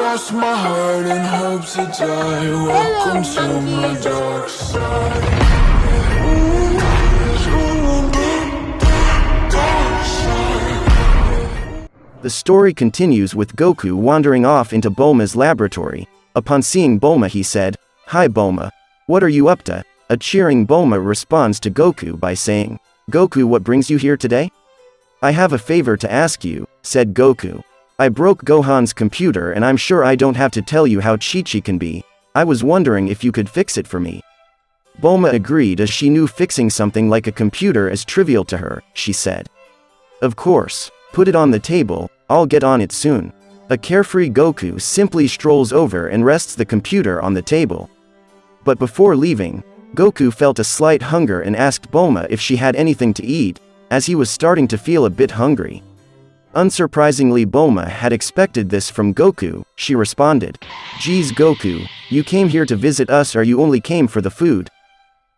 lost my heart and hope to die. Welcome to my dark side. The story continues with Goku wandering off into Bulma's laboratory. Upon seeing Bulma, he said, "Hi Bulma. What are you up to?" A cheering Bulma responds to Goku by saying, "Goku, what brings you here today?" "I have a favor to ask you," said Goku. "I broke Gohan's computer and I'm sure I don't have to tell you how Chi-Chi can be. I was wondering if you could fix it for me." Bulma agreed as she knew fixing something like a computer is trivial to her. She said, "Of course. Put it on the table, I'll get on it soon." A carefree Goku simply strolls over and rests the computer on the table. But before leaving, Goku felt a slight hunger and asked Bulma if she had anything to eat, as he was starting to feel a bit hungry. Unsurprisingly, Bulma had expected this from Goku. She responded, "Geez Goku, you came here to visit us or you only came for the food?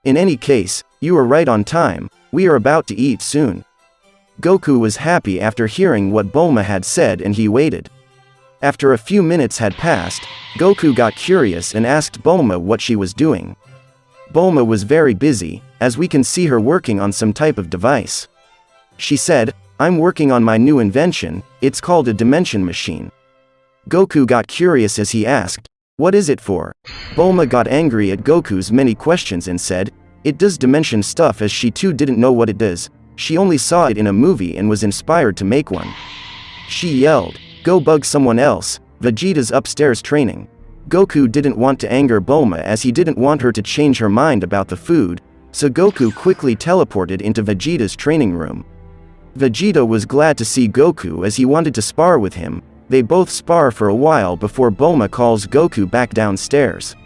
In any case, you are right on time, we are about to eat soon." Goku was happy after hearing what Bulma had said and he waited. After a few minutes had passed, Goku got curious and asked Bulma what she was doing. Bulma was very busy, as we can see her working on some type of device. She said, "I'm working on my new invention, it's called a dimension machine." Goku got curious as he asked, "What is it for?" Bulma got angry at Goku's many questions and said, "It does dimension stuff," as she too didn't know what it does. She only saw it in a movie and was inspired to make one. She yelled, "Go bug someone else, Vegeta's upstairs training." Goku didn't want to anger Bulma as he didn't want her to change her mind about the food, so Goku quickly teleported into Vegeta's training room. Vegeta was glad to see Goku as he wanted to spar with him. They both spar for a while before Bulma calls Goku back downstairs.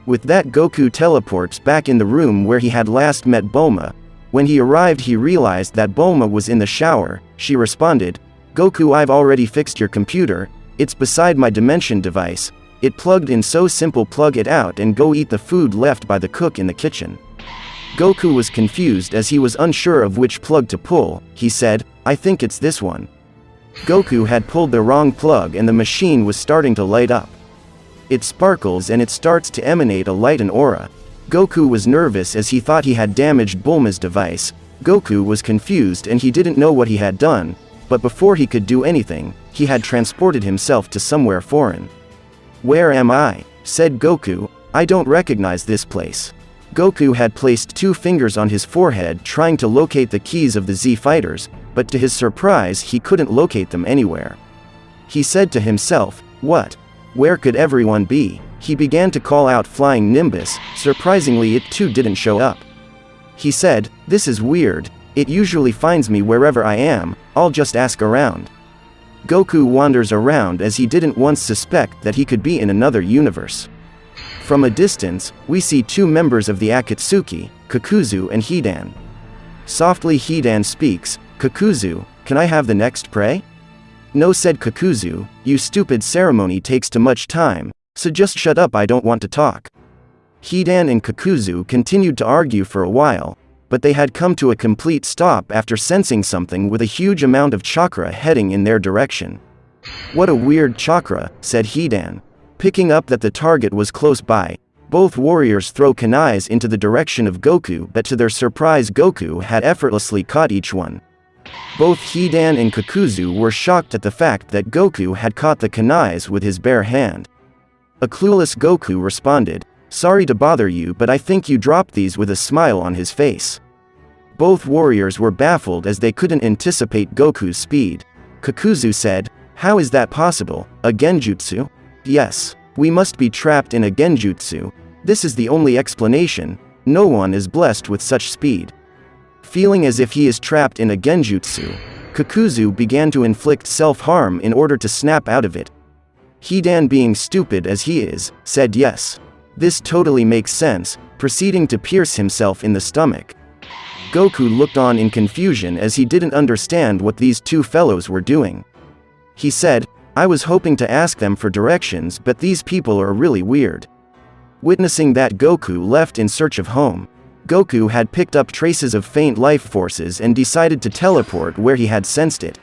With that, Goku teleports back in the room where he had last met Bulma. When he arrived, he realized that Bulma was in the shower. She responded, "Goku, I've already fixed your computer, it's beside my dimension device, it plugged in, so simple, plug it out and go eat the food left by the cook in the kitchen." Goku was confused as he was unsure of which plug to pull. He said, "I think it's this one." Goku had pulled the wrong plug and the machine was starting to light up. It sparkles and it starts to emanate a light and aura. Goku was nervous as he thought he had damaged Bulma's device. Goku was confused and he didn't know what he had done, but before he could do anything, he had transported himself to somewhere foreign. "Where am I?" said Goku. "I don't recognize this place." Goku had placed 2 fingers on his forehead trying to locate the keys of the Z fighters, but to his surprise he couldn't locate them anywhere. He said to himself, "What? Where could everyone be?" He began to call out Flying Nimbus. Surprisingly, it too didn't show up. He said, "This is weird, it usually finds me wherever I am, I'll just ask around." Goku wanders around as he didn't once suspect that he could be in another universe. From a distance, we see 2 members of the Akatsuki, Kakuzu and Hidan. Softly Hidan speaks, "Kakuzu, can I have the next prey?" "No," said Kakuzu, "you stupid, ceremony takes too much time, so just shut up, I don't want to talk." Hidan and Kakuzu continued to argue for a while, but they had come to a complete stop after sensing something with a huge amount of chakra heading in their direction. "What a weird chakra," said Hidan. Picking up that the target was close by, both warriors throw kunais into the direction of Goku, but to their surprise Goku had effortlessly caught each one. Both Hidan and Kakuzu were shocked at the fact that Goku had caught the kunais with his bare hand. A clueless Goku responded, "Sorry to bother you, but I think you dropped these," with a smile on his face. Both warriors were baffled as they couldn't anticipate Goku's speed. Kakuzu said, "How is that possible? A genjutsu?" "Yes. We must be trapped in a genjutsu. This is the only explanation. No one is blessed with such speed." Feeling as if he is trapped in a genjutsu, Kakuzu began to inflict self-harm in order to snap out of it. Hidan, being stupid as he is, said yes. This totally makes sense, proceeding to pierce himself in the stomach. Goku looked on in confusion as he didn't understand what these 2 fellows were doing. He said, "I was hoping to ask them for directions, but these people are really weird." Witnessing that, Goku left in search of home. Goku had picked up traces of faint life forces and decided to teleport where he had sensed it.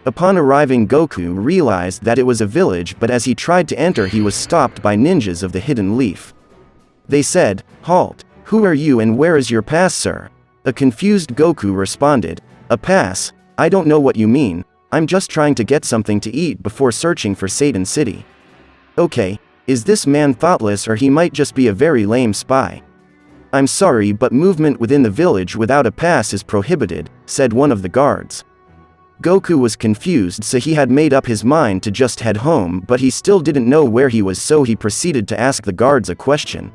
Upon arriving, Goku realized that it was a village, but as he tried to enter he was stopped by ninjas of the Hidden Leaf. They said, "Halt! Who are you and where is your pass, sir?" A confused Goku responded, "A pass? I don't know what you mean, I'm just trying to get something to eat before searching for Satan City." "Okay, is this man thoughtless or he might just be a very lame spy?" "I'm sorry, but movement within the village without a pass is prohibited," said one of the guards. Goku was confused, so he had made up his mind to just head home, but he still didn't know where he was, so he proceeded to ask the guards a question.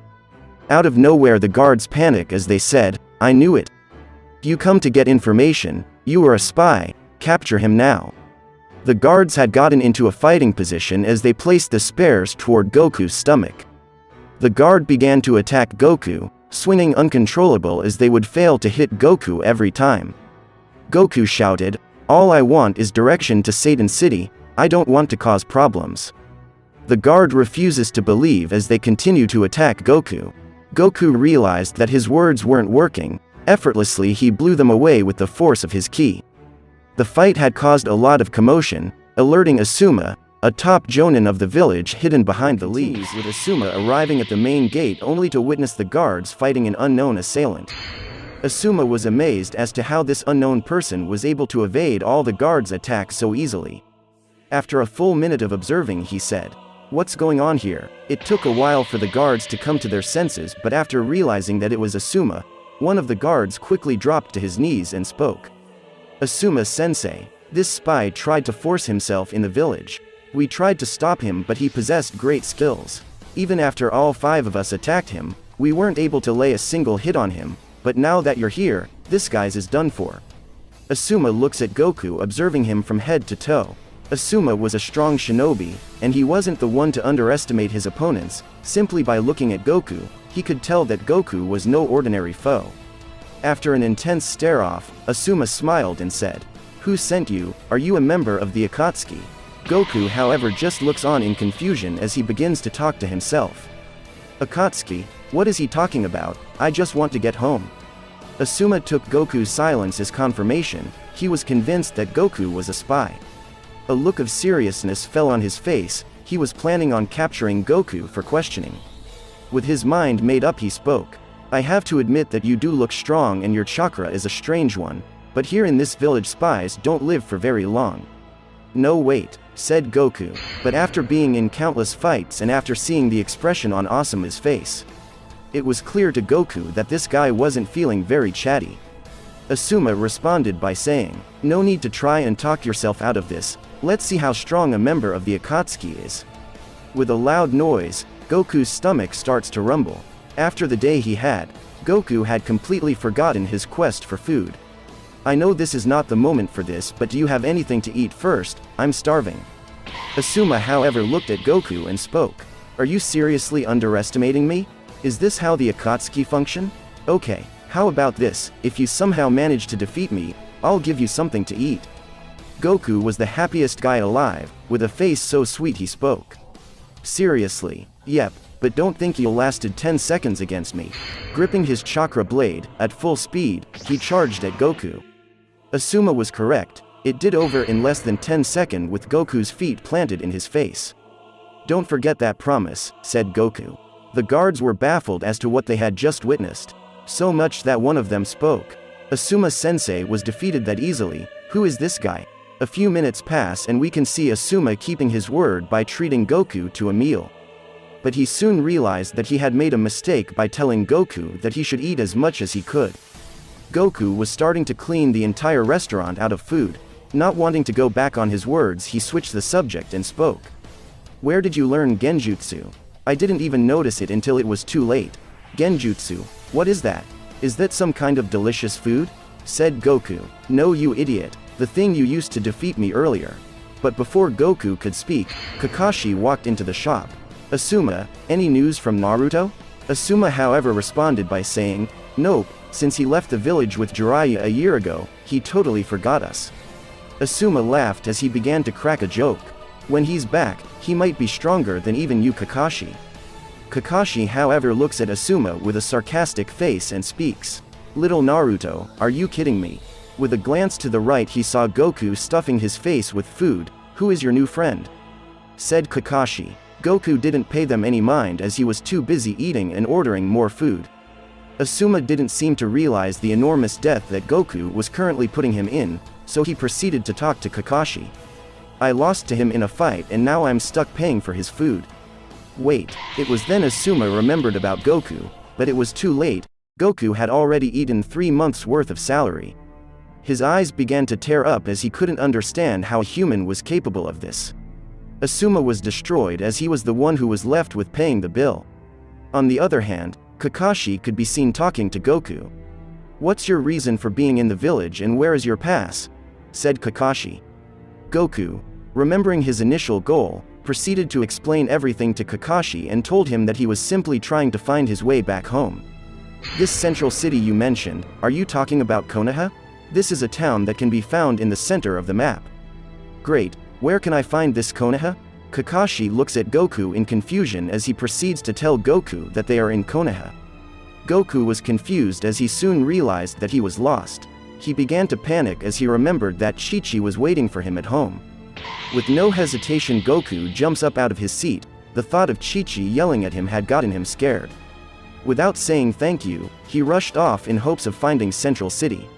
Out of nowhere the guards panic as they said, "I knew it. You come to get information, you are a spy, capture him now." The guards had gotten into a fighting position as they placed the spears toward Goku's stomach. The guard began to attack Goku, swinging uncontrollable as they would fail to hit Goku every time. Goku shouted, "All I want is direction to Satan City, I don't want to cause problems." The guard refuses to believe as they continue to attack Goku. Goku realized that his words weren't working. Effortlessly he blew them away with the force of his ki. The fight had caused a lot of commotion, alerting Asuma, a top jonin of the village hidden behind the leaves, with Asuma arriving at the main gate only to witness the guards fighting an unknown assailant. Asuma was amazed as to how this unknown person was able to evade all the guards' attacks so easily. After a full minute of observing he said, "What's going on here?" It took a while for the guards to come to their senses, but after realizing that it was Asuma, one of the guards quickly dropped to his knees and spoke. "Asuma-sensei, this spy tried to force himself in the village. We tried to stop him, but he possessed great skills. Even after all 5 of us attacked him, we weren't able to lay a single hit on him, but now that you're here, this guy's is done for." Asuma looks at Goku, observing him from head to toe. Asuma was a strong shinobi, and he wasn't the one to underestimate his opponents. Simply by looking at Goku, he could tell that Goku was no ordinary foe. After an intense stare-off, Asuma smiled and said, "Who sent you? Are you a member of the Akatsuki?" Goku, however, just looks on in confusion as he begins to talk to himself. "Akatsuki? What is he talking about? I just want to get home." Asuma took Goku's silence as confirmation. He was convinced that Goku was a spy. A look of seriousness fell on his face. He was planning on capturing Goku for questioning. With his mind made up he spoke. "I have to admit that you do look strong and your chakra is a strange one, but here in this village spies don't live for very long." "No wait," said Goku, but after being in countless fights and after seeing the expression on Asuma's face, it was clear to Goku that this guy wasn't feeling very chatty. Asuma responded by saying, "No need to try and talk yourself out of this, let's see how strong a member of the Akatsuki is." With a loud noise, Goku's stomach starts to rumble. After the day he had, Goku had completely forgotten his quest for food. "I know this is not the moment for this, but do you have anything to eat first? I'm starving." Asuma, however, looked at Goku and spoke. "Are you seriously underestimating me? Is this how the Akatsuki function? Okay, how about this, if you somehow manage to defeat me, I'll give you something to eat." Goku was the happiest guy alive, with a face so sweet he spoke. "Seriously? Yep, but don't think you'll lasted 10 seconds against me." Gripping his chakra blade, at full speed, he charged at Goku. Asuma was correct, it did over in less than 10 seconds with Goku's feet planted in his face. "Don't forget that promise," said Goku. The guards were baffled as to what they had just witnessed. So much that one of them spoke. "Asuma-sensei was defeated that easily, who is this guy?" A few minutes pass and we can see Asuma keeping his word by treating Goku to a meal. But he soon realized that he had made a mistake by telling Goku that he should eat as much as he could. Goku was starting to clean the entire restaurant out of food. Not wanting to go back on his words, he switched the subject and spoke. "Where did you learn genjutsu? I didn't even notice it until it was too late." "Genjutsu? What is that? Is that some kind of delicious food?" said Goku. "No, you idiot. The thing you used to defeat me earlier." But before Goku could speak, Kakashi walked into the shop. "Asuma, any news from Naruto?" Asuma, however, responded by saying, "Nope, since he left the village with Jiraiya a year ago, he totally forgot us." Asuma laughed as he began to crack a joke. "When he's back, he might be stronger than even you, Kakashi." Kakashi, however, looks at Asuma with a sarcastic face and speaks. "Little Naruto, are you kidding me? With a glance to the right he saw Goku stuffing his face with food. "Who is your new friend?" said Kakashi. Goku didn't pay them any mind as he was too busy eating and ordering more food. Asuma didn't seem to realize the enormous debt that Goku was currently putting him in, so he proceeded to talk to Kakashi. "I lost to him in a fight and now I'm stuck paying for his food." Wait, it was then Asuma remembered about Goku, but it was too late. Goku had already eaten 3 months' worth of salary. His eyes began to tear up as he couldn't understand how a human was capable of this. Asuma was destroyed as he was the one who was left with paying the bill. On the other hand, Kakashi could be seen talking to Goku. "What's your reason for being in the village and where is your pass?" said Kakashi. Goku, remembering his initial goal, proceeded to explain everything to Kakashi and told him that he was simply trying to find his way back home. "This central city you mentioned, are you talking about Konoha? This is a town that can be found in the center of the map." "Great, where can I find this Konoha?" Kakashi looks at Goku in confusion as he proceeds to tell Goku that they are in Konoha. Goku was confused as he soon realized that he was lost. He began to panic as he remembered that Chi-Chi was waiting for him at home. With no hesitation Goku jumps up out of his seat. The thought of Chi-Chi yelling at him had gotten him scared. Without saying thank you, he rushed off in hopes of finding Central City.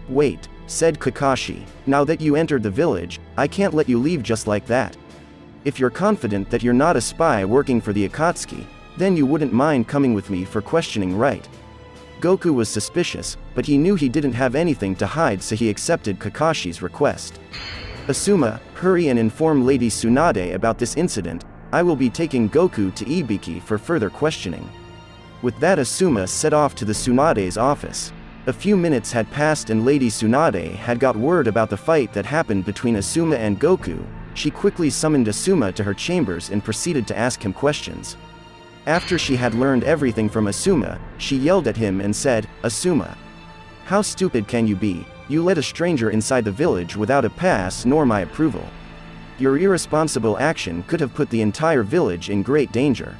"Wait," said Kakashi, "now that you entered the village, I can't let you leave just like that. If you're confident that you're not a spy working for the Akatsuki, then you wouldn't mind coming with me for questioning, right?" Goku was suspicious, but he knew he didn't have anything to hide, so he accepted Kakashi's request. "Asuma, hurry and inform Lady Tsunade about this incident. I will be taking Goku to Ibiki for further questioning." With that Asuma set off to the Tsunade's office. A few minutes had passed and Lady Tsunade had got word about the fight that happened between Asuma and Goku. She quickly summoned Asuma to her chambers and proceeded to ask him questions. After she had learned everything from Asuma, she yelled at him and said, "Asuma, how stupid can you be? You let a stranger inside the village without a pass nor my approval. Your irresponsible action could have put the entire village in great danger.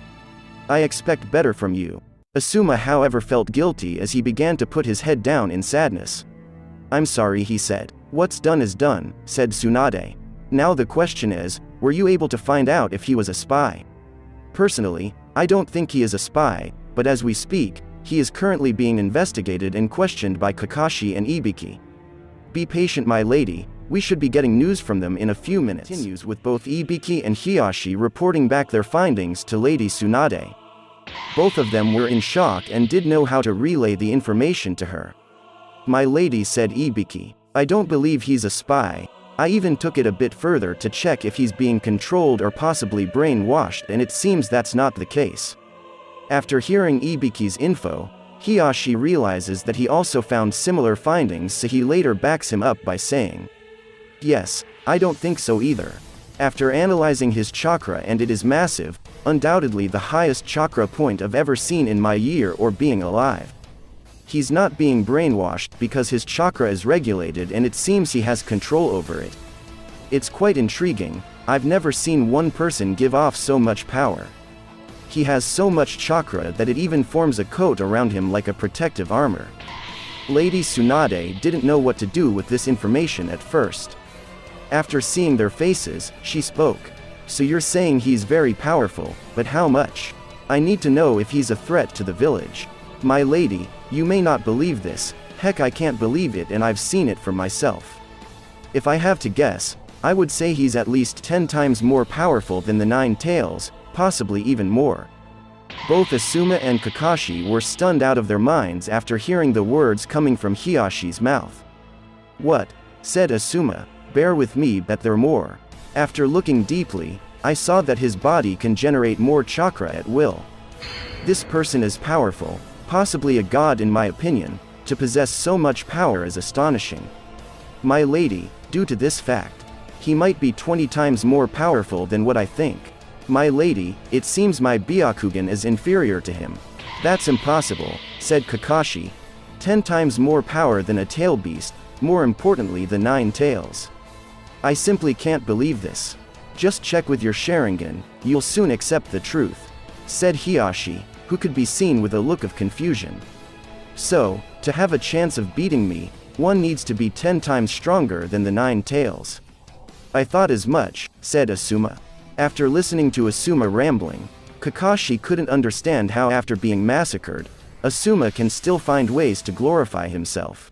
I expect better from you." Asuma however felt guilty as he began to put his head down in sadness. "I'm sorry," he said. "What's done is done," said Tsunade. "Now the question is, were you able to find out if he was a spy?" "Personally, I don't think he is a spy, but as we speak, he is currently being investigated and questioned by Kakashi and Ibiki. Be patient, my lady, we should be getting news from them in a few minutes." Continues with both Ibiki and Hiyashi reporting back their findings to Lady Tsunade. Both of them were in shock and did know how to relay the information to her. "My lady," said Ibiki, "I don't believe he's a spy. I even took it a bit further to check if he's being controlled or possibly brainwashed, and it seems that's not the case." After hearing Ibiki's info, Hiyashi realizes that he also found similar findings, so he later backs him up by saying, "Yes, I don't think so either. After analyzing his chakra, and it is massive, undoubtedly the highest chakra point I've ever seen in my year or being alive. He's not being brainwashed because his chakra is regulated and it seems he has control over it. It's quite intriguing. I've never seen one person give off so much power. He has so much chakra that it even forms a coat around him like a protective armor." Lady Tsunade didn't know what to do with this information at first. After seeing their faces, she spoke. "So you're saying he's very powerful, but how much? I need to know if he's a threat to the village. My lady, you may not believe this, heck I can't believe it and I've seen it for myself. If I have to guess, I would say he's at least 10 times more powerful than the Nine Tails, possibly even more." Both Asuma and Kakashi were stunned out of their minds after hearing the words coming from Hiyashi's mouth. "What?" said Asuma. "Bear with me, but there are more. After looking deeply, I saw that his body can generate more chakra at will. This person is powerful, possibly a god in my opinion. To possess so much power is astonishing. My lady, due to this fact, he might be 20 times more powerful than what I think. My lady, it seems my Byakugan is inferior to him." "That's impossible," said Kakashi. 10 times more power than a tail beast, more importantly the 9 tails. I simply can't believe this. Just check with your Sharingan, you'll soon accept the truth," said Hiyashi, who could be seen with a look of confusion. "So, to have a chance of beating me, One needs to be 10 times stronger than the 9 tails. I thought as much, said Asuma. After listening to Asuma rambling, Kakashi couldn't understand how after being massacred, Asuma can still find ways to glorify himself.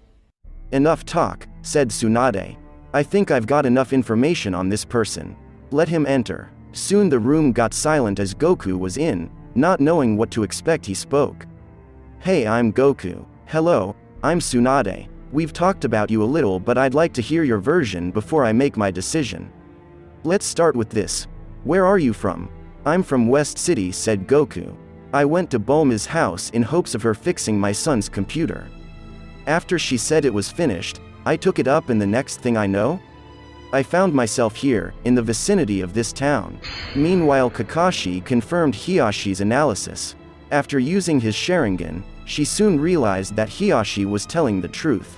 Enough talk, said Tsunade. I think I've got enough information on this person. Let him enter. Soon the room got silent as Goku was in. Not knowing what to expect, he spoke. Hey, I'm Goku. Hello, I'm Tsunade. We've talked about you a little, but I'd like to hear your version before I make my decision. Let's start with this. Where are you from? I'm from West City, said Goku. I went to Bulma's house in hopes of her fixing my son's computer. After she said it was finished, I took it up, and the next thing I know, I found myself here, in the vicinity of this town. Meanwhile, Kakashi confirmed Hiyashi's analysis. After using his Sharingan, she soon realized that Hiyashi was telling the truth.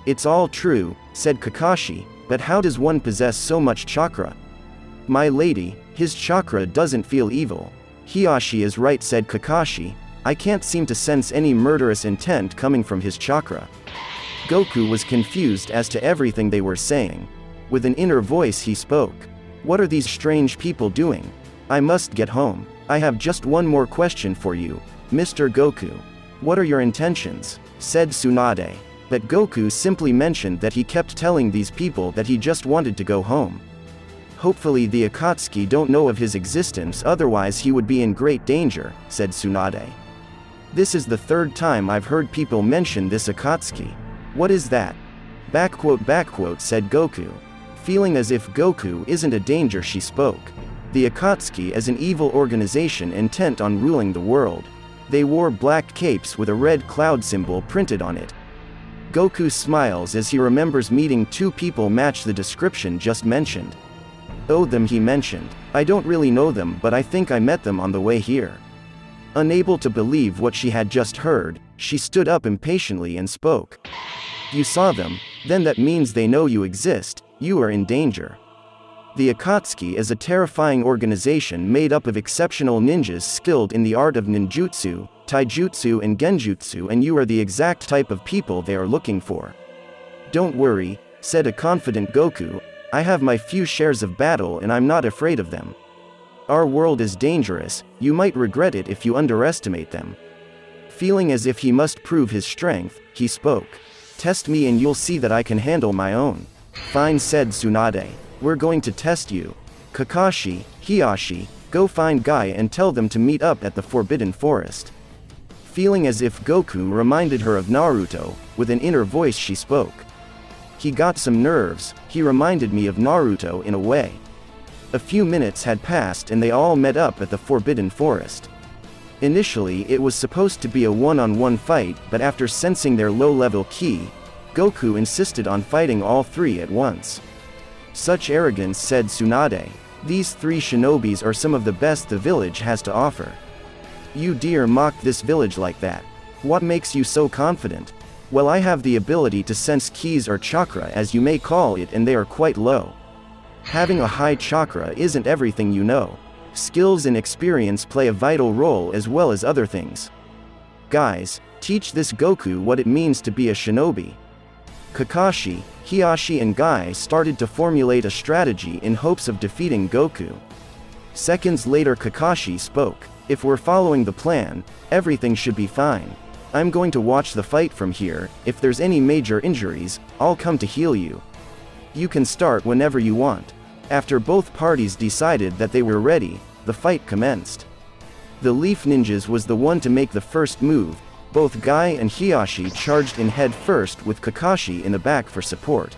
It's all true, said Kakashi, but how does one possess so much chakra? My lady, his chakra doesn't feel evil. Hiyashi is right, said Kakashi. I can't seem to sense any murderous intent coming from his chakra. Goku was confused as to everything they were saying. With an inner voice he spoke. What are these strange people doing? I must get home. I have just one more question for you, Mr. Goku. What are your intentions? Said Tsunade. But Goku simply mentioned that he kept telling these people that he just wanted to go home. Hopefully the Akatsuki don't know of his existence, otherwise he would be in great danger, said Tsunade. This is the third time I've heard people mention this Akatsuki. What is that? Backquote, said Goku. Feeling as if Goku isn't a danger, she spoke. The Akatsuki is an evil organization intent on ruling the world. They wore black capes with a red cloud symbol printed on it. Goku smiles as he remembers meeting two people match the description just mentioned. Oh, them, he mentioned. I don't really know them, but I think I met them on the way here. Unable to believe what she had just heard, she stood up impatiently and spoke. You saw them? Then that means they know you exist. You are in danger. The Akatsuki is a terrifying organization made up of exceptional ninjas skilled in the art of ninjutsu, taijutsu and genjutsu, and you are the exact type of people they are looking for. Don't worry, said a confident Goku. I have my few shares of battle and I'm not afraid of them. Our world is dangerous, you might regret it if you underestimate them. Feeling as if he must prove his strength, he spoke. Test me and you'll see that I can handle my own. Fine, said Tsunade. We're going to test you. Kakashi, Hiyashi, go find Guy and tell them to meet up at the Forbidden Forest. Feeling as if Goku reminded her of Naruto, with an inner voice she spoke. He got some nerves, he reminded me of Naruto in a way. A few minutes had passed and they all met up at the Forbidden Forest. Initially it was supposed to be a one-on-one fight, but after sensing their low-level ki, Goku insisted on fighting all three at once. Such arrogance, said Tsunade. These three shinobis are some of the best the village has to offer. You dare mock this village like that. What makes you so confident? Well, I have the ability to sense keys or chakra as you may call it, and they are quite low. Having a high chakra isn't everything, you know. Skills and experience play a vital role as well as other things. Guys, teach this Goku what it means to be a shinobi. Kakashi, Hiyashi and Guy started to formulate a strategy in hopes of defeating Goku. Seconds later Kakashi spoke. If we're following the plan, everything should be fine. I'm going to watch the fight from here. If there's any major injuries, I'll come to heal you. You can start whenever you want. After both parties decided that they were ready, the fight commenced. The Leaf Ninjas was the one to make the first move. Both Guy and Hiyashi charged in head first with Kakashi in the back for support.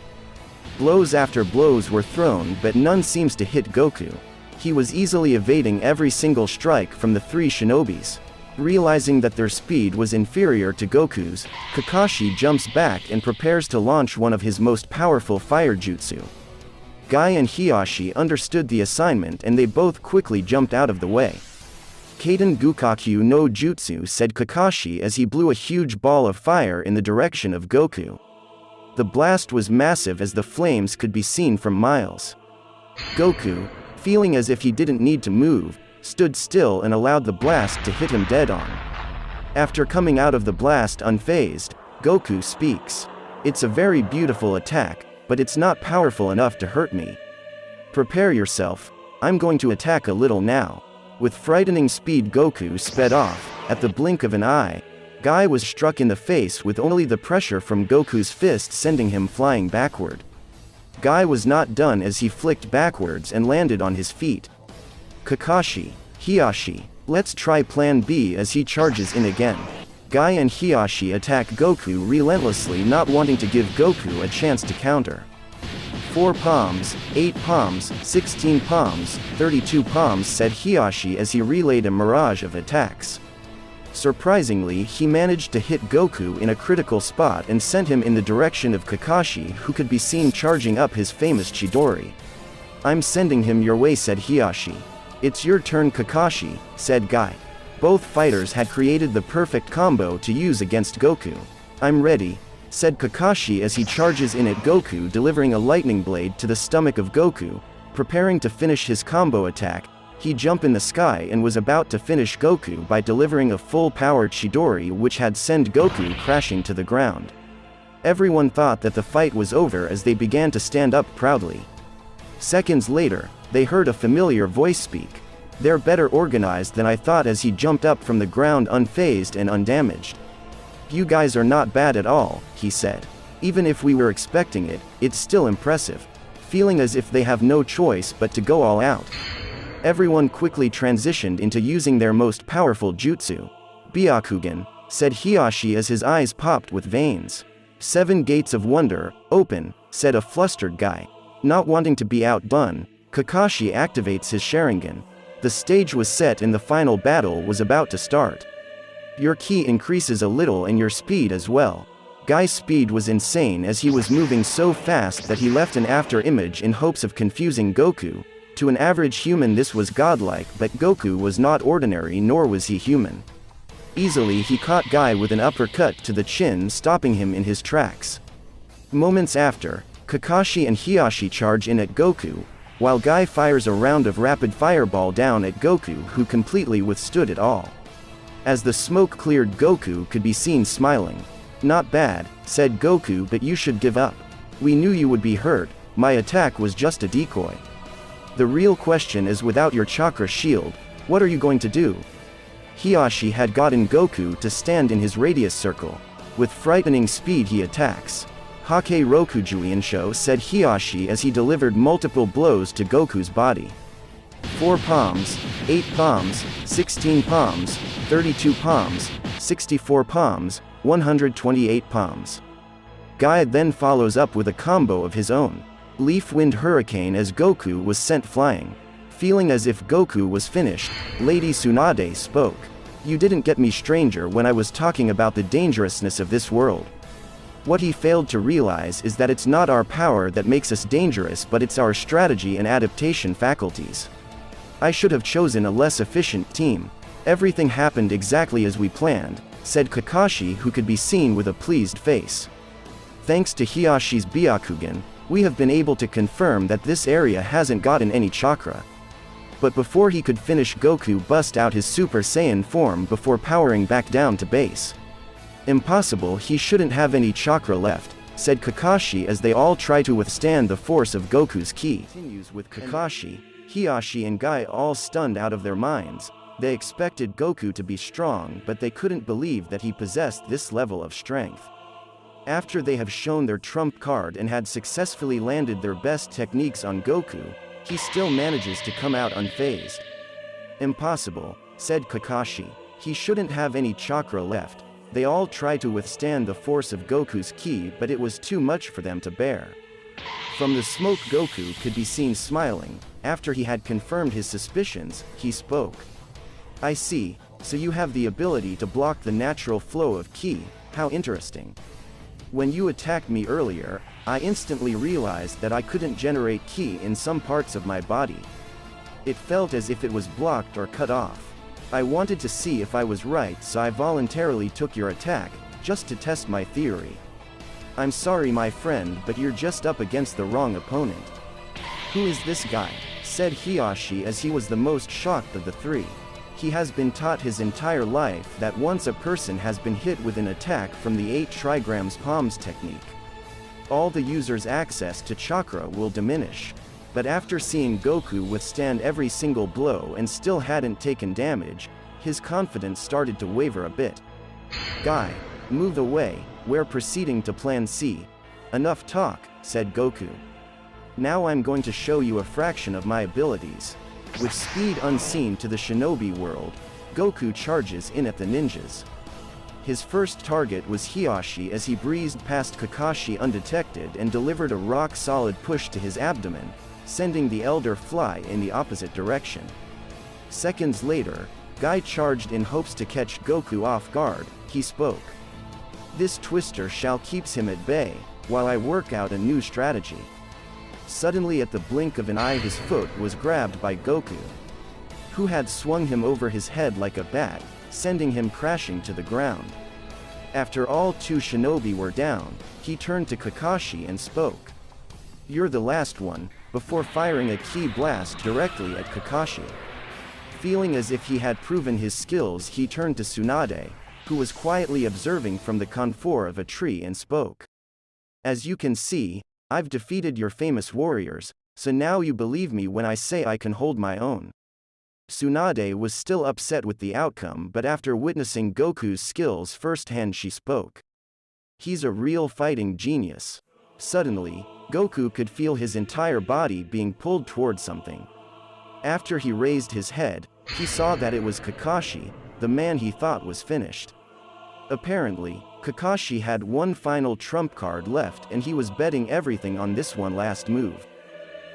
Blows after blows were thrown, but none seems to hit Goku. He was easily evading every single strike from the three shinobis. Realizing that their speed was inferior to Goku's, Kakashi jumps back and prepares to launch one of his most powerful fire jutsu. Guy and Hiyashi understood the assignment and they both quickly jumped out of the way. Kaden Gukaku no Jutsu, said Kakashi as he blew a huge ball of fire in the direction of Goku. The blast was massive as the flames could be seen from miles. Goku, feeling as if he didn't need to move, stood still and allowed the blast to hit him dead on. After coming out of the blast unfazed, Goku speaks. It's a very beautiful attack, but it's not powerful enough to hurt me. Prepare yourself, I'm going to attack a little now. With frightening speed Goku sped off. At the blink of an eye, Guy was struck in the face with only the pressure from Goku's fist sending him flying backward. Guy was not done as he flicked backwards and landed on his feet. Kakashi, Hiashi, let's try plan B as he charges in again. Guy and Hiashi attack Goku relentlessly, not wanting to give Goku a chance to counter. 4 palms, 8 palms, 16 palms, 32 palms, said Hiashi as he relayed a mirage of attacks. Surprisingly, he managed to hit Goku in a critical spot and sent him in the direction of Kakashi, who could be seen charging up his famous Chidori. I'm sending him your way, said Hiashi. It's your turn, Kakashi, said Guy. Both fighters had created the perfect combo to use against Goku. I'm ready, said Kakashi as he charges in at Goku, delivering a lightning blade to the stomach of Goku. Preparing to finish his combo attack, he jumped in the sky and was about to finish Goku by delivering a full-power Chidori which had sent Goku crashing to the ground. Everyone thought that the fight was over as they began to stand up proudly. Seconds later, they heard a familiar voice speak. They're better organized than I thought, as he jumped up from the ground unfazed and undamaged. You guys are not bad at all, he said. Even if we were expecting it, it's still impressive. Feeling as if they have no choice but to go all out. Everyone quickly transitioned into using their most powerful jutsu. Byakugan, said Hiashi as his eyes popped with veins. 7 gates of wonder, open, said a flustered Guy. Not wanting to be outdone, Kakashi activates his Sharingan. The stage was set and the final battle was about to start. Your ki increases a little and your speed as well. Guy's speed was insane as he was moving so fast that he left an after image in hopes of confusing Goku. To an average human this was godlike, but Goku was not ordinary, nor was he human. Easily he caught Guy with an uppercut to the chin, stopping him in his tracks. Moments after, Kakashi and Hiashi charge in at Goku, while Guy fires a round of rapid fireball down at Goku, who completely withstood it all. As the smoke cleared, Goku could be seen smiling. Not bad, said Goku, but you should give up. We knew you would be hurt, my attack was just a decoy. The real question is, without your chakra shield, what are you going to do? Hiashi had gotten Goku to stand in his radius circle. With frightening speed he attacks. Hake Rokujuinsho, said Hiashi as he delivered multiple blows to Goku's body. 4 palms, 8 palms, 16 palms, 32 palms, 64 palms, 128 palms. Guy then follows up with a combo of his own. Leaf Wind Hurricane as Goku was sent flying. Feeling as if Goku was finished, Lady Tsunade spoke. You didn't get me, stranger, when I was talking about the dangerousness of this world. What he failed to realize is that it's not our power that makes us dangerous, but it's our strategy and adaptation faculties. I should have chosen a less efficient team. Everything happened exactly as we planned, said Kakashi, who could be seen with a pleased face. Thanks to Hiashi's Byakugan, we have been able to confirm that this area hasn't gotten any chakra. But before he could finish, Goku bust out his Super Saiyan form before powering back down to base. Impossible, he shouldn't have any chakra left, said Kakashi as they all try to withstand the force of Goku's ki. Continues with Kakashi, Hiashi and Guy all stunned out of their minds. They expected Goku to be strong, but they couldn't believe that he possessed this level of strength. After they have shown their trump card and had successfully landed their best techniques on Goku, he still manages to come out unfazed. Impossible, said Kakashi. He shouldn't have any chakra left. They all tried to withstand the force of Goku's ki, but it was too much for them to bear. From the smoke, Goku could be seen smiling. After he had confirmed his suspicions, he spoke. I see, so you have the ability to block the natural flow of ki, how interesting. When you attacked me earlier, I instantly realized that I couldn't generate ki in some parts of my body. It felt as if it was blocked or cut off. I wanted to see if I was right, so I voluntarily took your attack, just to test my theory. I'm sorry, my friend, but you're just up against the wrong opponent. Who is this guy? Said Hiashi as he was the most shocked of the three. He has been taught his entire life that once a person has been hit with an attack from the 8 trigrams palms technique, all the user's access to chakra will diminish. But after seeing Goku withstand every single blow and still hadn't taken damage, his confidence started to waver a bit. "Guy, move away, we're proceeding to Plan C. Enough talk," said Goku. "Now I'm going to show you a fraction of my abilities." With speed unseen to the shinobi world, Goku charges in at the ninjas. His first target was Hiashi as he breezed past Kakashi undetected and delivered a rock-solid push to his abdomen, sending the elder fly in the opposite direction. Seconds later, Guy charged in hopes to catch Goku off guard. He spoke. "This twister shall keeps him at bay, while I work out a new strategy." Suddenly at the blink of an eye his foot was grabbed by Goku, who had swung him over his head like a bat, sending him crashing to the ground. After all two shinobi were down, he turned to Kakashi and spoke. "You're the last one," before firing a ki blast directly at Kakashi. Feeling as if he had proven his skills, he turned to Tsunade, who was quietly observing from the contour of a tree, and spoke. "As you can see, I've defeated your famous warriors, so now you believe me when I say I can hold my own." Tsunade was still upset with the outcome, but after witnessing Goku's skills firsthand she spoke. "He's a real fighting genius." Suddenly, Goku could feel his entire body being pulled toward something. After he raised his head, he saw that it was Kakashi, the man he thought was finished. Apparently, Kakashi had one final trump card left and he was betting everything on this one last move.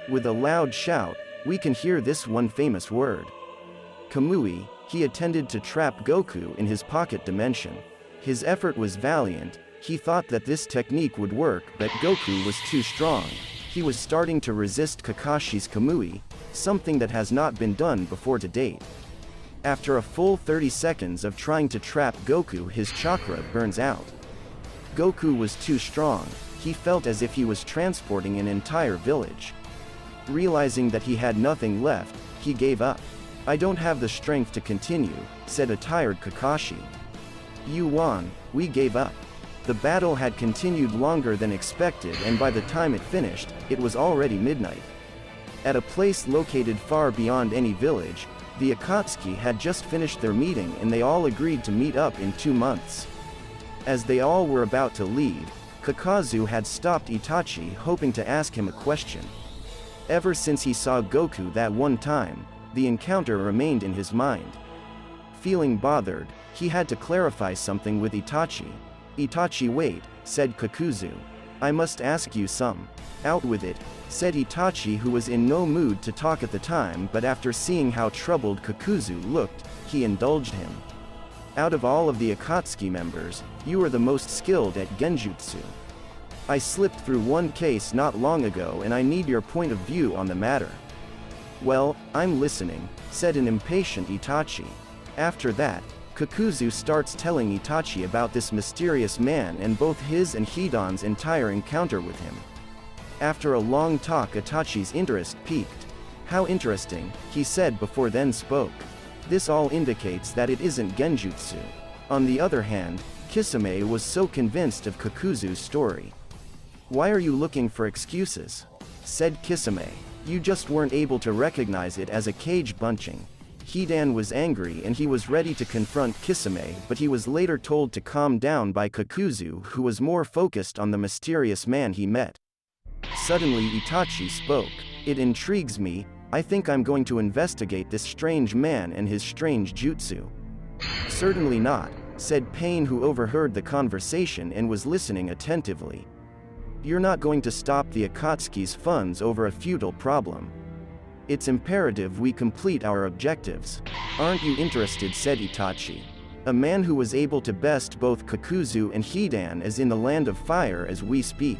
With a loud shout, we can hear this one famous word. Kamui, he attempted to trap Goku in his pocket dimension. His effort was valiant, he thought that this technique would work, but Goku was too strong. He was starting to resist Kakashi's Kamui, something that has not been done before to date. After a full 30 seconds of trying to trap Goku, his chakra burns out. Goku was too strong, he felt as if he was transporting an entire village. Realizing that he had nothing left, he gave up. "I don't have the strength to continue," said a tired Kakashi. "You won, we gave up." The battle had continued longer than expected, and by the time it finished, it was already midnight. At a place located far beyond any village, the Akatsuki had just finished their meeting and they all agreed to meet up in 2 months. As they all were about to leave, Kakazu had stopped Itachi, hoping to ask him a question. Ever since he saw Goku that one time, the encounter remained in his mind. Feeling bothered, he had to clarify something with Itachi. "Itachi, wait," said Kakuzu. "I must ask you some." "Out with it," said Itachi, who was in no mood to talk at the time, but after seeing how troubled Kakuzu looked, he indulged him. "Out of all of the Akatsuki members, you are the most skilled at genjutsu. I slipped through one case not long ago and I need your point of view on the matter." "Well, I'm listening," said an impatient Itachi. After that, Kakuzu starts telling Itachi about this mysterious man and both his and Hidan's entire encounter with him. After a long talk, Itachi's interest peaked. "How interesting," he said before then spoke. "This all indicates that it isn't genjutsu." On the other hand, Kisame was so convinced of Kakuzu's story. "Why are you looking for excuses?" said Kisame. "You just weren't able to recognize it as a cage bunching." Hidan was angry and he was ready to confront Kisame, but he was later told to calm down by Kakuzu, who was more focused on the mysterious man he met. Suddenly Itachi spoke. "It intrigues me, I think I'm going to investigate this strange man and his strange jutsu." "Certainly not," said Pain, who overheard the conversation and was listening attentively. "You're not going to stop the Akatsuki's funds over a futile problem. It's imperative we complete our objectives." "Aren't you interested?" said Itachi. A man who was able to best both Kakuzu and Hidan is in the land of fire as we speak.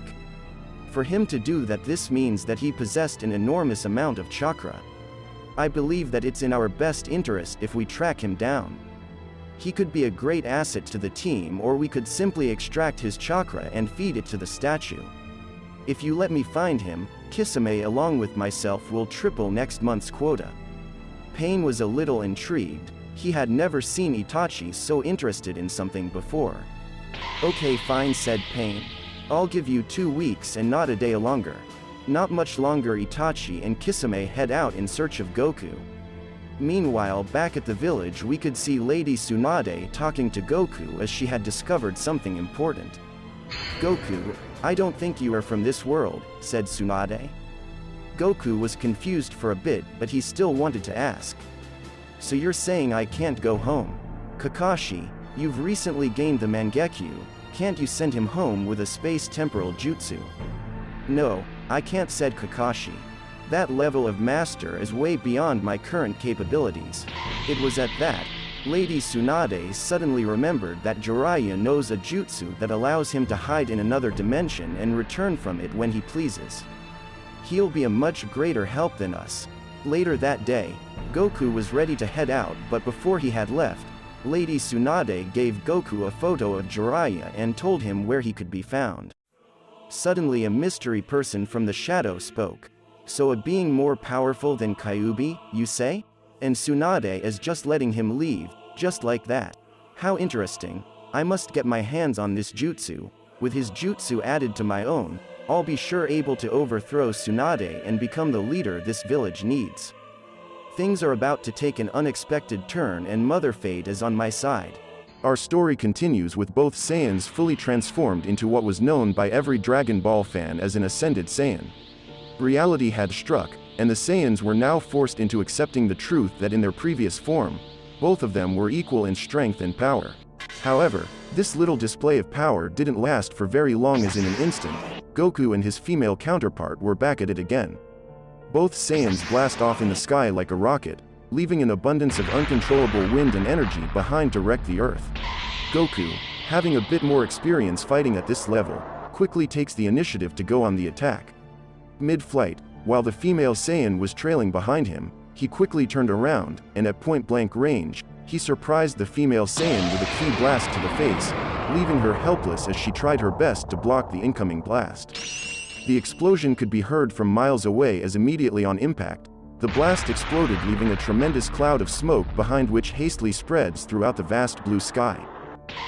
For him to do that, this means that he possessed an enormous amount of chakra. I believe that it's in our best interest if we track him down. He could be a great asset to the team, or we could simply extract his chakra and feed it to the statue. If you let me find him, Kisame along with myself will triple next month's quota." Pain was a little intrigued. He had never seen Itachi so interested in something before. "Okay, fine," said Pain. I'll give you 2 weeks and not a day longer. Not much longer. Itachi and Kisame head out in search of Goku. Meanwhile, back at the village we could see Lady Tsunade talking to Goku as she had discovered something important. "Goku, I don't think you are from this world," said Tsunade. Goku was confused for a bit, but he still wanted to ask. "So you're saying I can't go home? Kakashi, you've recently gained the Mangekyu, can't you send him home with a space temporal jutsu?" "No, I can't," said Kakashi. "That level of master is way beyond my current capabilities." It was at that, Lady Tsunade suddenly remembered that Jiraiya knows a jutsu that allows him to hide in another dimension and return from it when he pleases. "He'll be a much greater help than us." Later that day, Goku was ready to head out, but before he had left, Lady Tsunade gave Goku a photo of Jiraiya and told him where he could be found. Suddenly a mystery person from the shadow spoke. "So a being more powerful than Kyuubi, you say? And Tsunade is just letting him leave, just like that. How interesting. I must get my hands on this jutsu. With his jutsu added to my own, I'll be sure able to overthrow Tsunade and become the leader this village needs." Things are about to take an unexpected turn and Mother Fate is on my side. Our story continues with both Saiyans fully transformed into what was known by every Dragon Ball fan as an Ascended Saiyan. Reality had struck, and the Saiyans were now forced into accepting the truth that in their previous form, both of them were equal in strength and power. However, this little display of power didn't last for very long, as in an instant, Goku and his female counterpart were back at it again. Both Saiyans blast off in the sky like a rocket, leaving an abundance of uncontrollable wind and energy behind to wreck the earth. Goku, having a bit more experience fighting at this level, quickly takes the initiative to go on the attack. Mid-flight, while the female Saiyan was trailing behind him, he quickly turned around, and at point-blank range, he surprised the female Saiyan with a ki blast to the face, leaving her helpless as she tried her best to block the incoming blast. The explosion could be heard from miles away as immediately on impact, the blast exploded, leaving a tremendous cloud of smoke behind which hastily spreads throughout the vast blue sky.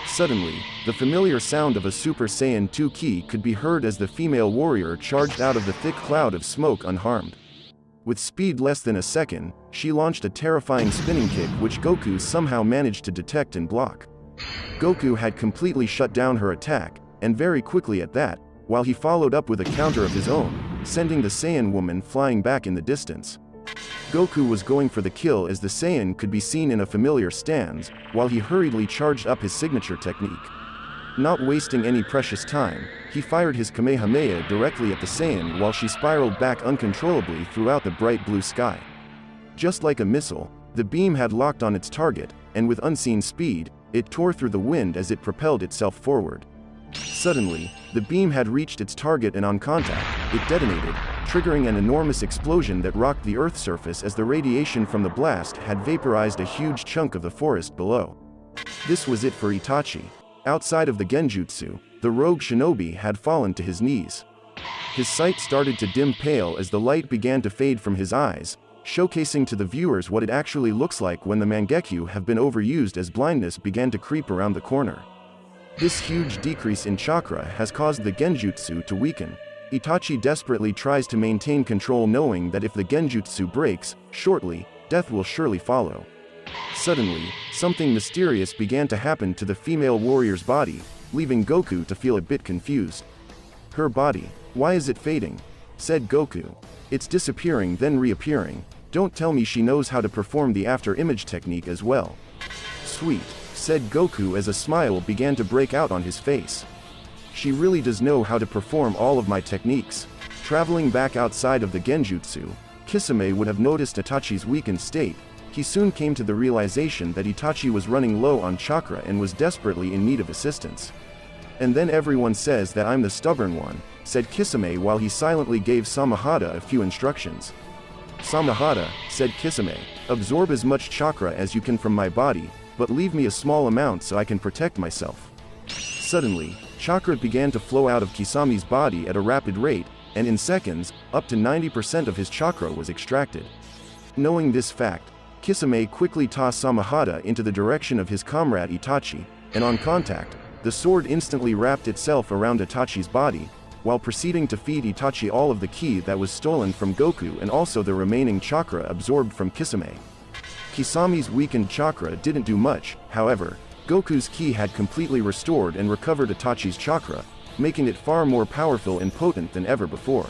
Suddenly, the familiar sound of a Super Saiyan 2 ki could be heard as the female warrior charged out of the thick cloud of smoke unharmed. With speed less than a second, she launched a terrifying spinning kick which Goku somehow managed to detect and block. Goku had completely shut down her attack, and very quickly at that, while he followed up with a counter of his own, sending the Saiyan woman flying back in the distance. Goku was going for the kill as the Saiyan could be seen in a familiar stance, while he hurriedly charged up his signature technique. Not wasting any precious time, he fired his Kamehameha directly at the Saiyan while she spiraled back uncontrollably throughout the bright blue sky. Just like a missile, the beam had locked on its target, and with unseen speed, it tore through the wind as it propelled itself forward. Suddenly, the beam had reached its target and on contact, it detonated, triggering an enormous explosion that rocked the Earth's surface as the radiation from the blast had vaporized a huge chunk of the forest below. This was it for Itachi. Outside of the Genjutsu, the rogue shinobi had fallen to his knees. His sight started to dim pale as the light began to fade from his eyes, showcasing to the viewers what it actually looks like when the Mangekyu have been overused as blindness began to creep around the corner. This huge decrease in chakra has caused the Genjutsu to weaken. Itachi desperately tries to maintain control, knowing that if the Genjutsu breaks, shortly, death will surely follow. Suddenly, something mysterious began to happen to the female warrior's body, leaving Goku to feel a bit confused. "Her body, why is it fading?" said Goku. "It's disappearing then reappearing. Don't tell me she knows how to perform the after-image technique as well." "Sweet," said Goku as a smile began to break out on his face. "She really does know how to perform all of my techniques." Traveling back outside of the Genjutsu, Kisame would have noticed Itachi's weakened state. He soon came to the realization that Itachi was running low on chakra and was desperately in need of assistance. "And then everyone says that I'm the stubborn one," said Kisame while he silently gave Samahada a few instructions. "Samahada," said Kisame, "absorb as much chakra as you can from my body, but leave me a small amount so I can protect myself." Suddenly, chakra began to flow out of Kisame's body at a rapid rate, and in seconds, up to 90% of his chakra was extracted. Knowing this fact, Kisame quickly tossed Samahada into the direction of his comrade Itachi, and on contact, The sword instantly wrapped itself around Itachi's body, while proceeding to feed Itachi all of the ki that was stolen from Goku and also the remaining chakra absorbed from Kisame. Kisami's weakened chakra didn't do much, however, Goku's ki had completely restored and recovered Itachi's chakra, making it far more powerful and potent than ever before.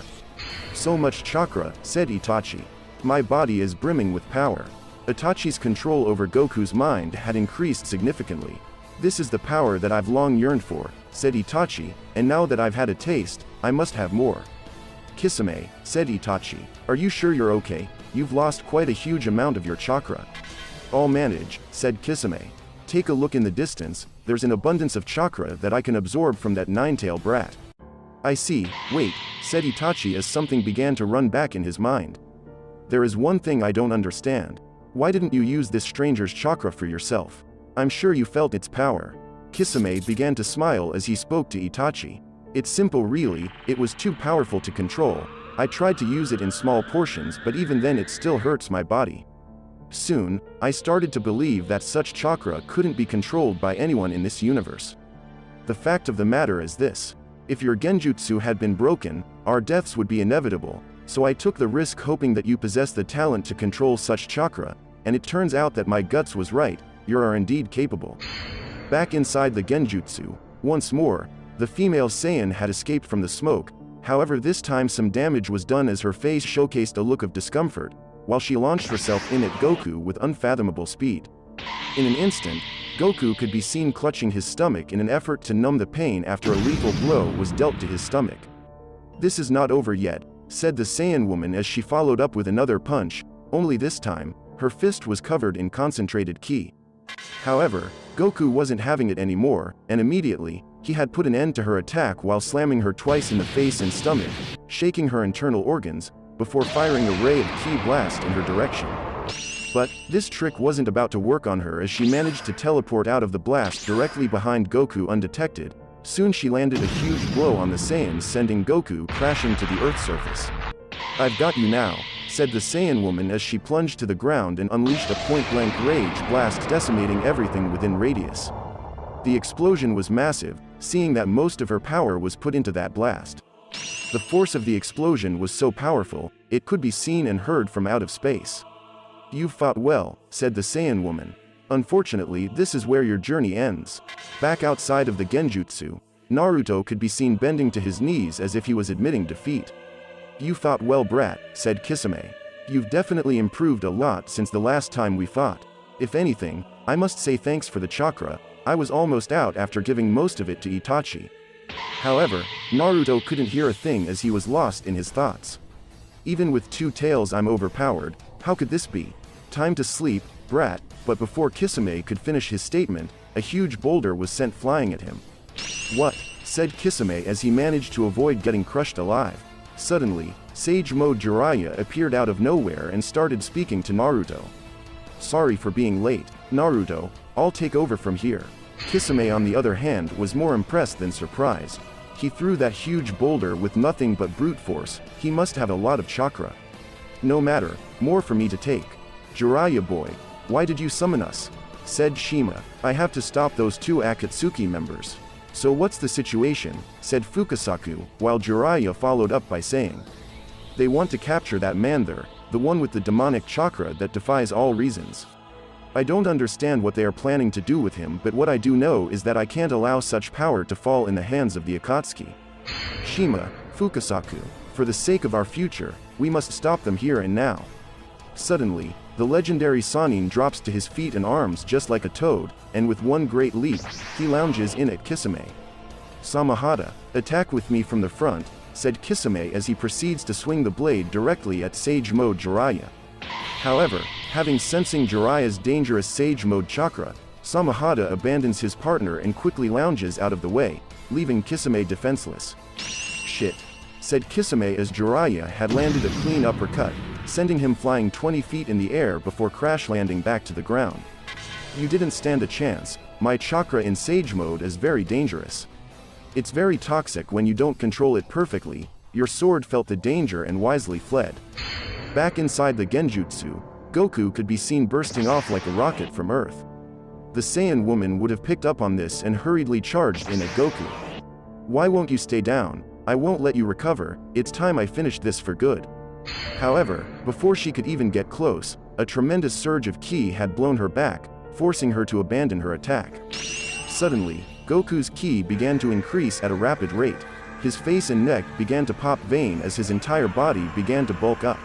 "So much chakra," said Itachi. "My body is brimming with power." Itachi's control over Goku's mind had increased significantly. "This is the power that I've long yearned for," said Itachi, "and now that I've had a taste, I must have more." "Kisame," said Itachi, "are you sure you're okay? You've lost quite a huge amount of your chakra." "I'll manage," said Kisame. "Take a look in the distance, there's an abundance of chakra that I can absorb from that nine-tail brat." "I see, wait," said Itachi as something began to run back in his mind. "There is one thing I don't understand. Why didn't you use this stranger's chakra for yourself? I'm sure you felt its power." Kisame began to smile as he spoke to Itachi. "It's simple really, it was too powerful to control. I tried to use it in small portions but even then it still hurts my body. Soon, I started to believe that such chakra couldn't be controlled by anyone in this universe. The fact of the matter is this. If your genjutsu had been broken, our deaths would be inevitable, so I took the risk hoping that you possess the talent to control such chakra, and it turns out that my guts was right, you are indeed capable." Back inside the genjutsu, once more, the female Saiyan had escaped from the smoke, however this time some damage was done as her face showcased a look of discomfort, while she launched herself in at Goku with unfathomable speed. In an instant, Goku could be seen clutching his stomach in an effort to numb the pain after a lethal blow was dealt to his stomach. "This is not over yet," said the Saiyan woman as she followed up with another punch, only this time, her fist was covered in concentrated ki. However, Goku wasn't having it anymore, and immediately, he had put an end to her attack while slamming her twice in the face and stomach, shaking her internal organs, before firing a ray of ki blast in her direction. But, this trick wasn't about to work on her as she managed to teleport out of the blast directly behind Goku undetected. Soon she landed a huge blow on the Saiyans, sending Goku crashing to the Earth's surface. "I've got you now," said the Saiyan woman as she plunged to the ground and unleashed a point-blank rage blast decimating everything within radius. The explosion was massive, seeing that most of her power was put into that blast. The force of the explosion was so powerful, it could be seen and heard from out of space. "You've fought well," said the Saiyan woman. "Unfortunately, this is where your journey ends." Back outside of the genjutsu, Naruto could be seen bending to his knees as if he was admitting defeat. "You fought well, brat," said Kisame. "You've definitely improved a lot since the last time we fought. If anything, I must say thanks for the chakra, I was almost out after giving most of it to Itachi." However, Naruto couldn't hear a thing as he was lost in his thoughts. "Even with 2 tails I'm overpowered, how could this be? Time to sleep, brat," but before Kisame could finish his statement, a huge boulder was sent flying at him. "What?" said Kisame as he managed to avoid getting crushed alive. Suddenly, Sage Mode Jiraiya appeared out of nowhere and started speaking to Naruto. "Sorry for being late, Naruto, I'll take over from here." Kisame on the other hand was more impressed than surprised. He threw that huge boulder with nothing but brute force, he must have a lot of chakra. "No matter, more for me to take." "Jiraiya boy, why did you summon us?" said Shima. "I have to stop those 2 Akatsuki members." "So what's the situation?" said Fukasaku, while Jiraiya followed up by saying, "They want to capture that man there, the one with the demonic chakra that defies all reasons. I don't understand what they are planning to do with him, but what I do know is that I can't allow such power to fall in the hands of the Akatsuki. Shima, Fukasaku, for the sake of our future, we must stop them here and now." Suddenly, the legendary Sannin drops to his feet and arms just like a toad, and with one great leap, he lounges in at Kisame. "Samahata, attack with me from the front," said Kisame as he proceeds to swing the blade directly at Sage Mode Jiraiya. However, having sensing Jiraiya's dangerous Sage Mode chakra, Samahata abandons his partner and quickly lounges out of the way, leaving Kisame defenseless. "Shit," said Kisame as Jiraiya had landed a clean uppercut, sending him flying 20 feet in the air before crash landing back to the ground. "You didn't stand a chance, my chakra in Sage Mode is very dangerous. It's very toxic when you don't control it perfectly." Your sword felt the danger and wisely fled. Back inside the genjutsu, Goku could be seen bursting off like a rocket from Earth. The Saiyan woman would have picked up on this and hurriedly charged in at Goku. "Why won't you stay down? I won't let you recover, it's time I finished this for good." However, before she could even get close, a tremendous surge of ki had blown her back, forcing her to abandon her attack. Suddenly, Goku's ki began to increase at a rapid rate. His face and neck began to pop vein as his entire body began to bulk up.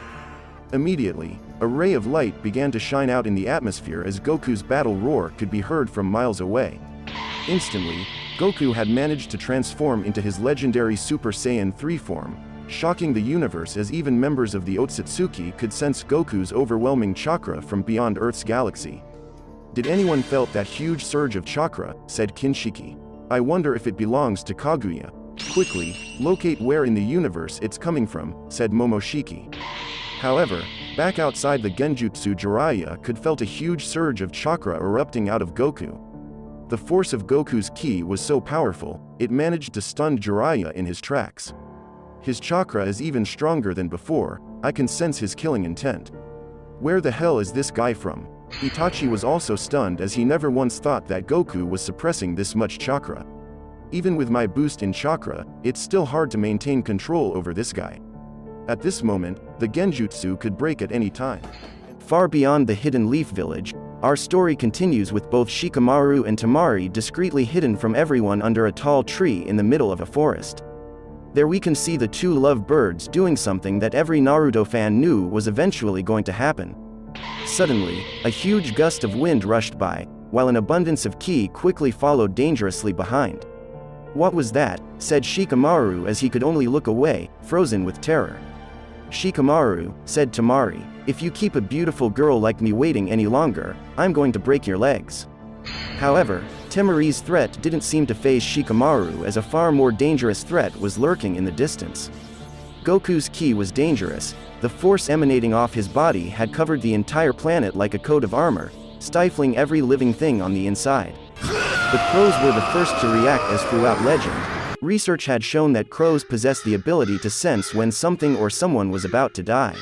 Immediately, a ray of light began to shine out in the atmosphere as Goku's battle roar could be heard from miles away. Instantly, Goku had managed to transform into his legendary Super Saiyan 3 form, shocking the universe as even members of the Otsutsuki could sense Goku's overwhelming chakra from beyond Earth's galaxy. "Did anyone felt that huge surge of chakra?" said Kinshiki. "I wonder if it belongs to Kaguya. Quickly, locate where in the universe it's coming from," said Momoshiki. However, back outside the Genjutsu, Jiraiya could felt a huge surge of chakra erupting out of Goku. The force of Goku's ki was so powerful, it managed to stun Jiraiya in his tracks. "His chakra is even stronger than before, I can sense his killing intent. Where the hell is this guy from?" Itachi was also stunned as he never once thought that Goku was suppressing this much chakra. "Even with my boost in chakra, it's still hard to maintain control over this guy." At this moment, the Genjutsu could break at any time. Far beyond the hidden leaf village, our story continues with both Shikamaru and Temari discreetly hidden from everyone under a tall tree in the middle of a forest. There we can see the two lovebirds doing something that every Naruto fan knew was eventually going to happen. Suddenly, a huge gust of wind rushed by, while an abundance of ki quickly followed dangerously behind. "What was that?" said Shikamaru as he could only look away, frozen with terror. "Shikamaru," said Temari, "if you keep a beautiful girl like me waiting any longer, I'm going to break your legs." However, Temari's threat didn't seem to faze Shikamaru as a far more dangerous threat was lurking in the distance. Goku's ki was dangerous. The force emanating off his body had covered the entire planet like a coat of armor, stifling every living thing on the inside. The crows were the first to react as throughout legend, research had shown that crows possess the ability to sense when something or someone was about to die.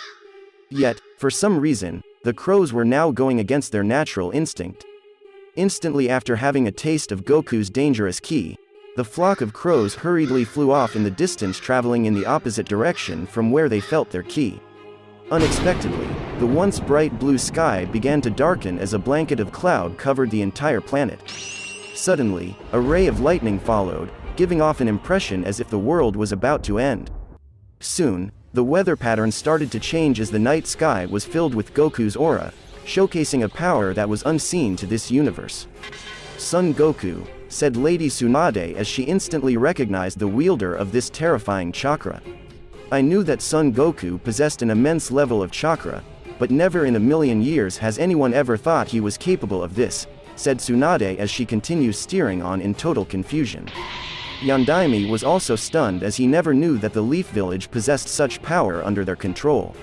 Yet, for some reason, the crows were now going against their natural instinct. Instantly after having a taste of Goku's dangerous ki, the flock of crows hurriedly flew off in the distance, traveling in the opposite direction from where they felt their ki. Unexpectedly, the once bright blue sky began to darken as a blanket of cloud covered the entire planet. Suddenly, a ray of lightning followed, giving off an impression as if the world was about to end. Soon, the weather pattern started to change as the night sky was filled with Goku's aura, showcasing a power that was unseen to this universe. "Son Goku," said Lady Tsunade as she instantly recognized the wielder of this terrifying chakra. "I knew that Son Goku possessed an immense level of chakra, but never in a million years has anyone ever thought he was capable of this," said Tsunade as she continues steering on in total confusion. Yondaime was also stunned as he never knew that the Leaf Village possessed such power under their control.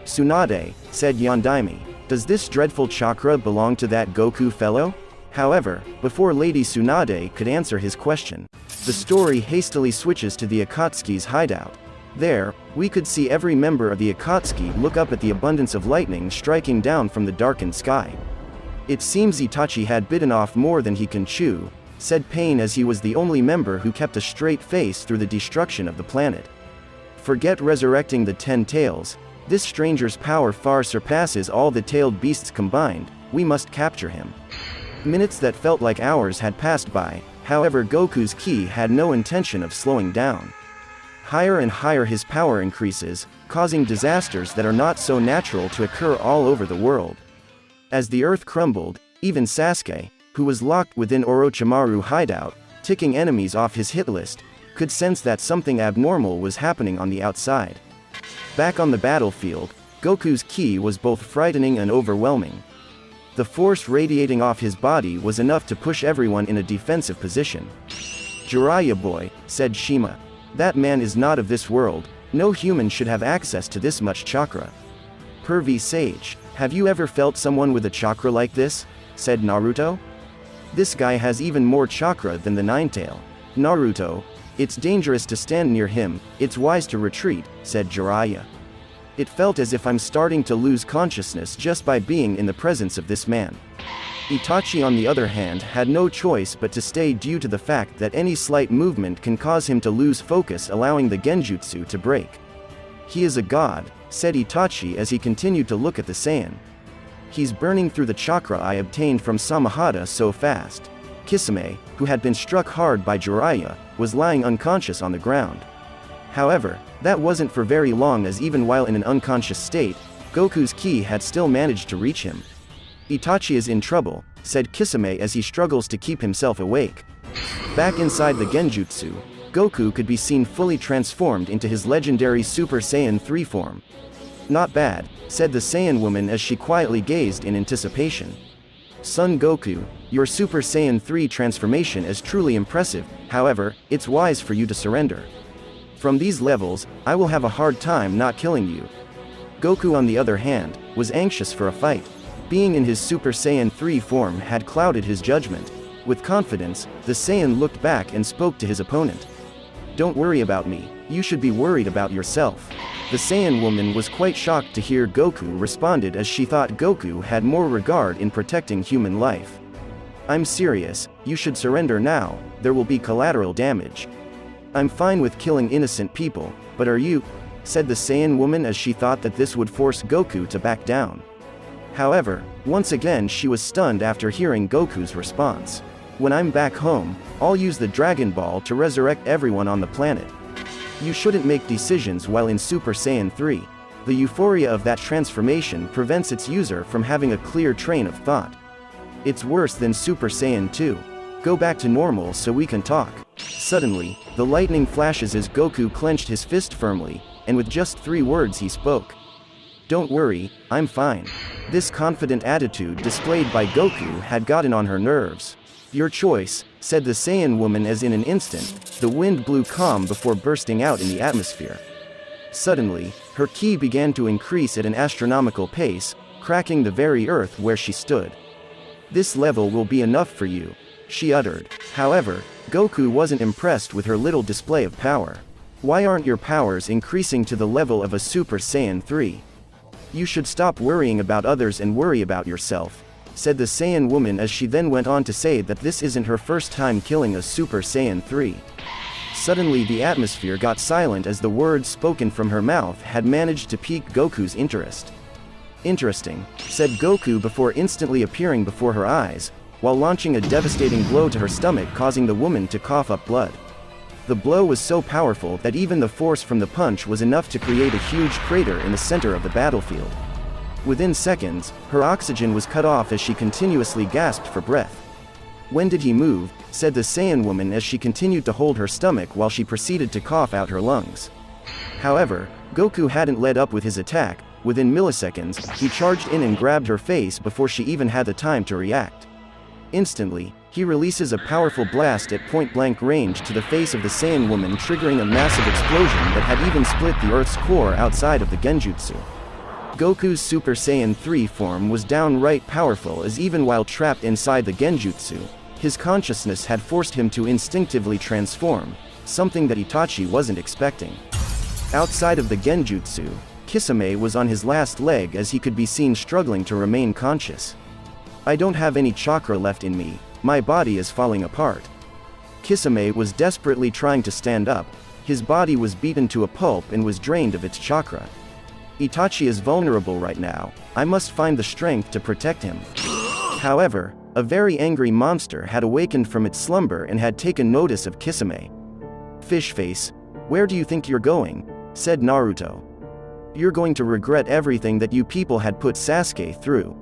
"Tsunade," said Yondaime, "does this dreadful chakra belong to that Goku fellow?" However, before Lady Tsunade could answer his question, the story hastily switches to the Akatsuki's hideout. There, we could see every member of the Akatsuki look up at the abundance of lightning striking down from the darkened sky. "It seems Itachi had bitten off more than he can chew," said Pain as he was the only member who kept a straight face through the destruction of the planet. "Forget resurrecting the 10 tails. This stranger's power far surpasses all the tailed beasts combined. We must capture him." Minutes that felt like hours had passed by, however Goku's ki had no intention of slowing down. Higher and higher his power increases, causing disasters that are not so natural to occur all over the world. As the earth crumbled, even Sasuke, who was locked within Orochimaru hideout, ticking enemies off his hit list, could sense that something abnormal was happening on the outside. Back on the battlefield, Goku's ki was both frightening and overwhelming. The force radiating off his body was enough to push everyone in a defensive position. "Jiraiya boy," said Shima. "That man is not of this world, no human should have access to this much chakra." "Pervy Sage, have you ever felt someone with a chakra like this?" said Naruto. "This guy has even more chakra than the Ninetail. Naruto, it's dangerous to stand near him, it's wise to retreat," said Jiraiya. "It felt as if I'm starting to lose consciousness just by being in the presence of this man." Itachi on the other hand had no choice but to stay due to the fact that any slight movement can cause him to lose focus, allowing the genjutsu to break. "He is a god," said Itachi as he continued to look at the Saiyan. "He's burning through the chakra I obtained from Samahata so fast." Kisame, who had been struck hard by Jiraiya, was lying unconscious on the ground. However, that wasn't for very long, as even while in an unconscious state, Goku's ki had still managed to reach him. "Itachi is in trouble," said Kisame as he struggles to keep himself awake. Back inside the genjutsu, Goku could be seen fully transformed into his legendary Super Saiyan 3 form. "Not bad," said the Saiyan woman as she quietly gazed in anticipation. "Son Goku, your Super Saiyan 3 transformation is truly impressive, however, it's wise for you to surrender. From these levels, I will have a hard time not killing you." Goku on the other hand, was anxious for a fight. Being in his Super Saiyan 3 form had clouded his judgment. With confidence, the Saiyan looked back and spoke to his opponent. "Don't worry about me, you should be worried about yourself." The Saiyan woman was quite shocked to hear Goku responded, as she thought Goku had more regard in protecting human life. "I'm serious, you should surrender now, there will be collateral damage." "I'm fine with killing innocent people, but are you?" said the Saiyan woman as she thought that this would force Goku to back down. However, once again she was stunned after hearing Goku's response. "When I'm back home, I'll use the Dragon Ball to resurrect everyone on the planet." You shouldn't make decisions while in Super Saiyan 3. The euphoria of that transformation prevents its user from having a clear train of thought. It's worse than Super Saiyan 2. Go back to normal so we can talk. Suddenly, the lightning flashes as Goku clenched his fist firmly, and with just 3 words he spoke. "Don't worry, I'm fine." This confident attitude displayed by Goku had gotten on her nerves. "Your choice," said the Saiyan woman as in an instant, the wind blew calm before bursting out in the atmosphere. Suddenly, her ki began to increase at an astronomical pace, cracking the very earth where she stood. "This level will be enough for you," she uttered. However, Goku wasn't impressed with her little display of power. "Why aren't your powers increasing to the level of a Super Saiyan 3? You should stop worrying about others and worry about yourself," said the Saiyan woman as she then went on to say that this isn't her first time killing a Super Saiyan 3. Suddenly the atmosphere got silent as the words spoken from her mouth had managed to pique Goku's interest. "Interesting," said Goku before instantly appearing before her eyes, while launching a devastating blow to her stomach, causing the woman to cough up blood. The blow was so powerful that even the force from the punch was enough to create a huge crater in the center of the battlefield. Within seconds, her oxygen was cut off as she continuously gasped for breath. "When did he move?" said the Saiyan woman as she continued to hold her stomach while she proceeded to cough out her lungs. However, Goku hadn't let up with his attack. Within milliseconds, he charged in and grabbed her face before she even had the time to react. Instantly, he releases a powerful blast at point-blank range to the face of the Saiyan woman, triggering a massive explosion that had even split the Earth's core outside of the genjutsu. Goku's Super Saiyan 3 form was downright powerful, as even while trapped inside the genjutsu, his consciousness had forced him to instinctively transform, something that Itachi wasn't expecting. Outside of the genjutsu, Kisame was on his last leg as he could be seen struggling to remain conscious. "I don't have any chakra left in me, my body is falling apart." Kisame was desperately trying to stand up. His body was beaten to a pulp and was drained of its chakra. "Itachi is vulnerable right now, I must find the strength to protect him." However, a very angry monster had awakened from its slumber and had taken notice of Kisame. "Fish face, where do you think you're going?" said Naruto. "You're going to regret everything that you people had put Sasuke through."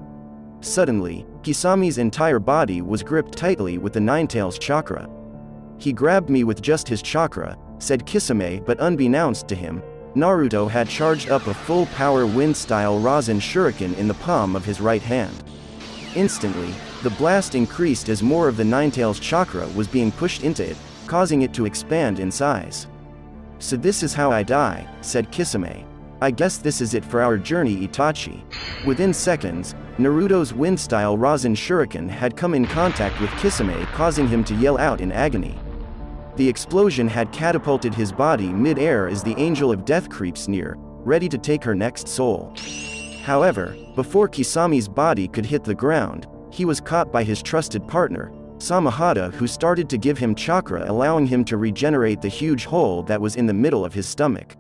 Suddenly, Kisame's entire body was gripped tightly with the Ninetales chakra. "He grabbed me with just his chakra," said Kisame, but unbeknownst to him, Naruto had charged up a full-power wind-style Rasen shuriken in the palm of his right hand. Instantly, the blast increased as more of the Ninetales chakra was being pushed into it, causing it to expand in size. "So this is how I die," said Kisame. "I guess this is it for our journey, Itachi." Within seconds, Naruto's wind-style Rasen shuriken had come in contact with Kisame, causing him to yell out in agony. The explosion had catapulted his body mid-air as the Angel of Death creeps near, ready to take her next soul. However, before Kisame's body could hit the ground, He was caught by his trusted partner, Samahata, who started to give him chakra, allowing him to regenerate the huge hole that was in the middle of his stomach.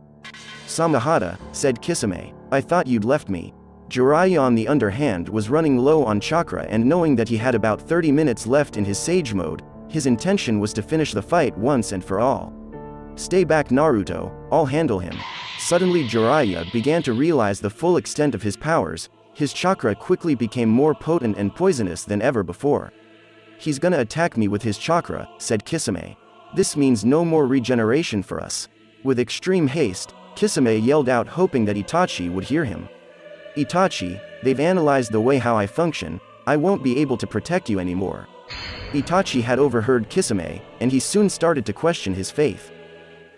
"Samahata," said Kisame, "I thought you'd left me." Jiraiya, on the other hand, was running low on chakra, and knowing that he had about 30 minutes left in his Sage mode, his intention was to finish the fight once and for all. "Stay back, Naruto, I'll handle him." Suddenly Jiraiya began to realize the full extent of his powers. His chakra quickly became more potent and poisonous than ever before. "He's gonna attack me with his chakra," said Kisame. "This means no more regeneration for us." With extreme haste, Kisame yelled out, hoping that Itachi would hear him. "Itachi, they've analyzed the way how I function, I won't be able to protect you anymore." Itachi had overheard Kisame, and he soon started to question his faith.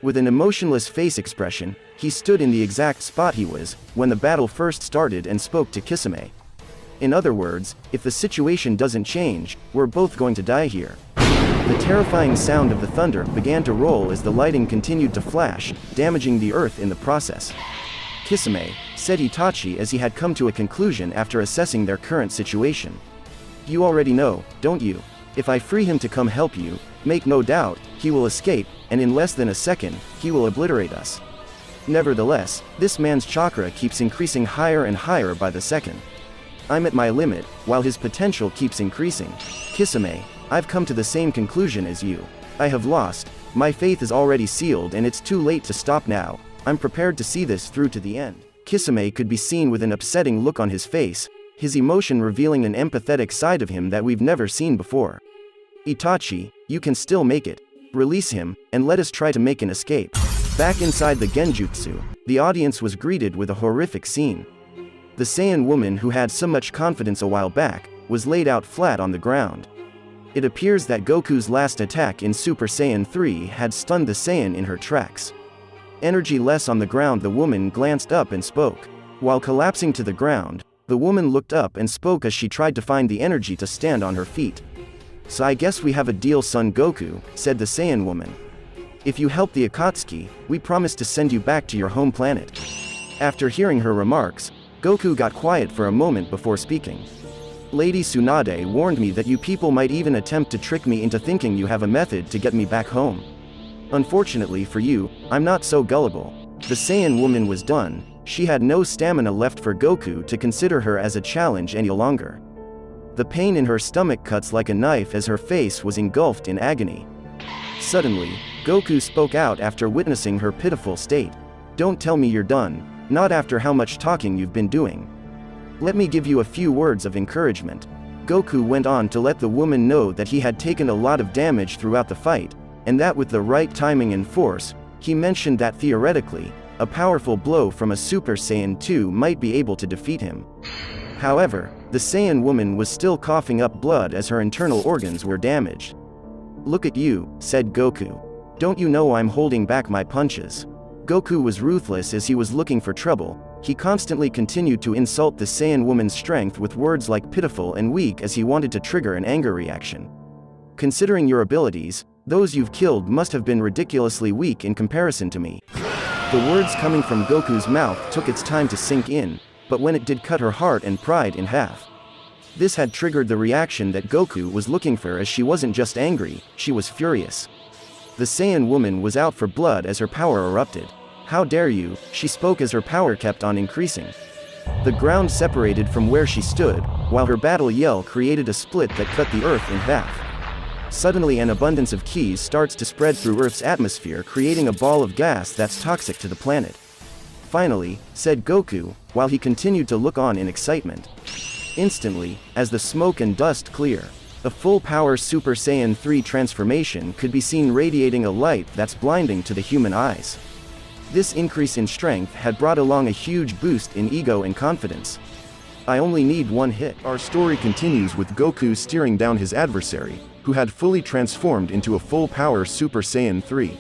With an emotionless face expression, he stood in the exact spot he was when the battle first started and spoke to Kisame. In other words, if the situation doesn't change, we're both going to die here. The terrifying sound of the thunder began to roll as the lightning continued to flash, damaging the earth in the process. "Kisame," said Itachi as he had come to a conclusion after assessing their current situation. "You already know, don't you? If I free him to come help you, make no doubt, he will escape, and in less than a second, he will obliterate us." Nevertheless, this man's chakra keeps increasing higher and higher by the second. "I'm at my limit, while his potential keeps increasing. Kisame, I've come to the same conclusion as you. I have lost, my faith is already sealed, and it's too late to stop now. I'm prepared to see this through to the end." Kisame could be seen with an upsetting look on his face, his emotion revealing an empathetic side of him that we've never seen before. "Itachi, you can still make it. Release him, and let us try to make an escape." Back inside the Genjutsu, the audience was greeted with a horrific scene. The Saiyan woman who had so much confidence a while back, was laid out flat on the ground. It appears that Goku's last attack in Super Saiyan 3 had stunned the Saiyan in her tracks. Energy less on the ground, the woman glanced up and spoke. While collapsing to the ground, the woman looked up and spoke as she tried to find the energy to stand on her feet. "So I guess we have a deal, Son Goku," said the Saiyan woman. "If you help the Akatsuki, we promise to send you back to your home planet." After hearing her remarks, Goku got quiet for a moment before speaking. "Lady Tsunade warned me that you people might even attempt to trick me into thinking you have a method to get me back home. Unfortunately for you, I'm not so gullible." The Saiyan woman was done. She had no stamina left for Goku to consider her as a challenge any longer. The pain in her stomach cuts like a knife as her face was engulfed in agony. Suddenly, Goku spoke out after witnessing her pitiful state. "Don't tell me you're done, not after how much talking you've been doing. Let me give you a few words of encouragement." Goku went on to let the woman know that he had taken a lot of damage throughout the fight, and that with the right timing and force, he mentioned that theoretically, a powerful blow from a Super Saiyan 2 might be able to defeat him. However, the Saiyan woman was still coughing up blood as her internal organs were damaged. "Look at you," said Goku. "Don't you know I'm holding back my punches?" Goku was ruthless as he was looking for trouble. He constantly continued to insult the Saiyan woman's strength with words like pitiful and weak as he wanted to trigger an anger reaction. "Considering your abilities, those you've killed must have been ridiculously weak in comparison to me." The words coming from Goku's mouth took its time to sink in, but when it did, cut her heart and pride in half. This had triggered the reaction that Goku was looking for, as she wasn't just angry, she was furious. The Saiyan woman was out for blood as her power erupted. "How dare you," she spoke as her power kept on increasing. The ground separated from where she stood, while her battle yell created a split that cut the earth in half. Suddenly an abundance of keys starts to spread through Earth's atmosphere, creating a ball of gas that's toxic to the planet. "Finally," said Goku, while he continued to look on in excitement. Instantly, as the smoke and dust clear, a full-power Super Saiyan 3 transformation could be seen radiating a light that's blinding to the human eyes. This increase in strength had brought along a huge boost in ego and confidence. "I only need one hit." Our story continues with Goku staring down his adversary, who had fully transformed into a full-power Super Saiyan 3.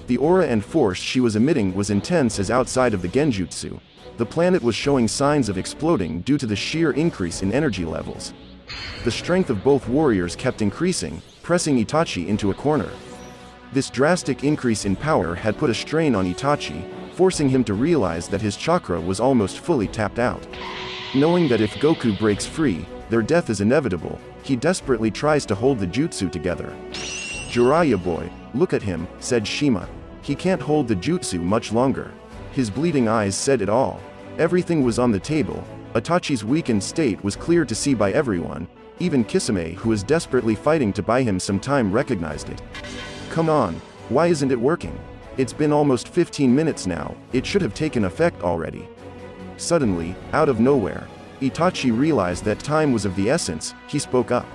The aura and force she was emitting was intense as outside of the Genjutsu. The planet was showing signs of exploding due to the sheer increase in energy levels. The strength of both warriors kept increasing, pressing Itachi into a corner. This drastic increase in power had put a strain on Itachi, forcing him to realize that his chakra was almost fully tapped out. Knowing that if Goku breaks free, their death is inevitable, he desperately tries to hold the jutsu together. "Jiraiya boy, look at him," said Shima. "He can't hold the jutsu much longer." His bleeding eyes said it all. Everything was on the table. Itachi's weakened state was clear to see by everyone. Even Kisame, who was desperately fighting to buy him some time, recognized it. "Come on, why isn't it working? It's been almost 15 minutes now, it should have taken effect already." Suddenly, out of nowhere, Itachi realized that time was of the essence. He spoke up.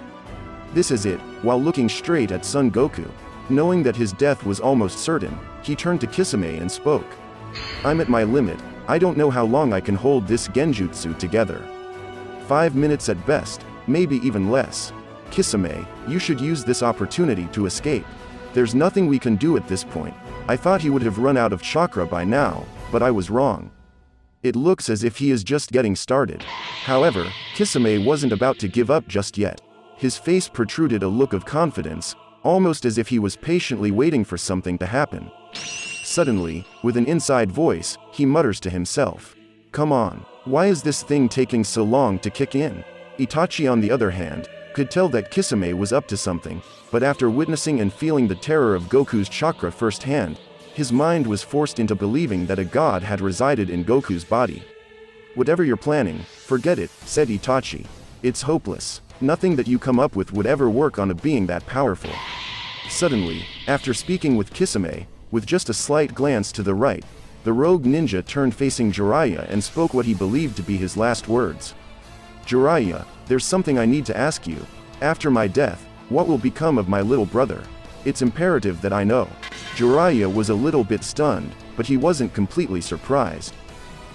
This is it. While looking straight at Son Goku, knowing that his death was almost certain, he turned to Kisame and spoke. "I'm at my limit. I don't know how long I can hold this genjutsu together. 5 minutes at best, maybe even less. Kisame, you should use this opportunity to escape. There's nothing we can do at this point. I thought he would have run out of chakra by now, but I was wrong. It looks as if he is just getting started." However, Kisame wasn't about to give up just yet. His face protruded a look of confidence, almost as if he was patiently waiting for something to happen. Suddenly, with an inside voice, he mutters to himself, "Come on, why is this thing taking so long to kick in?" Itachi, on the other hand, could tell that Kisame was up to something, but after witnessing and feeling the terror of Goku's chakra firsthand, his mind was forced into believing that a god had resided in Goku's body. "Whatever you're planning, forget it," said Itachi. "It's hopeless. Nothing that you come up with would ever work on a being that powerful." Suddenly, after speaking with Kisame, with just a slight glance to the right, the rogue ninja turned facing Jiraiya and spoke what he believed to be his last words. "Jiraiya, there's something I need to ask you. After my death, what will become of my little brother? It's imperative that I know." Jiraiya was a little bit stunned, but he wasn't completely surprised.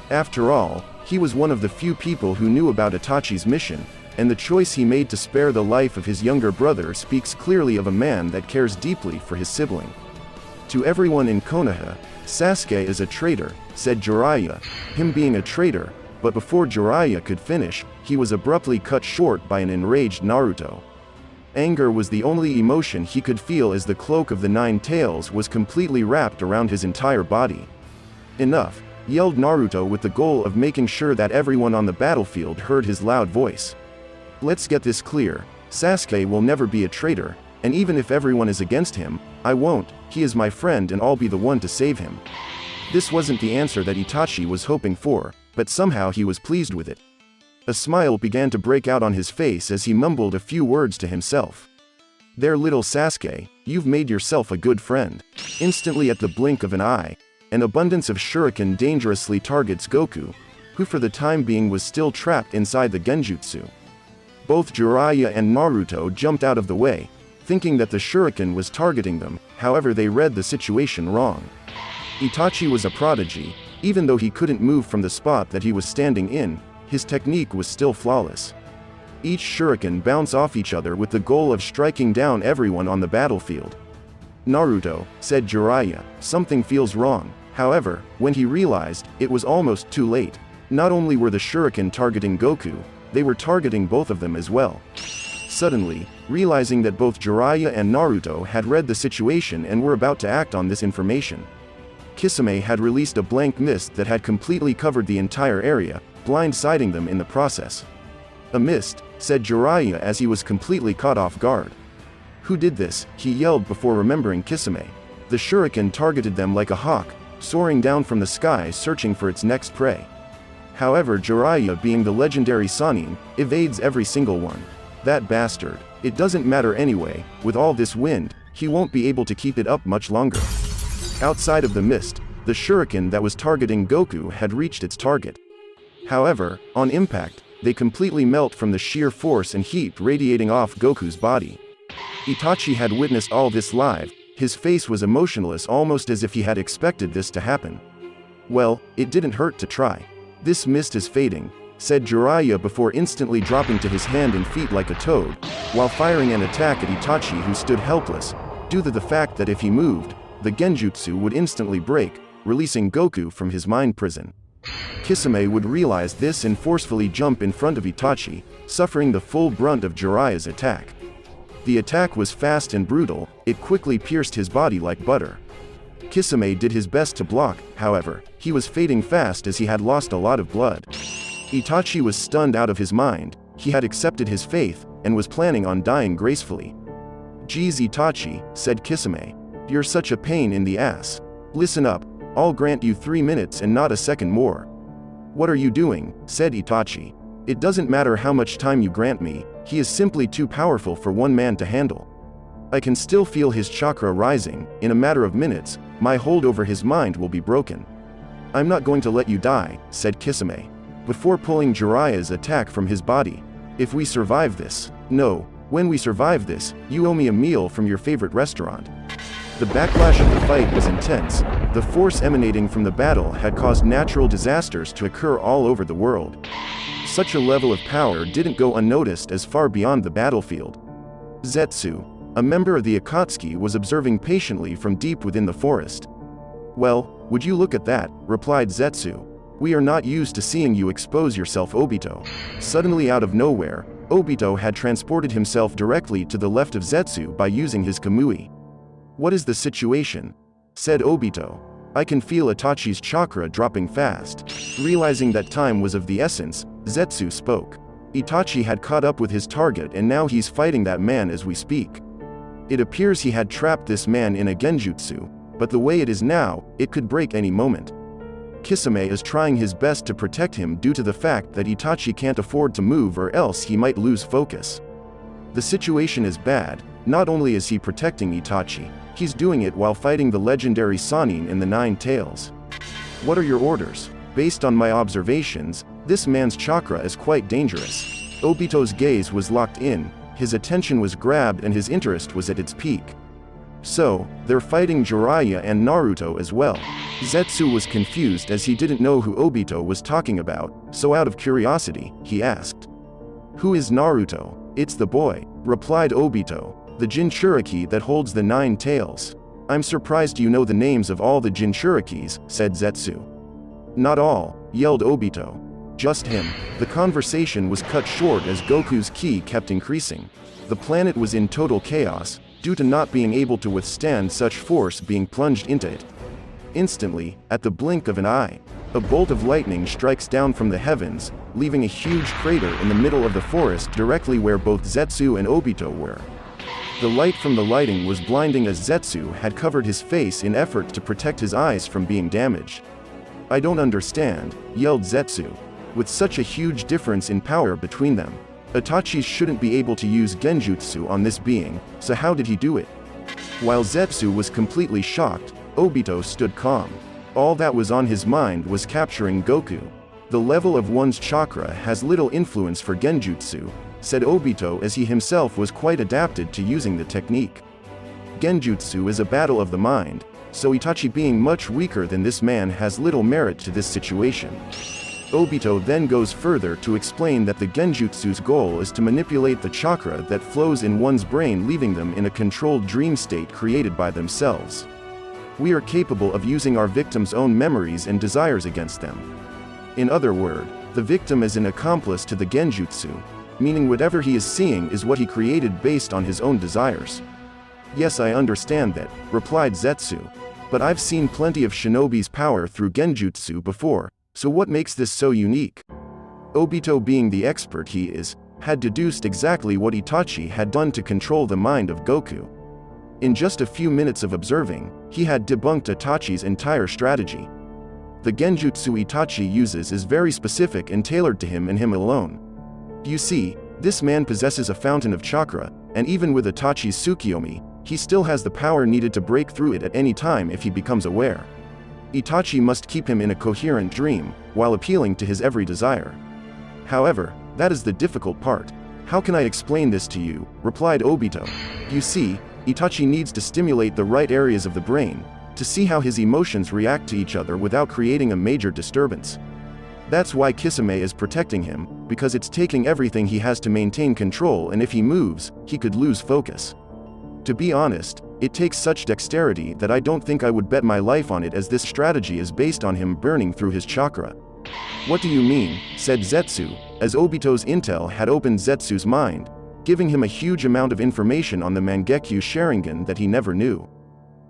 After all, he was one of the few people who knew about Itachi's mission, and the choice he made to spare the life of his younger brother speaks clearly of a man that cares deeply for his sibling. "To everyone in Konoha, Sasuke is a traitor," said Jiraiya, him being a traitor, but before Jiraiya could finish, he was abruptly cut short by an enraged Naruto. Anger was the only emotion he could feel as the cloak of the Nine Tails was completely wrapped around his entire body. "Enough," yelled Naruto with the goal of making sure that everyone on the battlefield heard his loud voice. "Let's get this clear. Sasuke will never be a traitor, and even if everyone is against him, I won't. He is my friend and I'll be the one to save him." This wasn't the answer that Itachi was hoping for, but somehow he was pleased with it. A smile began to break out on his face as he mumbled a few words to himself. "There, little Sasuke, you've made yourself a good friend." Instantly, at the blink of an eye, an abundance of shuriken dangerously targets Goku, who for the time being was still trapped inside the genjutsu. Both Jiraiya and Naruto jumped out of the way, thinking that the shuriken was targeting them. However, they read the situation wrong. Itachi was a prodigy. Even though he couldn't move from the spot that he was standing in, his technique was still flawless. Each shuriken bounced off each other with the goal of striking down everyone on the battlefield. "Naruto," said Jiraiya, "something feels wrong." However, when he realized, it was almost too late. Not only were the shuriken targeting Goku, they were targeting both of them as well. Suddenly, realizing that both Jiraiya and Naruto had read the situation and were about to act on this information, Kisame had released a blank mist that had completely covered the entire area, blindsiding them in the process. "A mist," said Jiraiya as he was completely caught off guard. "Who did this?" he yelled before remembering Kisame. The shuriken targeted them like a hawk, soaring down from the sky searching for its next prey. However, Jiraiya, being the legendary Sannin, evades every single one. "That bastard. It doesn't matter anyway, with all this wind, he won't be able to keep it up much longer." Outside of the mist, the shuriken that was targeting Goku had reached its target. However, on impact, they completely melt from the sheer force and heat radiating off Goku's body. Itachi had witnessed all this live. His face was emotionless, almost as if he had expected this to happen. "Well, it didn't hurt to try. This mist is fading," said Jiraiya before instantly dropping to his hand and feet like a toad, while firing an attack at Itachi, who stood helpless, due to the fact that if he moved, the genjutsu would instantly break, releasing Goku from his mind prison. Kisame would realize this and forcefully jump in front of Itachi, suffering the full brunt of Jiraiya's attack. The attack was fast and brutal, it quickly pierced his body like butter. Kisame did his best to block, however, he was fading fast as he had lost a lot of blood. Itachi was stunned out of his mind. he had accepted his faith, and was planning on dying gracefully. "Geez, Itachi," said Kisame. "You're such a pain in the ass. Listen up, I'll grant you 3 minutes and not a second more." "What are you doing?" said Itachi. "It doesn't matter how much time you grant me, he is simply too powerful for one man to handle. I can still feel his chakra rising. In a matter of minutes, my hold over his mind will be broken." "I'm not going to let you die," said Kisame, before pulling Jiraiya's attack from his body. "If we survive this, no, when we survive this, you owe me a meal from your favorite restaurant." The backlash of the fight was intense. The force emanating from the battle had caused natural disasters to occur all over the world. Such a level of power didn't go unnoticed as far beyond the battlefield. Zetsu, a member of the Akatsuki, was observing patiently from deep within the forest. "Well, would you look at that," replied Zetsu. "We are not used to seeing you expose yourself, Obito." Suddenly out of nowhere, Obito had transported himself directly to the left of Zetsu by using his Kamui. "What is the situation?" said Obito. "I can feel Itachi's chakra dropping fast." Realizing that time was of the essence, Zetsu spoke. "Itachi had caught up with his target and now he's fighting that man as we speak. It appears he had trapped this man in a genjutsu, but the way it is now, it could break any moment. Kisame is trying his best to protect him due to the fact that Itachi can't afford to move or else he might lose focus. The situation is bad. Not only is he protecting Itachi, he's doing it while fighting the legendary Sannin in the Nine Tails. What are your orders?" "Based on my observations, this man's chakra is quite dangerous." Obito's gaze was locked in, his attention was grabbed and his interest was at its peak. "So, they're fighting Jiraiya and Naruto as well." Zetsu was confused as he didn't know who Obito was talking about, so out of curiosity, he asked, "Who is Naruto?" "It's the boy," replied Obito, "the Jinchuriki that holds the 9 tails." "I'm surprised you know the names of all the Jinchurikis," said Zetsu. "Not all," yelled Obito. "Just him." The conversation was cut short as Goku's ki kept increasing. The planet was in total chaos, due to not being able to withstand such force being plunged into it. Instantly, at the blink of an eye, a bolt of lightning strikes down from the heavens, leaving a huge crater in the middle of the forest directly where both Zetsu and Obito were. The light from the lighting was blinding as Zetsu had covered his face in effort to protect his eyes from being damaged. "I don't understand," yelled Zetsu. "With such a huge difference in power between them, Itachi shouldn't be able to use genjutsu on this being, so how did he do it?" While Zetsu was completely shocked, Obito stood calm. All that was on his mind was capturing Goku. "The level of one's chakra has little influence for genjutsu," said Obito as he himself was quite adapted to using the technique. "Genjutsu is a battle of the mind, so Itachi being much weaker than this man has little merit to this situation." Obito then goes further to explain that the genjutsu's goal is to manipulate the chakra that flows in one's brain, leaving them in a controlled dream state created by themselves. "We are capable of using our victim's own memories and desires against them. In other words, the victim is an accomplice to the genjutsu, meaning whatever he is seeing is what he created based on his own desires." "Yes, I understand that," replied Zetsu. "But I've seen plenty of shinobi's power through genjutsu before, so what makes this so unique?" Obito, being the expert he is, had deduced exactly what Itachi had done to control the mind of Goku. In just a few minutes of observing, he had debunked Itachi's entire strategy. The genjutsu Itachi uses is very specific and tailored to him and him alone. You see, this man possesses a fountain of chakra, and even with Itachi's Tsukiyomi, he still has the power needed to break through it at any time if he becomes aware. Itachi must keep him in a coherent dream, while appealing to his every desire. "However, that is the difficult part. How can I explain this to you?" replied Obito. "You see, Itachi needs to stimulate the right areas of the brain, to see how his emotions react to each other without creating a major disturbance. That's why Kisame is protecting him, because it's taking everything he has to maintain control, and if he moves, he could lose focus. To be honest, it takes such dexterity that I don't think I would bet my life on it, as this strategy is based on him burning through his chakra." "What do you mean?" said Zetsu, as Obito's intel had opened Zetsu's mind, giving him a huge amount of information on the Mangekyo Sharingan that he never knew.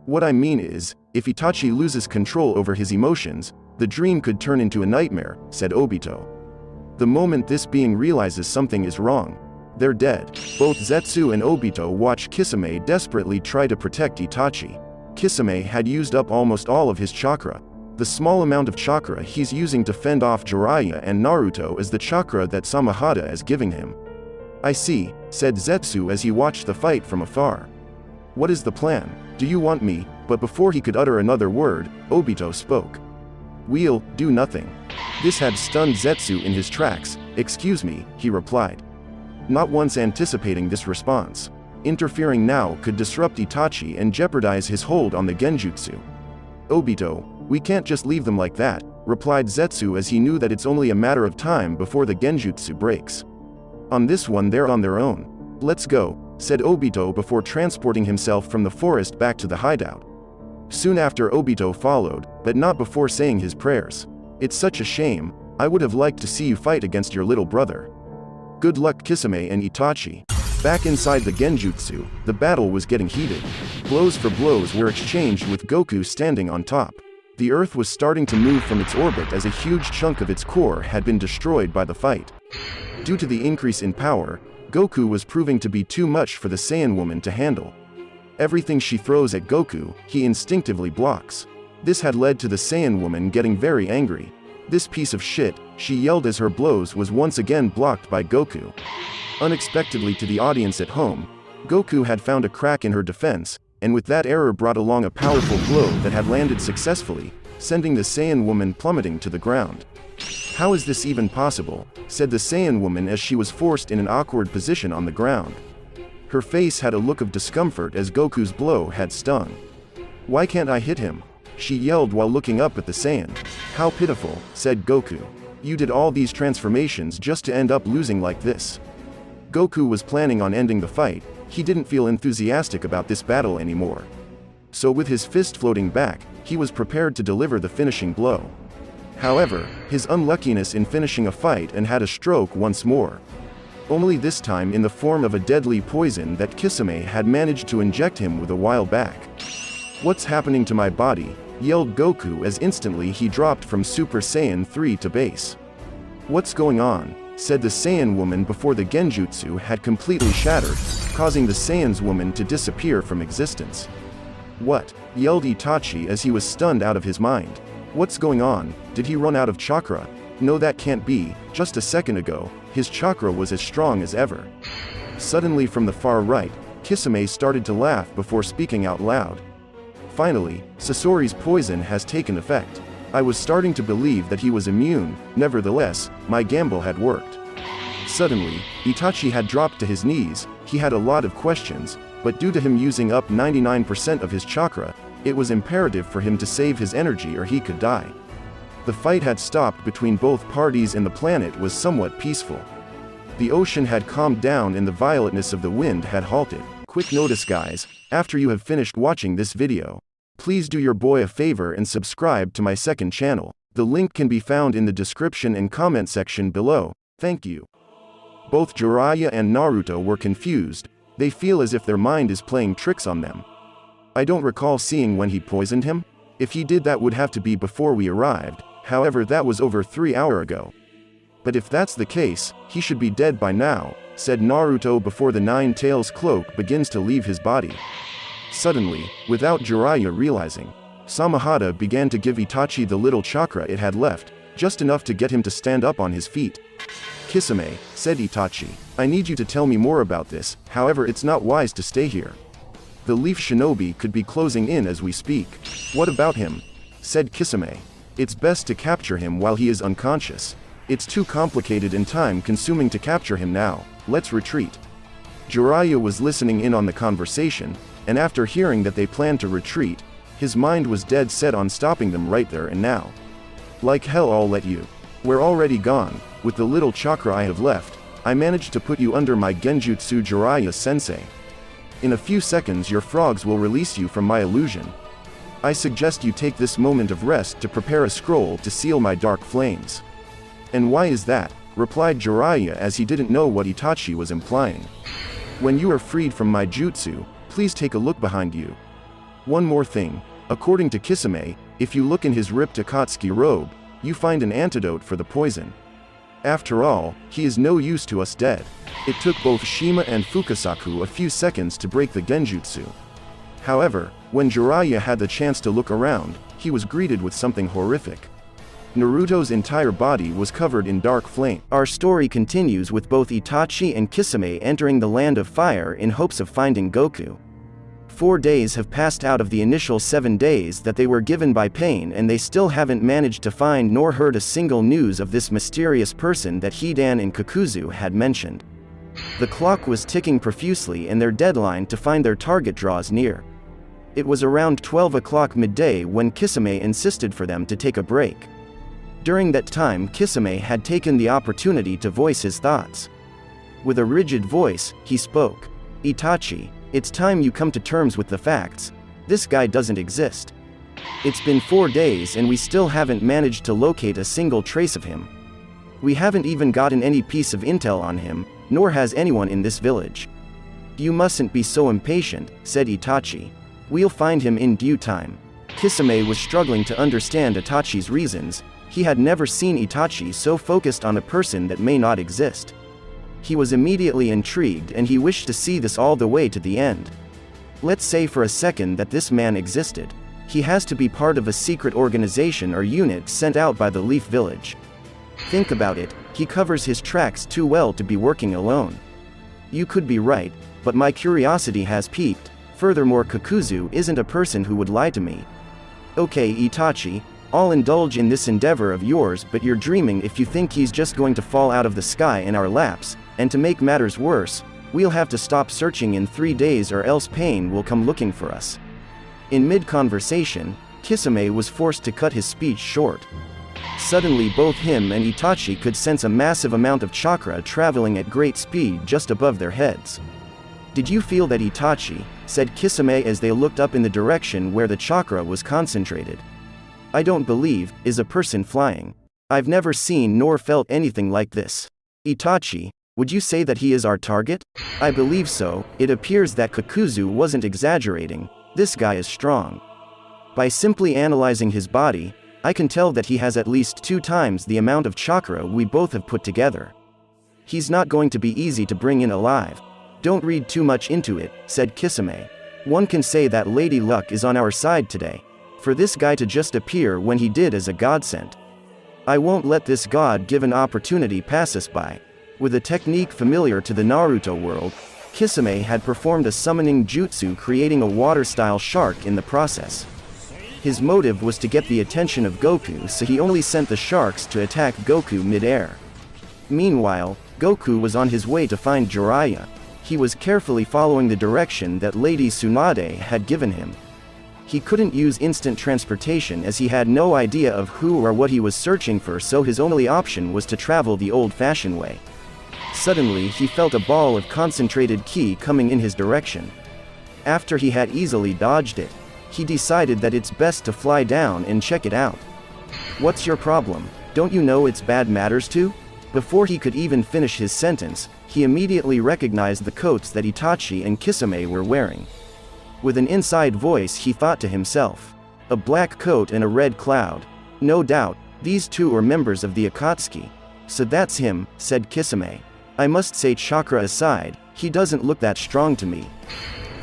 "What I mean is, if Itachi loses control over his emotions, the dream could turn into a nightmare," said Obito. The moment this being realizes something is wrong, they're dead. Both Zetsu and Obito watch Kisame desperately try to protect Itachi. Kisame had used up almost all of his chakra. The small amount of chakra he's using to fend off Jiraiya and Naruto is the chakra that Samahada is giving him. I see, said Zetsu as he watched the fight from afar. What is the plan? Do you want me? But before he could utter another word, Obito spoke. We'll do nothing. This had stunned Zetsu in his tracks. Excuse me, he replied. Not once anticipating this response. Interfering now could disrupt Itachi and jeopardize his hold on the genjutsu. Obito, we can't just leave them like that, replied Zetsu as he knew that it's only a matter of time before the genjutsu breaks. On this one they're on their own. Let's go, said Obito before transporting himself from the forest back to the hideout. Soon after Obito followed, but not before saying his prayers. It's such a shame, I would have liked to see you fight against your little brother. Good luck Kisame and Itachi. Back inside the genjutsu, the battle was getting heated. Blows for blows were exchanged with Goku standing on top. The Earth was starting to move from its orbit as a huge chunk of its core had been destroyed by the fight. Due to the increase in power, Goku was proving to be too much for the Saiyan woman to handle. Everything she throws at Goku, he instinctively blocks. This had led to the Saiyan woman getting very angry. This piece of shit, she yelled as her blows was once again blocked by Goku. Unexpectedly to the audience at home, Goku had found a crack in her defense, and with that error brought along a powerful blow that had landed successfully, sending the Saiyan woman plummeting to the ground. How is this even possible? Said the Saiyan woman as she was forced in an awkward position on the ground. Her face had a look of discomfort as Goku's blow had stung. Why can't I hit him? She yelled while looking up at the Saiyan. How pitiful, said Goku. You did all these transformations just to end up losing like this. Goku was planning on ending the fight. He didn't feel enthusiastic about this battle anymore. So with his fist floating back, he was prepared to deliver the finishing blow. However, his unluckiness in finishing a fight and had a stroke once more. Only this time in the form of a deadly poison that Kisame had managed to inject him with a while back. What's happening to my body? Yelled Goku as instantly he dropped from Super Saiyan 3 to base. What's going on? Said the Saiyan woman before the genjutsu had completely shattered, causing the Saiyan's woman to disappear from existence. What? Yelled Itachi as he was stunned out of his mind. What's going on? Did he run out of chakra? No, that can't be. Just a second ago, his chakra was as strong as ever. Suddenly from the far right, Kisame started to laugh before speaking out loud. Finally, Sasori's poison has taken effect. I was starting to believe that he was immune, nevertheless, my gamble had worked. Suddenly, Itachi had dropped to his knees. He had a lot of questions, but due to him using up 99% of his chakra, it was imperative for him to save his energy or he could die. The fight had stopped between both parties and the planet was somewhat peaceful. The ocean had calmed down and the violetness of the wind had halted. Quick notice guys, after you have finished watching this video, please do your boy a favor and subscribe to my second channel. The link can be found in the description and comment section below. Thank you. Both Jiraiya and Naruto were confused. They feel as if their mind is playing tricks on them. I don't recall seeing when he poisoned him. If he did, that would have to be before we arrived. However, that was over 3 hours ago. But if that's the case, he should be dead by now, said Naruto before the Nine Tails cloak begins to leave his body. Suddenly, without Jiraiya realizing, Samahada began to give Itachi the little chakra it had left, just enough to get him to stand up on his feet. Kisame, said Itachi, I need you to tell me more about this, however it's not wise to stay here. The Leaf Shinobi could be closing in as we speak. What about him? Said Kisame. It's best to capture him while he is unconscious. It's too complicated and time-consuming to capture him now. Let's retreat. Jiraiya was listening in on the conversation, and after hearing that they planned to retreat, his mind was dead set on stopping them right there and now. Like hell I'll let you. We're already gone. With the little chakra I have left, I managed to put you under my genjutsu Jiraiya-sensei. In a few seconds your frogs will release you from my illusion. I suggest you take this moment of rest to prepare a scroll to seal my dark flames. And why is that? Replied Jiraiya as he didn't know what Itachi was implying. When you are freed from my jutsu, please take a look behind you. One more thing, according to Kisame, if you look in his ripped Akatsuki robe, you find an antidote for the poison. After all, he is no use to us dead. It took both Shima and Fukasaku a few seconds to break the genjutsu. However, when Jiraiya had the chance to look around, he was greeted with something horrific. Naruto's entire body was covered in dark flame. Our story continues with both Itachi and Kisame entering the Land of Fire in hopes of finding Goku. 4 days have passed out of the initial 7 days that they were given by Pain, and they still haven't managed to find nor heard a single news of this mysterious person that Hidan and Kakuzu had mentioned. The clock was ticking profusely and their deadline to find their target draws near. It was around 12 o'clock midday when Kisame insisted for them to take a break. During that time, Kisame had taken the opportunity to voice his thoughts. With a rigid voice, he spoke. Itachi, it's time you come to terms with the facts. This guy doesn't exist. It's been 4 days and we still haven't managed to locate a single trace of him. We haven't even gotten any piece of intel on him, nor has anyone in this village. You mustn't be so impatient, said Itachi. We'll find him in due time. Kisame was struggling to understand Itachi's reasons. He had never seen Itachi so focused on a person that may not exist. He was immediately intrigued and he wished to see this all the way to the end. Let's say for a second that this man existed. He has to be part of a secret organization or unit sent out by the Leaf Village. Think about it, he covers his tracks too well to be working alone. You could be right, but my curiosity has piqued. Furthermore, Kakuzu isn't a person who would lie to me. Okay, Itachi, I'll indulge in this endeavor of yours, but you're dreaming if you think he's just going to fall out of the sky in our laps, and to make matters worse, we'll have to stop searching in 3 days or else Pain will come looking for us. In mid-conversation, Kisame was forced to cut his speech short. Suddenly both him and Itachi could sense a massive amount of chakra traveling at great speed just above their heads. Did you feel that, Itachi? Said Kisame as they looked up in the direction where the chakra was concentrated. I don't believe, is a person flying. I've never seen nor felt anything like this. Itachi, would you say that he is our target? I believe so. It appears that Kakuzu wasn't exaggerating. This guy is strong. By simply analyzing his body, I can tell that he has at least 2 times the amount of chakra we both have put together. He's not going to be easy to bring in alive. Don't read too much into it, said Kisame. One can say that Lady Luck is on our side today. For this guy to just appear when he did is a godsend. I won't let this God-given opportunity pass us by. With a technique familiar to the Naruto world, Kisame had performed a summoning jutsu, creating a water-style shark in the process. His motive was to get the attention of Goku, so he only sent the sharks to attack Goku mid-air. Meanwhile, Goku was on his way to find Jiraiya. He was carefully following the direction that Lady Tsunade had given him. He couldn't use instant transportation as he had no idea of who or what he was searching for, so his only option was to travel the old-fashioned way. Suddenly he felt a ball of concentrated ki coming in his direction. After he had easily dodged it, he decided that it's best to fly down and check it out. What's your problem? Don't you know it's bad matters too? Before he could even finish his sentence, he immediately recognized the coats that Itachi and Kisame were wearing. With an inside voice he thought to himself, a black coat and a red cloud. No doubt, these two are members of the Akatsuki. So that's him, said Kisame. I must say, chakra aside, he doesn't look that strong to me.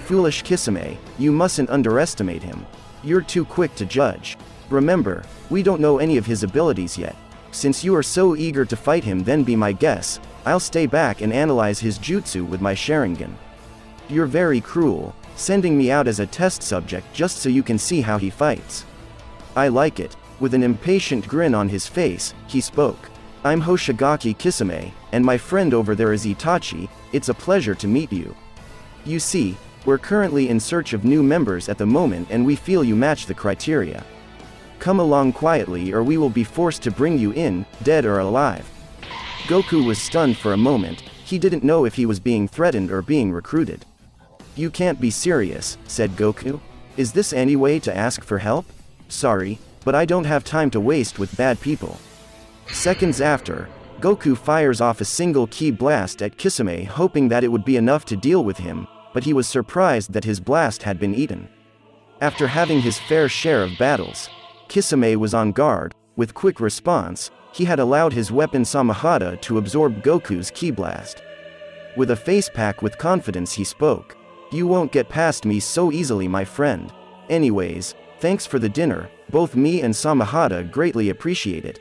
Foolish Kisame, you mustn't underestimate him. You're too quick to judge. Remember, we don't know any of his abilities yet. Since you are so eager to fight him, then be my guess. I'll stay back and analyze his jutsu with my Sharingan. You're very cruel, sending me out as a test subject just so you can see how he fights. I like it. With an impatient grin on his face, he spoke. I'm Hoshigaki Kisame, and my friend over there is Itachi. It's a pleasure to meet you. You see, we're currently in search of new members at the moment and we feel you match the criteria. Come along quietly or we will be forced to bring you in, dead or alive. Goku was stunned for a moment. He didn't know if he was being threatened or being recruited. You can't be serious, said Goku. Is this any way to ask for help? Sorry, but I don't have time to waste with bad people. Seconds after, Goku fires off a single ki blast at Kisame, hoping that it would be enough to deal with him, but he was surprised that his blast had been eaten. After having his fair share of battles, Kisame was on guard. With quick response, he had allowed his weapon Samahata to absorb Goku's ki blast. With a face pack with confidence he spoke. "You won't get past me so easily, my friend. Anyways, thanks for the dinner, both me and Samahata greatly appreciate it."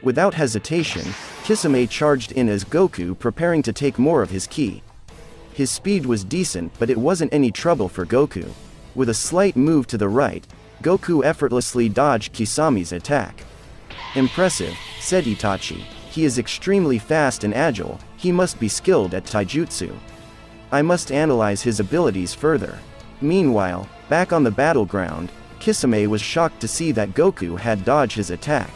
Without hesitation, Kisame charged in as Goku preparing to take more of his ki. His speed was decent, but it wasn't any trouble for Goku. With a slight move to the right, Goku effortlessly dodged Kisame's attack. "Impressive," said Itachi. "He is extremely fast and agile, he must be skilled at taijutsu. I must analyze his abilities further." Meanwhile, back on the battleground, Kisame was shocked to see that Goku had dodged his attack.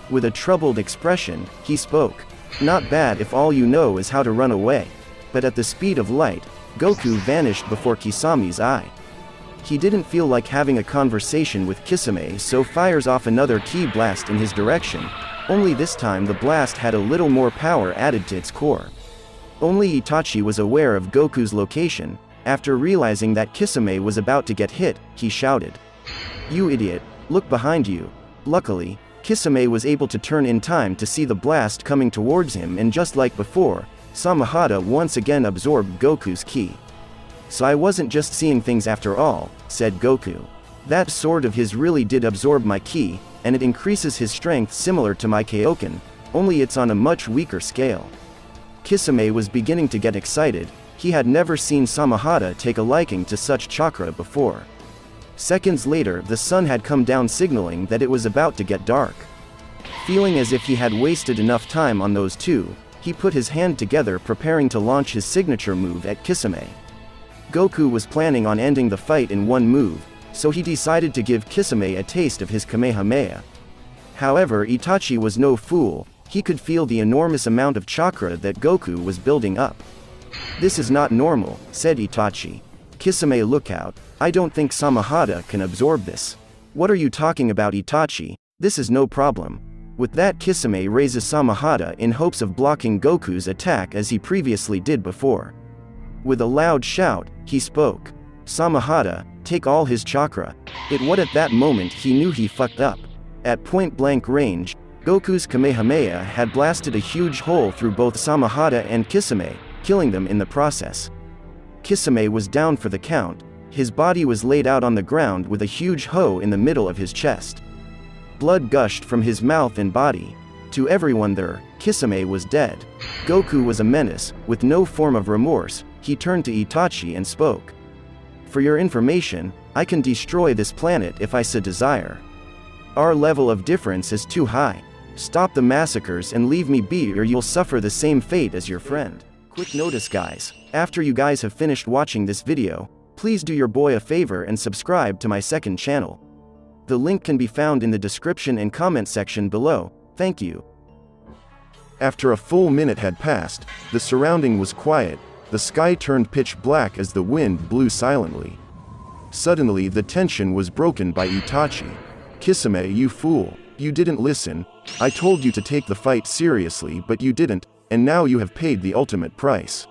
With a troubled expression, he spoke. "Not bad if all you know is how to run away." But at the speed of light, Goku vanished before Kisame's eye. He didn't feel like having a conversation with Kisame, so fires off another ki blast in his direction, only this time the blast had a little more power added to its core. Only Itachi was aware of Goku's location. After realizing that Kisame was about to get hit, he shouted, "You idiot, look behind you." Luckily, Kisame was able to turn in time to see the blast coming towards him, and just like before, Samahata once again absorbed Goku's ki. "So I wasn't just seeing things after all," said Goku. "That sword of his really did absorb my ki, and it increases his strength similar to my Kaioken, only it's on a much weaker scale." Kisame was beginning to get excited. He had never seen Samahata take a liking to such chakra before. Seconds later, the sun had come down, signaling that it was about to get dark. Feeling as if he had wasted enough time on those two, he put his hand together preparing to launch his signature move at Kisame. Goku was planning on ending the fight in one move, so he decided to give Kisame a taste of his Kamehameha. However, Itachi was no fool. He could feel the enormous amount of chakra that Goku was building up. "This is not normal," said Itachi. "Kisame, look out. I don't think Samahata can absorb this." "What are you talking about, Itachi? This is no problem." With that, Kisame raises Samahata in hopes of blocking Goku's attack as he previously did before. With a loud shout, he spoke. "Samahata, take all his chakra." At that moment he knew he fucked up. At point-blank range, Goku's Kamehameha had blasted a huge hole through both Samahata and Kisame, killing them in the process. Kisame was down for the count. His body was laid out on the ground with a huge hole in the middle of his chest. Blood gushed from his mouth and body. To everyone there, Kisame was dead. Goku was a menace. With no form of remorse, he turned to Itachi and spoke. "For your information, I can destroy this planet if I so desire. Our level of difference is too high. Stop the massacres and leave me be, or you'll suffer the same fate as your friend." Quick notice, guys. After you guys have finished watching this video, please do your boy a favor and subscribe to my second channel. The link can be found in the description and comment section below. Thank you. After a full minute had passed, the surrounding was quiet. The sky turned pitch black as the wind blew silently. Suddenly the tension was broken by Itachi. "Kisame, you fool. You didn't listen. I told you to take the fight seriously, but you didn't, and now you have paid the ultimate price."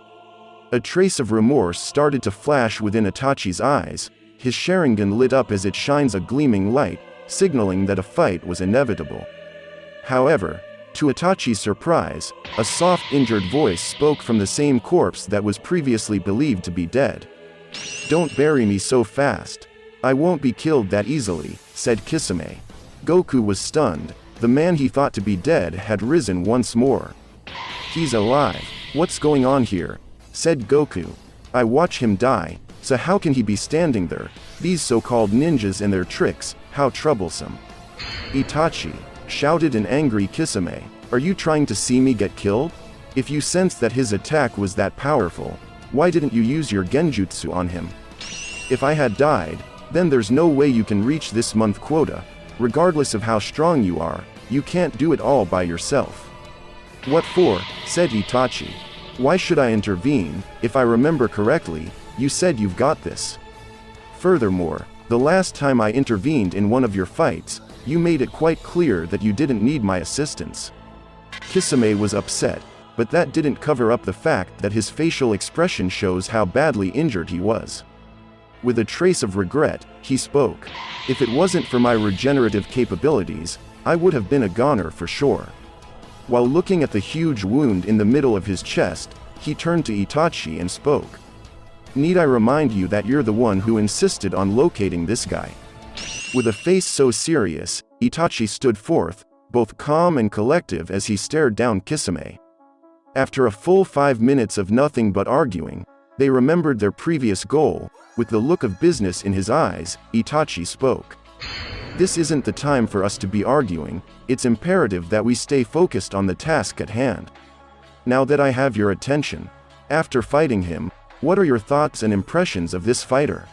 A trace of remorse started to flash within Itachi's eyes. His Sharingan lit up as it shines a gleaming light, signaling that a fight was inevitable. However, to Itachi's surprise, a soft, injured voice spoke from the same corpse that was previously believed to be dead. "Don't bury me so fast. I won't be killed that easily," said Kisame. Goku was stunned. The man he thought to be dead had risen once more. "He's alive. What's going on here?" said Goku. "I watch him die, so how can he be standing there? These so-called ninjas and their tricks, how troublesome." "Itachi," shouted an angry Kisame, "are you trying to see me get killed? If you sensed that his attack was that powerful, why didn't you use your genjutsu on him? If I had died, then there's no way you can reach this month quota. Regardless of how strong you are, you can't do it all by yourself." "What for?" said Itachi. "Why should I intervene? If I remember correctly, you said you've got this. Furthermore, the last time I intervened in one of your fights, you made it quite clear that you didn't need my assistance." Kisame was upset, but that didn't cover up the fact that his facial expression shows how badly injured he was. With a trace of regret, he spoke. "If it wasn't for my regenerative capabilities, I would have been a goner for sure. While looking at the huge wound in the middle of his chest, he turned to Itachi and spoke. Need I remind you that you're the one who insisted on locating this guy? With a face so serious, Itachi stood forth, both calm and collective as he stared down Kisame. After a full 5 minutes of nothing but arguing, they remembered their previous goal. With the look of business in his eyes, Itachi spoke. This isn't the time for us to be arguing, it's imperative that we stay focused on the task at hand. Now that I have your attention, after fighting him, what are your thoughts and impressions of this fighter?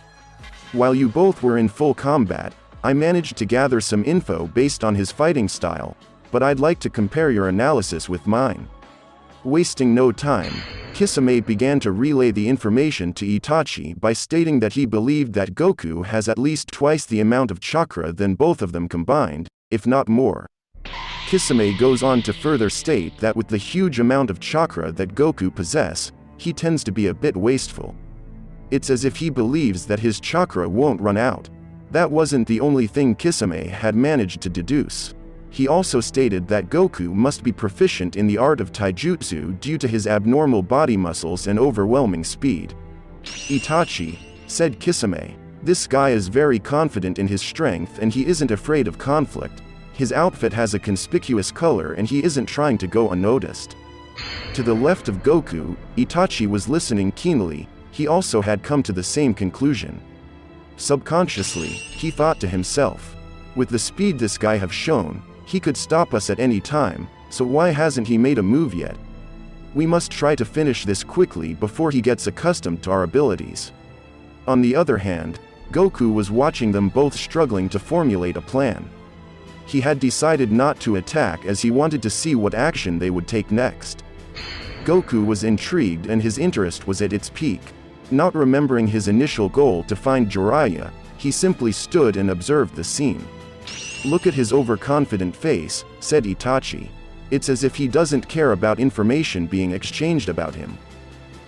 While you both were in full combat, I managed to gather some info based on his fighting style, but I'd like to compare your analysis with mine. Wasting no time, Kisame began to relay the information to Itachi by stating that he believed that Goku has at least twice the amount of chakra than both of them combined, if not more. Kisame goes on to further state that with the huge amount of chakra that Goku possesses, he tends to be a bit wasteful. It's as if he believes that his chakra won't run out. That wasn't the only thing Kisame had managed to deduce. He also stated that Goku must be proficient in the art of taijutsu due to his abnormal body muscles and overwhelming speed. Itachi, said Kisame, this guy is very confident in his strength and he isn't afraid of conflict. His outfit has a conspicuous color and he isn't trying to go unnoticed. To the left of Goku, Itachi was listening keenly. He also had come to the same conclusion. Subconsciously, he thought to himself, with the speed this guy have shown, he could stop us at any time, so why hasn't he made a move yet? We must try to finish this quickly before he gets accustomed to our abilities. On the other hand, Goku was watching them both struggling to formulate a plan. He had decided not to attack as he wanted to see what action they would take next. Goku was intrigued and his interest was at its peak. Not remembering his initial goal to find Jiraiya, he simply stood and observed the scene. Look at his overconfident face, said Itachi. It's as if he doesn't care about information being exchanged about him.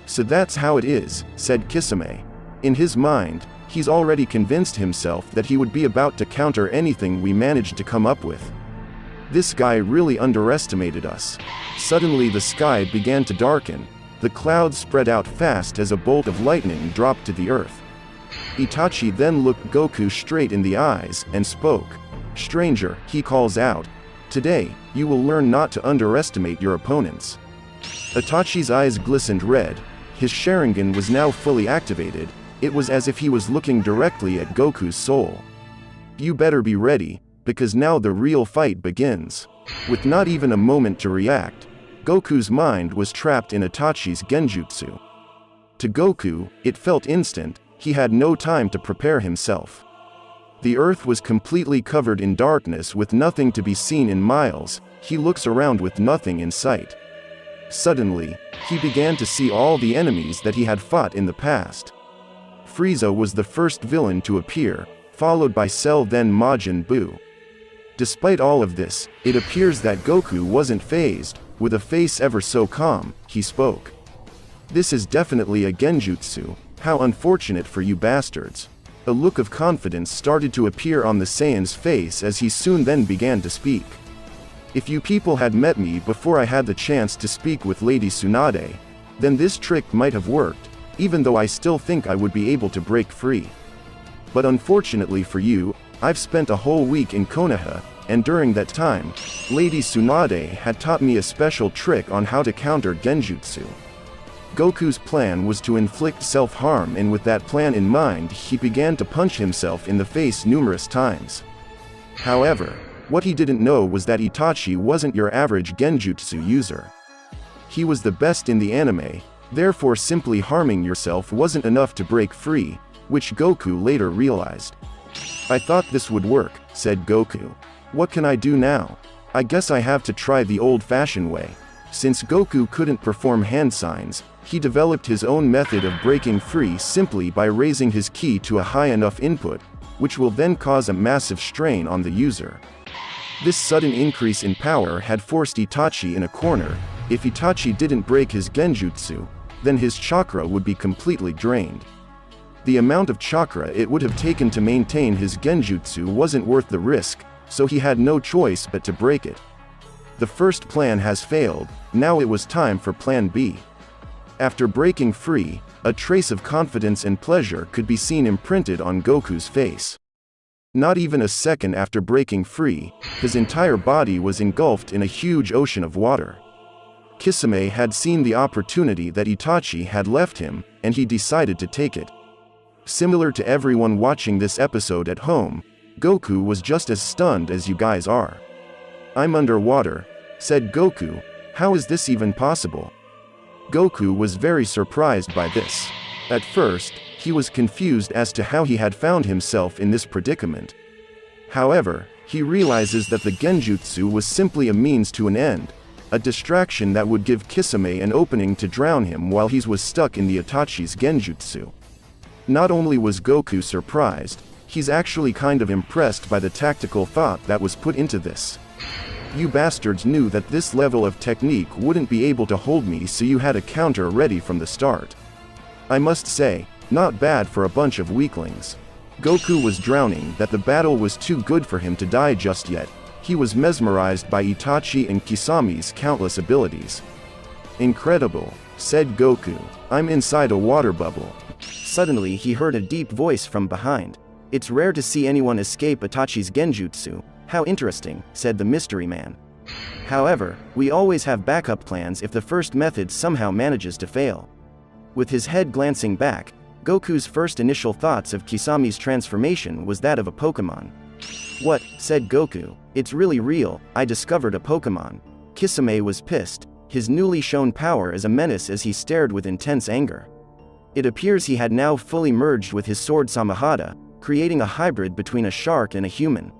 So that's how it is, said Kisame. In his mind, he's already convinced himself that he would be about to counter anything we managed to come up with. This guy really underestimated us. Suddenly the sky began to darken. The clouds spread out fast as a bolt of lightning dropped to the earth. Itachi then looked Goku straight in the eyes and spoke. Stranger, he calls out. Today, you will learn not to underestimate your opponents. Itachi's eyes glistened red. His Sharingan was now fully activated. It was as if he was looking directly at Goku's soul. You better be ready, because now the real fight begins. With not even a moment to react, Goku's mind was trapped in Itachi's genjutsu. To Goku, it felt instant. He had no time to prepare himself. The earth was completely covered in darkness with nothing to be seen in miles. He looks around with nothing in sight. Suddenly, he began to see all the enemies that he had fought in the past. Frieza was the first villain to appear, followed by Cell then Majin Buu. Despite all of this, it appears that Goku wasn't fazed. With a face ever so calm, he spoke. This is definitely a genjutsu. How unfortunate for you bastards. A look of confidence started to appear on the Saiyan's face as he soon then began to speak. If you people had met me before I had the chance to speak with Lady Tsunade, then this trick might have worked, even though I still think I would be able to break free. But unfortunately for you, I've spent a whole week in Konoha, and during that time, Lady Tsunade had taught me a special trick on how to counter genjutsu. Goku's plan was to inflict self-harm, and with that plan in mind, he began to punch himself in the face numerous times. However, what he didn't know was that Itachi wasn't your average genjutsu user. He was the best in the anime, therefore simply harming yourself wasn't enough to break free, which Goku later realized. I thought this would work, said Goku. What can I do now? I guess I have to try the old-fashioned way. Since Goku couldn't perform hand signs, he developed his own method of breaking free simply by raising his ki to a high enough input, which will then cause a massive strain on the user. This sudden increase in power had forced Itachi in a corner. If Itachi didn't break his genjutsu, then his chakra would be completely drained. The amount of chakra it would have taken to maintain his genjutsu wasn't worth the risk, so he had no choice but to break it. The first plan has failed, now it was time for Plan B. After breaking free, a trace of confidence and pleasure could be seen imprinted on Goku's face. Not even a second after breaking free, his entire body was engulfed in a huge ocean of water. Kisame had seen the opportunity that Itachi had left him, and he decided to take it. Similar to everyone watching this episode at home, Goku was just as stunned as you guys are. "I'm underwater," said Goku. "How is this even possible?" Goku was very surprised by this. At first, he was confused as to how he had found himself in this predicament. However, he realizes that the genjutsu was simply a means to an end, a distraction that would give Kisame an opening to drown him while he was stuck in the Itachi's genjutsu. Not only was Goku surprised, he's actually kind of impressed by the tactical thought that was put into this. "You bastards knew that this level of technique wouldn't be able to hold me, so you had a counter ready from the start. I must say, not bad for a bunch of weaklings." Goku was drowning that the battle was too good for him to die just yet. He was mesmerized by Itachi and Kisame's countless abilities. "Incredible," said Goku. "I'm inside a water bubble." Suddenly he heard a deep voice from behind. "It's rare to see anyone escape Itachi's genjutsu. How interesting," said the mystery man. "However, we always have backup plans if the first method somehow manages to fail." With his head glancing back, Goku's first initial thoughts of Kisame's transformation was that of a Pokemon. "What?" said Goku. "It's really real, I discovered a Pokemon." Kisame was pissed, his newly shown power as a menace as he stared with intense anger. It appears he had now fully merged with his sword Samahada, creating a hybrid between a shark and a human.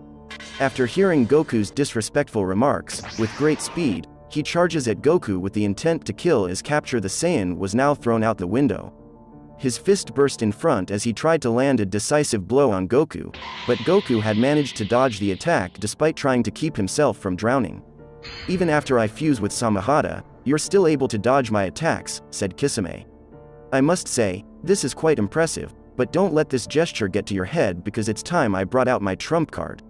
After hearing Goku's disrespectful remarks, with great speed, he charges at Goku with the intent to kill as capture the Saiyan was now thrown out the window. His fist burst in front as he tried to land a decisive blow on Goku, but Goku had managed to dodge the attack despite trying to keep himself from drowning. "Even after I fuse with Samahada, you're still able to dodge my attacks," said Kisame. "I must say, this is quite impressive, but don't let this gesture get to your head because it's time I brought out my trump card.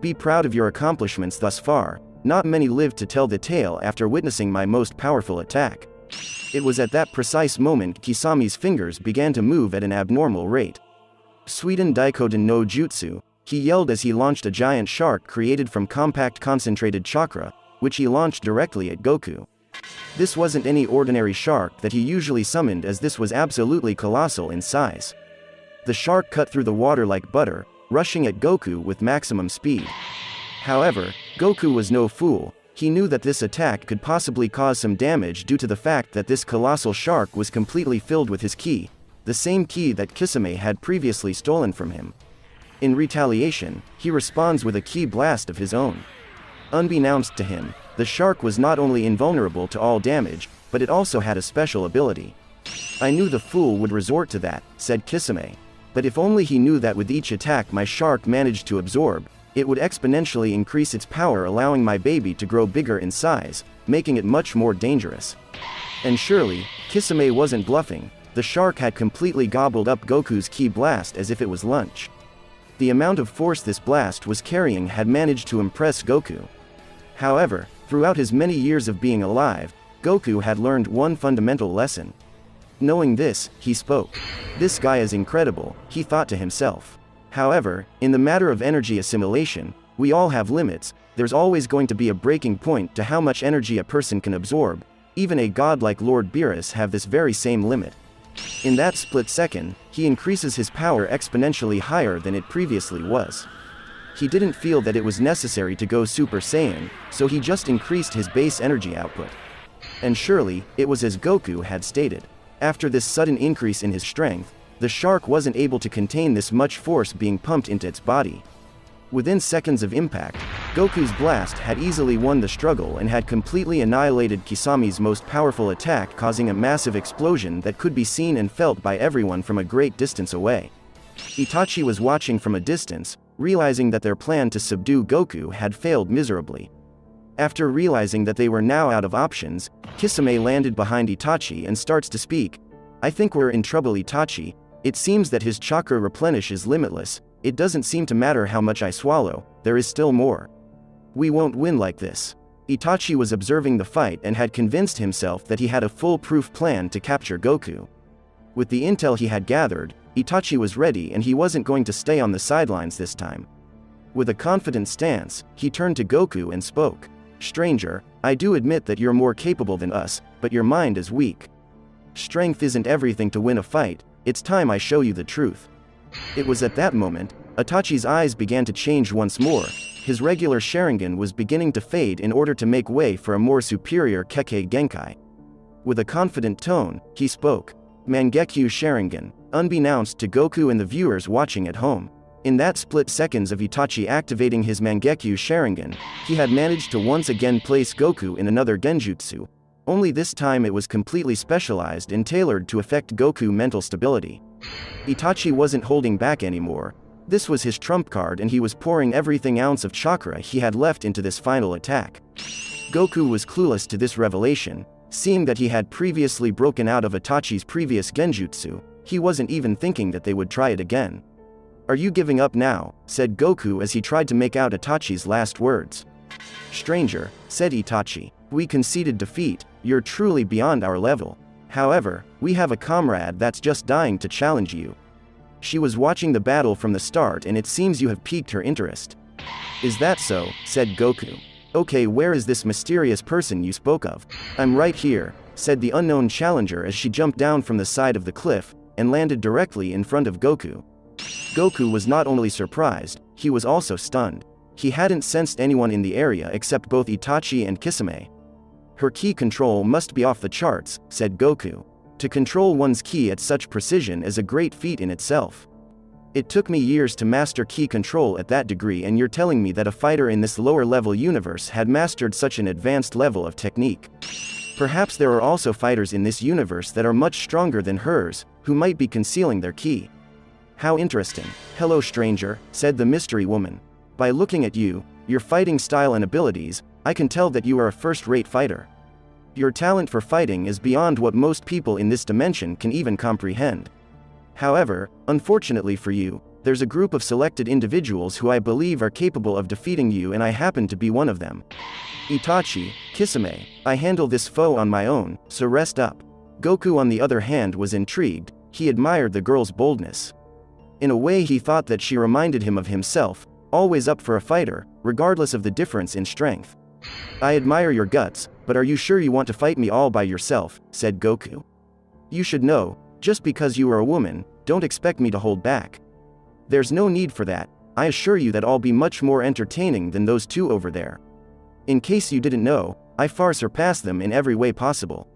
Be proud of your accomplishments thus far, not many live to tell the tale after witnessing my most powerful attack." It was at that precise moment Kisame's fingers began to move at an abnormal rate. "Suiden Daikoden no Jutsu," he yelled as he launched a giant shark created from compact concentrated chakra, which he launched directly at Goku. This wasn't any ordinary shark that he usually summoned, as this was absolutely colossal in size. The shark cut through the water like butter, rushing at Goku with maximum speed. However, Goku was no fool. He knew that this attack could possibly cause some damage due to the fact that this colossal shark was completely filled with his ki, the same ki that Kisame had previously stolen from him. In retaliation, he responds with a ki blast of his own. Unbeknownst to him, the shark was not only invulnerable to all damage, but it also had a special ability. "I knew the fool would resort to that," said Kisame. "But if only he knew that with each attack my shark managed to absorb, it would exponentially increase its power, allowing my baby to grow bigger in size, making it much more dangerous." And surely, Kisame wasn't bluffing. The shark had completely gobbled up Goku's ki blast as if it was lunch. The amount of force this blast was carrying had managed to impress Goku. However, throughout his many years of being alive, Goku had learned one fundamental lesson. Knowing this, he spoke. "This guy is incredible," he thought to himself. However, in the matter of energy assimilation, we all have limits. There's always going to be a breaking point to how much energy a person can absorb. Even a god like Lord Beerus have this very same limit. In that split second, he increases his power exponentially higher than it previously was. He didn't feel that it was necessary to go Super Saiyan, so he just increased his base energy output. And surely, it was as Goku had stated. After this sudden increase in his strength, the shark wasn't able to contain this much force being pumped into its body. Within seconds of impact, Goku's blast had easily won the struggle and had completely annihilated Kisame's most powerful attack, causing a massive explosion that could be seen and felt by everyone from a great distance away. Itachi was watching from a distance, realizing that their plan to subdue Goku had failed miserably. After realizing that they were now out of options, Kisame landed behind Itachi and starts to speak. "I think we're in trouble, Itachi. It seems that his chakra replenish is limitless. it doesn't seem to matter how much I swallow, there is still more. We won't win like this. Itachi was observing the fight and had convinced himself that he had a foolproof plan to capture Goku. With the intel he had gathered, Itachi was ready and he wasn't going to stay on the sidelines this time. With a confident stance, he turned to Goku and spoke. Stranger, I do admit that you're more capable than us, but your mind is weak. Strength isn't everything to win a fight, it's time I show you the truth. It was at that moment, Itachi's eyes began to change once more. His regular Sharingan was beginning to fade in order to make way for a more superior Kekkei Genkai. With a confident tone, he spoke. Mangekyo Sharingan, unbeknownst to Goku and the viewers watching at home. In that split seconds of Itachi activating his Mangekyo Sharingan, he had managed to once again place Goku in another genjutsu. Only this time it was completely specialized and tailored to affect Goku's mental stability. Itachi wasn't holding back anymore. This was his trump card and he was pouring every ounce of chakra he had left into this final attack. Goku was clueless to this revelation. Seeing that he had previously broken out of Itachi's previous genjutsu, he wasn't even thinking that they would try it again. Are you giving up now? Said Goku as he tried to make out Itachi's last words. Stranger, said Itachi, we conceded defeat, you're truly beyond our level. However, we have a comrade that's just dying to challenge you. She was watching the battle from the start and it seems you have piqued her interest. Is that so? Said Goku. Okay, where is this mysterious person you spoke of? I'm right here, said the unknown challenger as she jumped down from the side of the cliff, and landed directly in front of Goku. Goku was not only surprised, he was also stunned. He hadn't sensed anyone in the area except both Itachi and Kisame. Her ki control must be off the charts, said Goku. To control one's ki at such precision is a great feat in itself. It took me years to master ki control at that degree, and you're telling me that a fighter in this lower level universe had mastered such an advanced level of technique. Perhaps there are also fighters in this universe that are much stronger than hers, who might be concealing their ki. How interesting. Hello stranger, said the mystery woman. By looking at you, your fighting style and abilities, I can tell that you are a first-rate fighter. Your talent for fighting is beyond what most people in this dimension can even comprehend. However, unfortunately for you, there's a group of selected individuals who I believe are capable of defeating you, and I happen to be one of them. Itachi, Kisame, I handle this foe on my own, so rest up. Goku on the other hand was intrigued. He admired the girl's boldness. In a way he thought that she reminded him of himself, always up for a fighter, regardless of the difference in strength. I admire your guts, but are you sure you want to fight me all by yourself? Said Goku. You should know, just because you are a woman, don't expect me to hold back. There's no need for that, I assure you that I'll be much more entertaining than those two over there. In case you didn't know, I far surpass them in every way possible.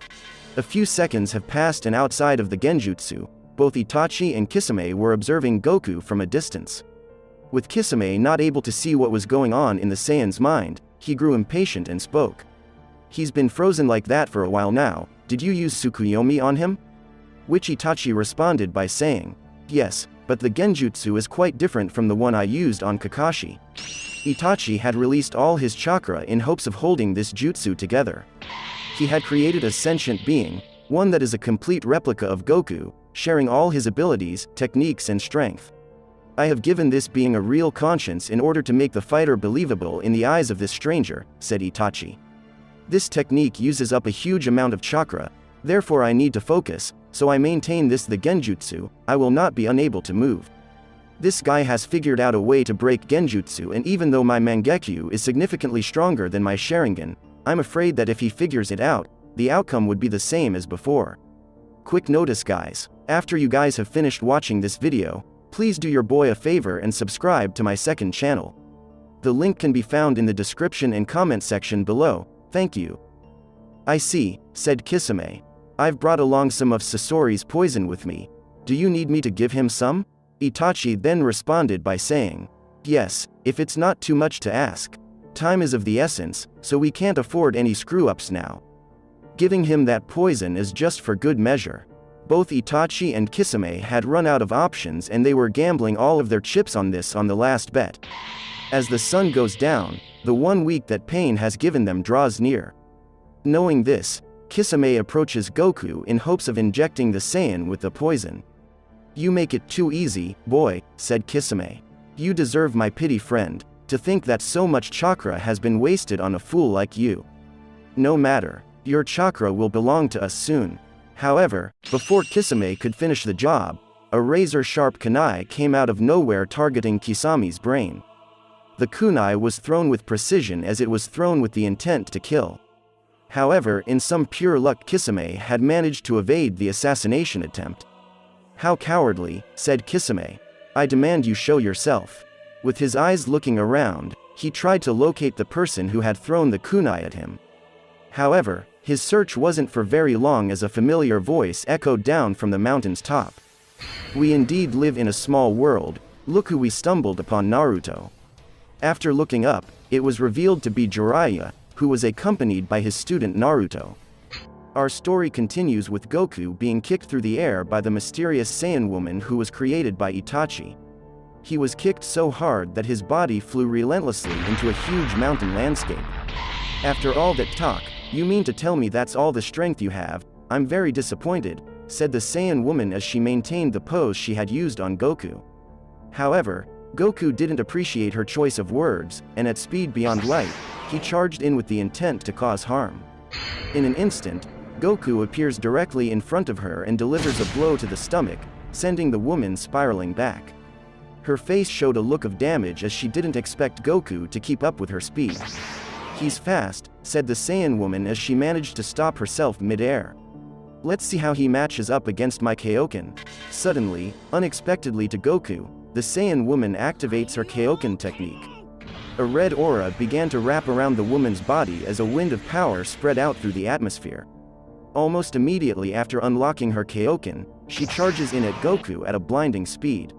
A few seconds have passed and outside of the genjutsu, both Itachi and Kisame were observing Goku from a distance. With Kisame not able to see what was going on in the Saiyan's mind, he grew impatient and spoke. He's been frozen like that for a while now, did you use Tsukuyomi on him? Which Itachi responded by saying, yes, but the genjutsu is quite different from the one I used on Kakashi. Itachi had released all his chakra in hopes of holding this jutsu together. He had created a sentient being, one that is a complete replica of Goku, sharing all his abilities, techniques and strength. I have given this being a real conscience in order to make the fighter believable in the eyes of this stranger, said Itachi. This technique uses up a huge amount of chakra, therefore I need to focus, so I maintain the genjutsu, I will not be unable to move. This guy has figured out a way to break genjutsu, and even though my Mangekyo is significantly stronger than my Sharingan, I'm afraid that if he figures it out, the outcome would be the same as before. Quick notice guys, after you guys have finished watching this video, please do your boy a favor and subscribe to my second channel. The link can be found in the description and comment section below, thank you. I see, said Kisame. I've brought along some of Sasori's poison with me. Do you need me to give him some? Itachi then responded by saying, yes, if it's not too much to ask. Time is of the essence, so we can't afford any screw-ups now. Giving him that poison is just for good measure. Both Itachi and Kisame had run out of options and they were gambling all of their chips on this on the last bet. As the sun goes down, the 1 week that pain has given them draws near. Knowing this, Kisame approaches Goku in hopes of injecting the Saiyan with the poison. You make it too easy, boy, said Kisame. You deserve my pity, friend. To think that so much chakra has been wasted on a fool like you. No matter. Your chakra will belong to us soon. However, before Kisame could finish the job, a razor-sharp kunai came out of nowhere targeting Kisami's brain. The kunai was thrown with precision as it was thrown with the intent to kill. However, in some pure luck, Kisame had managed to evade the assassination attempt. How cowardly, said Kisame. I demand you show yourself. With his eyes looking around, he tried to locate the person who had thrown the kunai at him. However, his search wasn't for very long as a familiar voice echoed down from the mountain's top. We indeed live in a small world, look who we stumbled upon, Naruto. After looking up, it was revealed to be Jiraiya, who was accompanied by his student Naruto. Our story continues with Goku being kicked through the air by the mysterious Saiyan woman who was created by Itachi. He was kicked so hard that his body flew relentlessly into a huge mountain landscape. After all that talk, you mean to tell me that's all the strength you have? I'm very disappointed, said the Saiyan woman as she maintained the pose she had used on Goku. However, Goku didn't appreciate her choice of words, and at speed beyond light, he charged in with the intent to cause harm. In an instant, Goku appears directly in front of her and delivers a blow to the stomach, sending the woman spiraling back. Her face showed a look of damage as she didn't expect Goku to keep up with her speed. He's fast, said the Saiyan woman as she managed to stop herself mid-air. Let's see how he matches up against my Kaioken. Suddenly, unexpectedly to Goku, the Saiyan woman activates her Kaioken technique. A red aura began to wrap around the woman's body as a wind of power spread out through the atmosphere. Almost immediately after unlocking her Kaioken, she charges in at Goku at a blinding speed.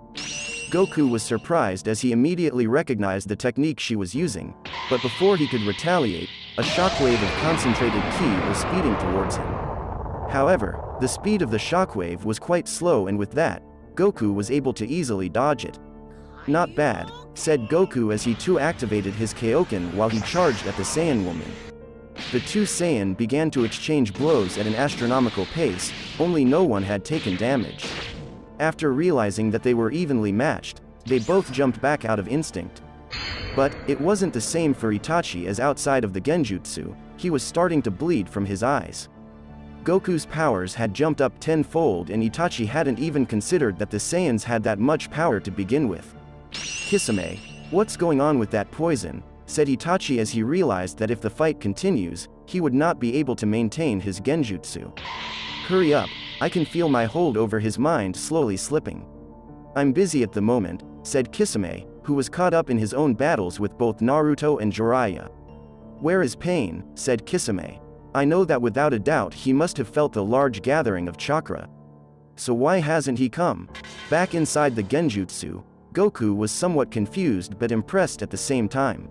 Goku was surprised as he immediately recognized the technique she was using, but before he could retaliate, a shockwave of concentrated ki was speeding towards him. However, the speed of the shockwave was quite slow, and with that, Goku was able to easily dodge it. Not bad, said Goku as he too activated his Kaioken while he charged at the Saiyan woman. The two Saiyan began to exchange blows at an astronomical pace, only no one had taken damage. After realizing that they were evenly matched, they both jumped back out of instinct. But, it wasn't the same for Itachi, as outside of the genjutsu, he was starting to bleed from his eyes. Goku's powers had jumped up tenfold, and Itachi hadn't even considered that the Saiyans had that much power to begin with. Kisame, what's going on with that poison? Said Itachi as he realized that if the fight continues, he would not be able to maintain his genjutsu. Hurry up, I can feel my hold over his mind slowly slipping. I'm busy at the moment, said Kisame, who was caught up in his own battles with both Naruto and Jiraiya. Where is Pain? Said Kisame. I know that without a doubt he must have felt the large gathering of chakra. So why hasn't he come? Back inside the genjutsu, Goku was somewhat confused but impressed at the same time.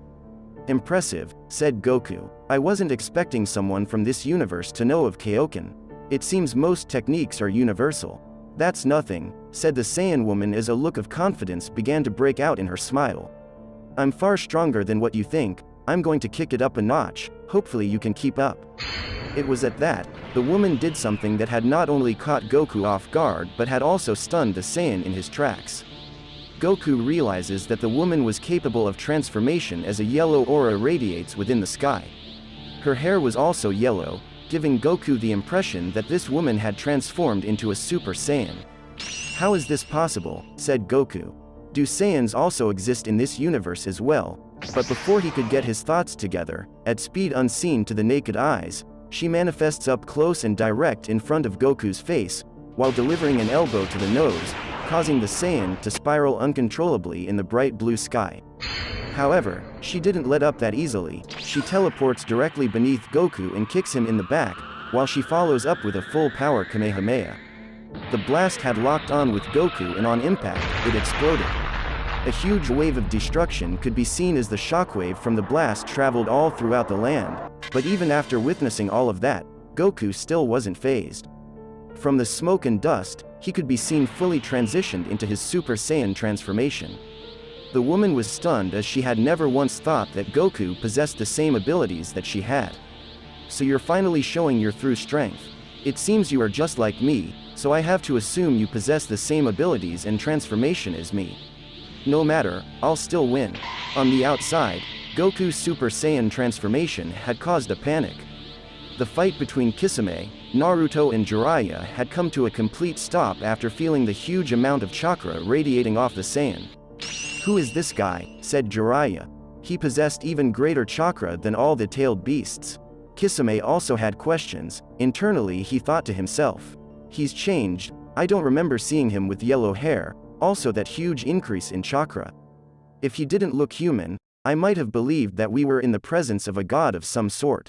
Impressive, said Goku. I wasn't expecting someone from this universe to know of Kaioken. It seems most techniques are universal. That's nothing, said the Saiyan woman as a look of confidence began to break out in her smile. I'm far stronger than what you think, I'm going to kick it up a notch, hopefully you can keep up. It was at that, the woman did something that had not only caught Goku off guard but had also stunned the Saiyan in his tracks. Goku realizes that the woman was capable of transformation as a yellow aura radiates within the sky. Her hair was also yellow, giving Goku the impression that this woman had transformed into a Super Saiyan. How is this possible? Said Goku. Do Saiyans also exist in this universe as well? But before he could get his thoughts together, at speed unseen to the naked eyes, she manifests up close and direct in front of Goku's face, while delivering an elbow to the nose, causing the Saiyan to spiral uncontrollably in the bright blue sky. However, she didn't let up that easily. She teleports directly beneath Goku and kicks him in the back, while she follows up with a full-power Kamehameha. The blast had locked on with Goku, and on impact, it exploded. A huge wave of destruction could be seen as the shockwave from the blast traveled all throughout the land, but even after witnessing all of that, Goku still wasn't fazed. From the smoke and dust, he could be seen fully transitioned into his Super Saiyan transformation. The woman was stunned as she had never once thought that Goku possessed the same abilities that she had. So you're finally showing your true strength. It seems you are just like me, so I have to assume you possess the same abilities and transformation as me. No matter, I'll still win. On the outside, Goku's Super Saiyan transformation had caused a panic. The fight between Kisame, Naruto and Jiraiya had come to a complete stop after feeling the huge amount of chakra radiating off the Saiyan. "Who is this guy?" said Jiraiya. He possessed even greater chakra than all the tailed beasts. Kisame also had questions. Internally he thought to himself, "He's changed, I don't remember seeing him with yellow hair, also that huge increase in chakra. If he didn't look human, I might have believed that we were in the presence of a god of some sort.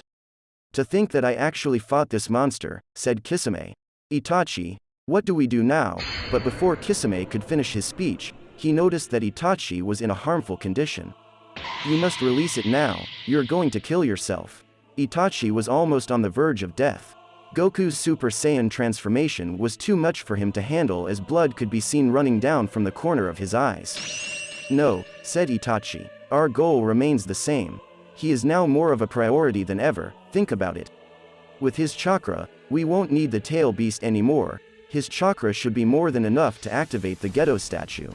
To think that I actually fought this monster," said Kisame. "Itachi, what do we do now?" But before Kisame could finish his speech, he noticed that Itachi was in a harmful condition. "You must release it now, you're going to kill yourself." Itachi was almost on the verge of death. Goku's Super Saiyan transformation was too much for him to handle as blood could be seen running down from the corner of his eyes. "No," said Itachi. "Our goal remains the same. He is now more of a priority than ever, think about it. With his chakra, we won't need the tail beast anymore. His chakra should be more than enough to activate the Ghetto statue."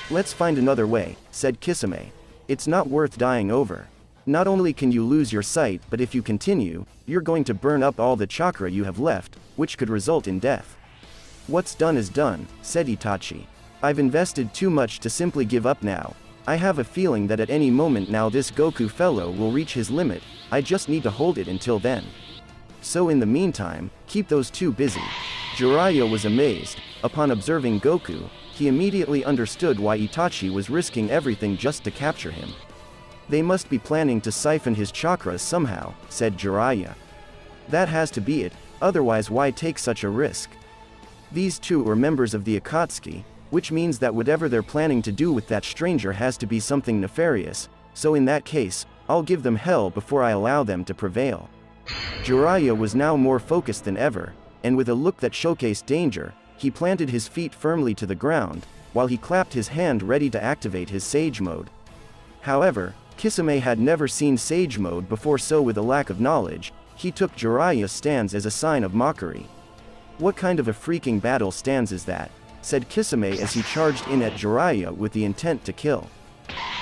"Let's find another way," said Kisame. "It's not worth dying over. Not only can you lose your sight, but if you continue, you're going to burn up all the chakra you have left, which could result in death." "What's done is done," said Itachi. "I've invested too much to simply give up now. I have a feeling that at any moment now this Goku fellow will reach his limit, I just need to hold it until then. So in the meantime, keep those two busy." Jiraiya was amazed. Upon observing Goku, he immediately understood why Itachi was risking everything just to capture him. "They must be planning to siphon his chakra somehow," said Jiraiya. "That has to be it, otherwise why take such a risk?" These two were members of the Akatsuki, which means that whatever they're planning to do with that stranger has to be something nefarious, so in that case, I'll give them hell before I allow them to prevail. Jiraiya was now more focused than ever, and with a look that showcased danger, he planted his feet firmly to the ground, while he clapped his hand ready to activate his Sage Mode. However, Kisame had never seen Sage Mode before, so with a lack of knowledge, he took Jiraiya's stance as a sign of mockery. "What kind of a freaking battle stance is that?" said Kisame as he charged in at Jiraiya with the intent to kill.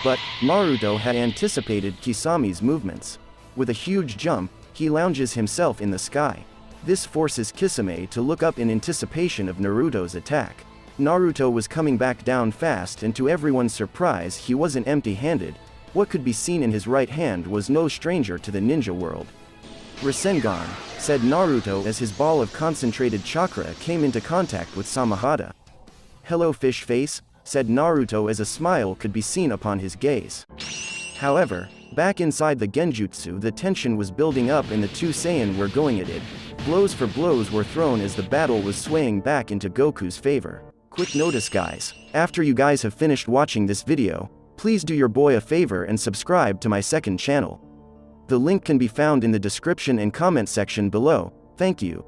But Naruto had anticipated Kisame's movements. With a huge jump, he lounges himself in the sky. This forces Kisame to look up in anticipation of Naruto's attack. Naruto was coming back down fast, and to everyone's surprise he wasn't empty-handed. What could be seen in his right hand was no stranger to the ninja world. "Rasengan," said Naruto as his ball of concentrated chakra came into contact with Samahada. "Hello fish face," said Naruto as a smile could be seen upon his gaze. However, back inside the Genjutsu the tension was building up and the two Saiyan were going at it. Blows for blows were thrown as the battle was swaying back into Goku's favor. Quick notice guys, after you guys have finished watching this video, please do your boy a favor and subscribe to my second channel. The link can be found in the description and comment section below, thank you.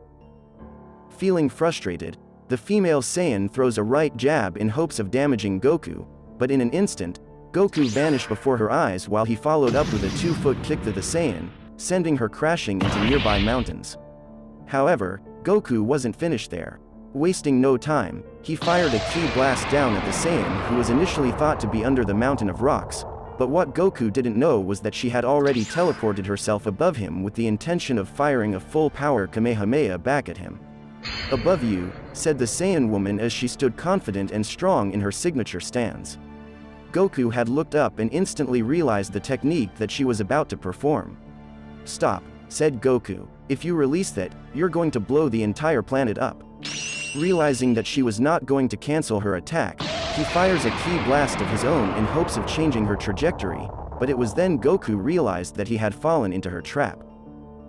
Feeling frustrated, the female Saiyan throws a right jab in hopes of damaging Goku, but in an instant, Goku vanished before her eyes while he followed up with a 2-foot kick to the Saiyan, sending her crashing into nearby mountains. However, Goku wasn't finished there. Wasting no time, he fired a ki blast down at the Saiyan who was initially thought to be under the mountain of rocks, but what Goku didn't know was that she had already teleported herself above him with the intention of firing a full-power Kamehameha back at him. "Above you," said the Saiyan woman as she stood confident and strong in her signature stance. Goku had looked up and instantly realized the technique that she was about to perform. "Stop," said Goku. "If you release that, you're going to blow the entire planet up." Realizing that she was not going to cancel her attack, he fires a ki blast of his own in hopes of changing her trajectory, but it was then Goku realized that he had fallen into her trap.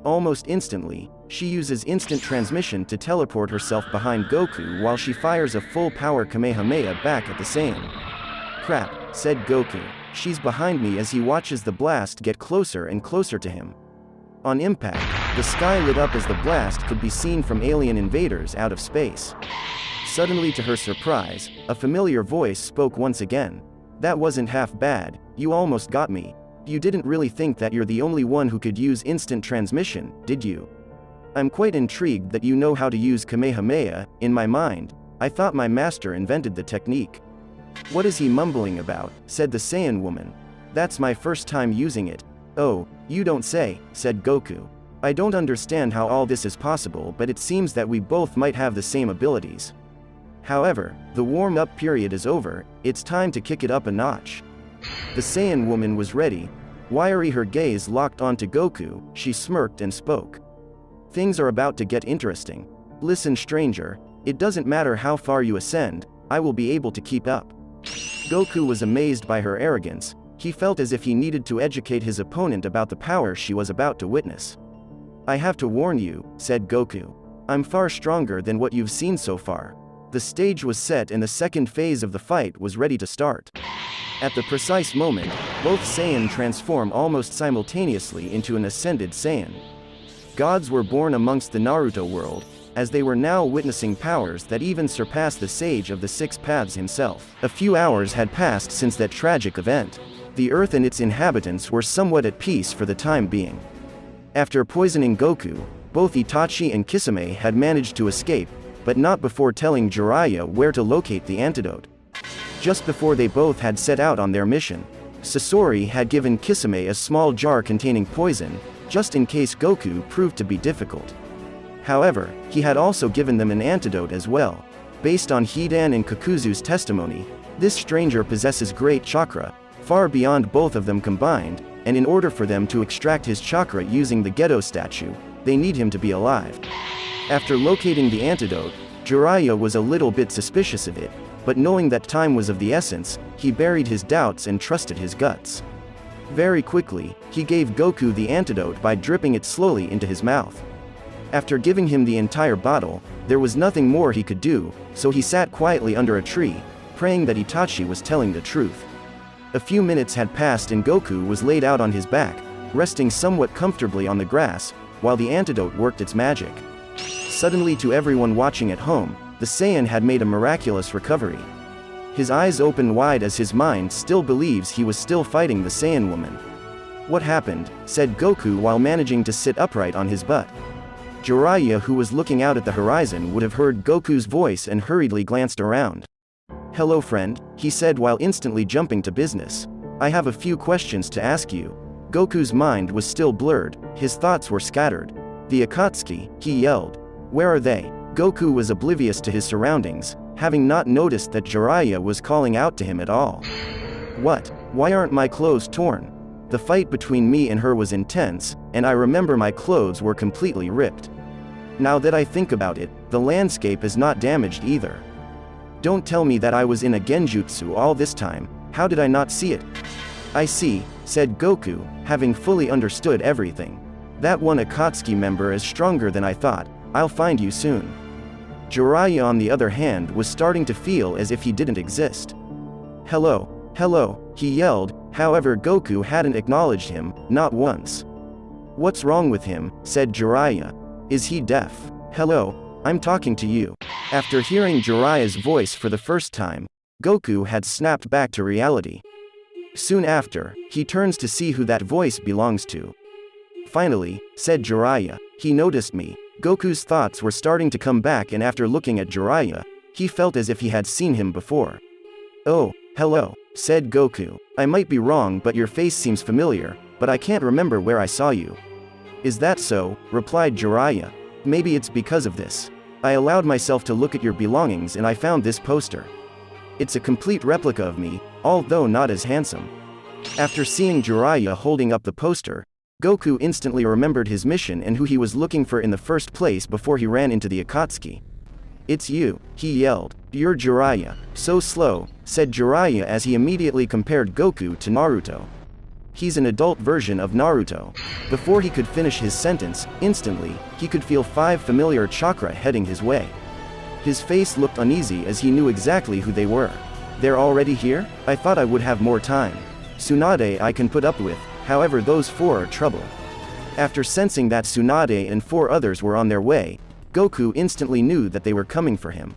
Almost instantly, she uses instant transmission to teleport herself behind Goku while she fires a full-power Kamehameha back at the Saiyan. "Crap," said Goku. "She's behind me," as he watches the blast get closer and closer to him. On impact, the sky lit up as the blast could be seen from alien invaders out of space. Suddenly to her surprise, a familiar voice spoke once again. "That wasn't half bad, you almost got me. You didn't really think that you're the only one who could use instant transmission, did you? I'm quite intrigued that you know how to use Kamehameha. In my mind, I thought my master invented the technique." What is he mumbling about? Said the Saiyan woman. That's my first time using it. Oh, you don't say, said Goku. I don't understand how all this is possible, but it seems that we both might have the same abilities. However, the warm-up period is over, it's time to kick it up a notch. The Saiyan woman was ready. Wiry, her gaze locked onto Goku, she smirked and spoke. Things are about to get interesting. Listen, stranger, it doesn't matter how far you ascend, I will be able to keep up. Goku was amazed by her arrogance. He felt as if he needed to educate his opponent about the power she was about to witness. I have to warn you, said Goku. I'm far stronger than what you've seen so far. The stage was set and the second phase of the fight was ready to start. At the precise moment, both Saiyan transform almost simultaneously into an ascended Saiyan. Gods were born amongst the Naruto world, as they were now witnessing powers that even surpassed the Sage of the Six Paths himself. A few hours had passed since that tragic event. The earth and its inhabitants were somewhat at peace for the time being. After poisoning Goku, both Itachi and Kisame had managed to escape, but not before telling Jiraiya where to locate the antidote. Just before they both had set out on their mission, Sasori had given Kisame a small jar containing poison, just in case Goku proved to be difficult. However, he had also given them an antidote as well. Based on Hidan and Kakuzu's testimony, this stranger possesses great chakra, far beyond both of them combined, and in order for them to extract his chakra using the Gedo statue, they need him to be alive. After locating the antidote, Jiraiya was a little bit suspicious of it, but knowing that time was of the essence, he buried his doubts and trusted his guts. Very quickly, he gave Goku the antidote by dripping it slowly into his mouth. After giving him the entire bottle, there was nothing more he could do, so he sat quietly under a tree, praying that Itachi was telling the truth. A few minutes had passed and Goku was laid out on his back, resting somewhat comfortably on the grass, while the antidote worked its magic. Suddenly, to everyone watching at home, the Saiyan had made a miraculous recovery. His eyes opened wide as his mind still believes he was still fighting the Saiyan woman. What happened? Said Goku while managing to sit upright on his butt. Jiraiya, who was looking out at the horizon, would have heard Goku's voice and hurriedly glanced around. Hello friend, he said while instantly jumping to business. I have a few questions to ask you. Goku's mind was still blurred, his thoughts were scattered. The Akatsuki, he yelled. Where are they? Goku was oblivious to his surroundings, having not noticed that Jiraiya was calling out to him at all. What? Why aren't my clothes torn? The fight between me and her was intense, and I remember my clothes were completely ripped. Now that I think about it, the landscape is not damaged either. Don't tell me that I was in a genjutsu all this time, how did I not see it? I see, said Goku, having fully understood everything. That one Akatsuki member is stronger than I thought, I'll find you soon. Jiraiya, on the other hand, was starting to feel as if he didn't exist. Hello, hello, he yelled, however Goku hadn't acknowledged him, not once. What's wrong with him? Said Jiraiya. Is he deaf? Hello, I'm talking to you. After hearing Jiraiya's voice for the first time, Goku had snapped back to reality. Soon after, he turns to see who that voice belongs to. Finally, said Jiraiya, he noticed me. Goku's thoughts were starting to come back, and after looking at Jiraiya, he felt as if he had seen him before. Oh, hello, said Goku. I might be wrong, but your face seems familiar, but I can't remember where I saw you. Is that so? Replied Jiraiya. Maybe it's because of this. I allowed myself to look at your belongings and I found this poster. It's a complete replica of me, although not as handsome. After seeing Jiraiya holding up the poster, Goku instantly remembered his mission and who he was looking for in the first place before he ran into the Akatsuki. It's you, he yelled. You're Jiraiya. So slow, said Jiraiya as he immediately compared Goku to Naruto. He's an adult version of Naruto. Before he could finish his sentence, instantly, he could feel 5 familiar chakra heading his way. His face looked uneasy as he knew exactly who they were. They're already here? I thought I would have more time. Tsunade I can put up with, however those 4 are trouble. After sensing that Tsunade and 4 others were on their way, Goku instantly knew that they were coming for him.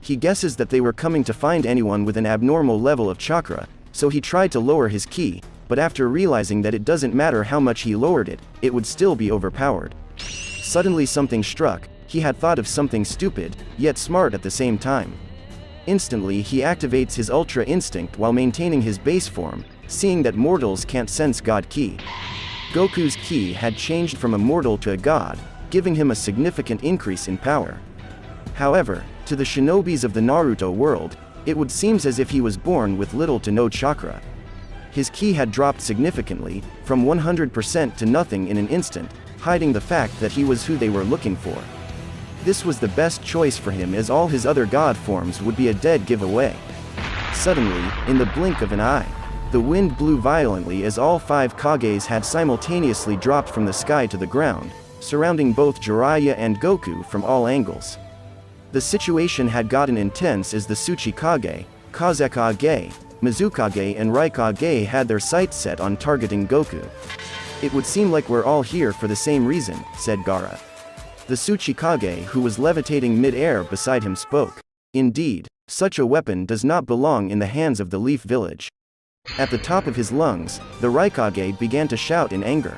He guesses that they were coming to find anyone with an abnormal level of chakra, so he tried to lower his ki, but after realizing that it doesn't matter how much he lowered it, it would still be overpowered. Suddenly something struck. He had thought of something stupid, yet smart at the same time. Instantly he activates his Ultra Instinct while maintaining his base form, seeing that mortals can't sense God Ki. Goku's Ki had changed from a mortal to a god, giving him a significant increase in power. However, to the shinobis of the Naruto world, it would seem as if he was born with little to no chakra. His Ki had dropped significantly, from 100% to nothing in an instant, hiding the fact that he was who they were looking for. This was the best choice for him, as all his other god forms would be a dead giveaway. Suddenly, in the blink of an eye, the wind blew violently as all 5 Kages had simultaneously dropped from the sky to the ground, surrounding both Jiraiya and Goku from all angles. The situation had gotten intense as the Tsuchikage, Kazekage, Mizukage and Raikage had their sights set on targeting Goku. "It would seem like we're all here for the same reason," said Gaara. The Tsuchikage, who was levitating mid-air beside him, spoke. "Indeed, such a weapon does not belong in the hands of the Leaf Village." At the top of his lungs, the Raikage began to shout in anger.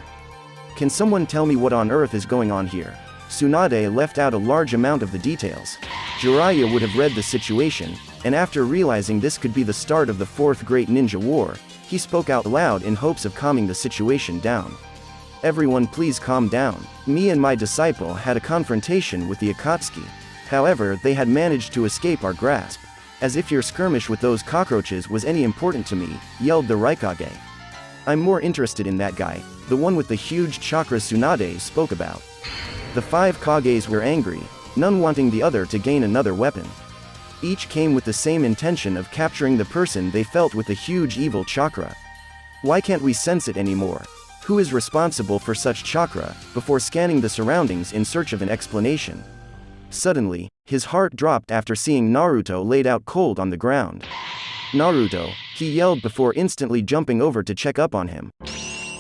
"Can someone tell me what on earth is going on here?" Tsunade left out a large amount of the details. Jiraiya would have read the situation, and after realizing this could be the start of the 4th Great Ninja War, he spoke out loud in hopes of calming the situation down. "Everyone please calm down. Me and my disciple had a confrontation with the Akatsuki. However, they had managed to escape our grasp. As if your skirmish with those cockroaches was any important to me," yelled the Raikage. "I'm more interested in that guy, the one with the huge chakra Tsunade spoke about." The 5 Kages were angry, none wanting the other to gain another weapon. Each came with the same intention of capturing the person they felt with the huge evil chakra. "Why can't we sense it anymore? Who is responsible for such chakra?" Before scanning the surroundings in search of an explanation. Suddenly, his heart dropped after seeing Naruto laid out cold on the ground. "Naruto," he yelled before instantly jumping over to check up on him.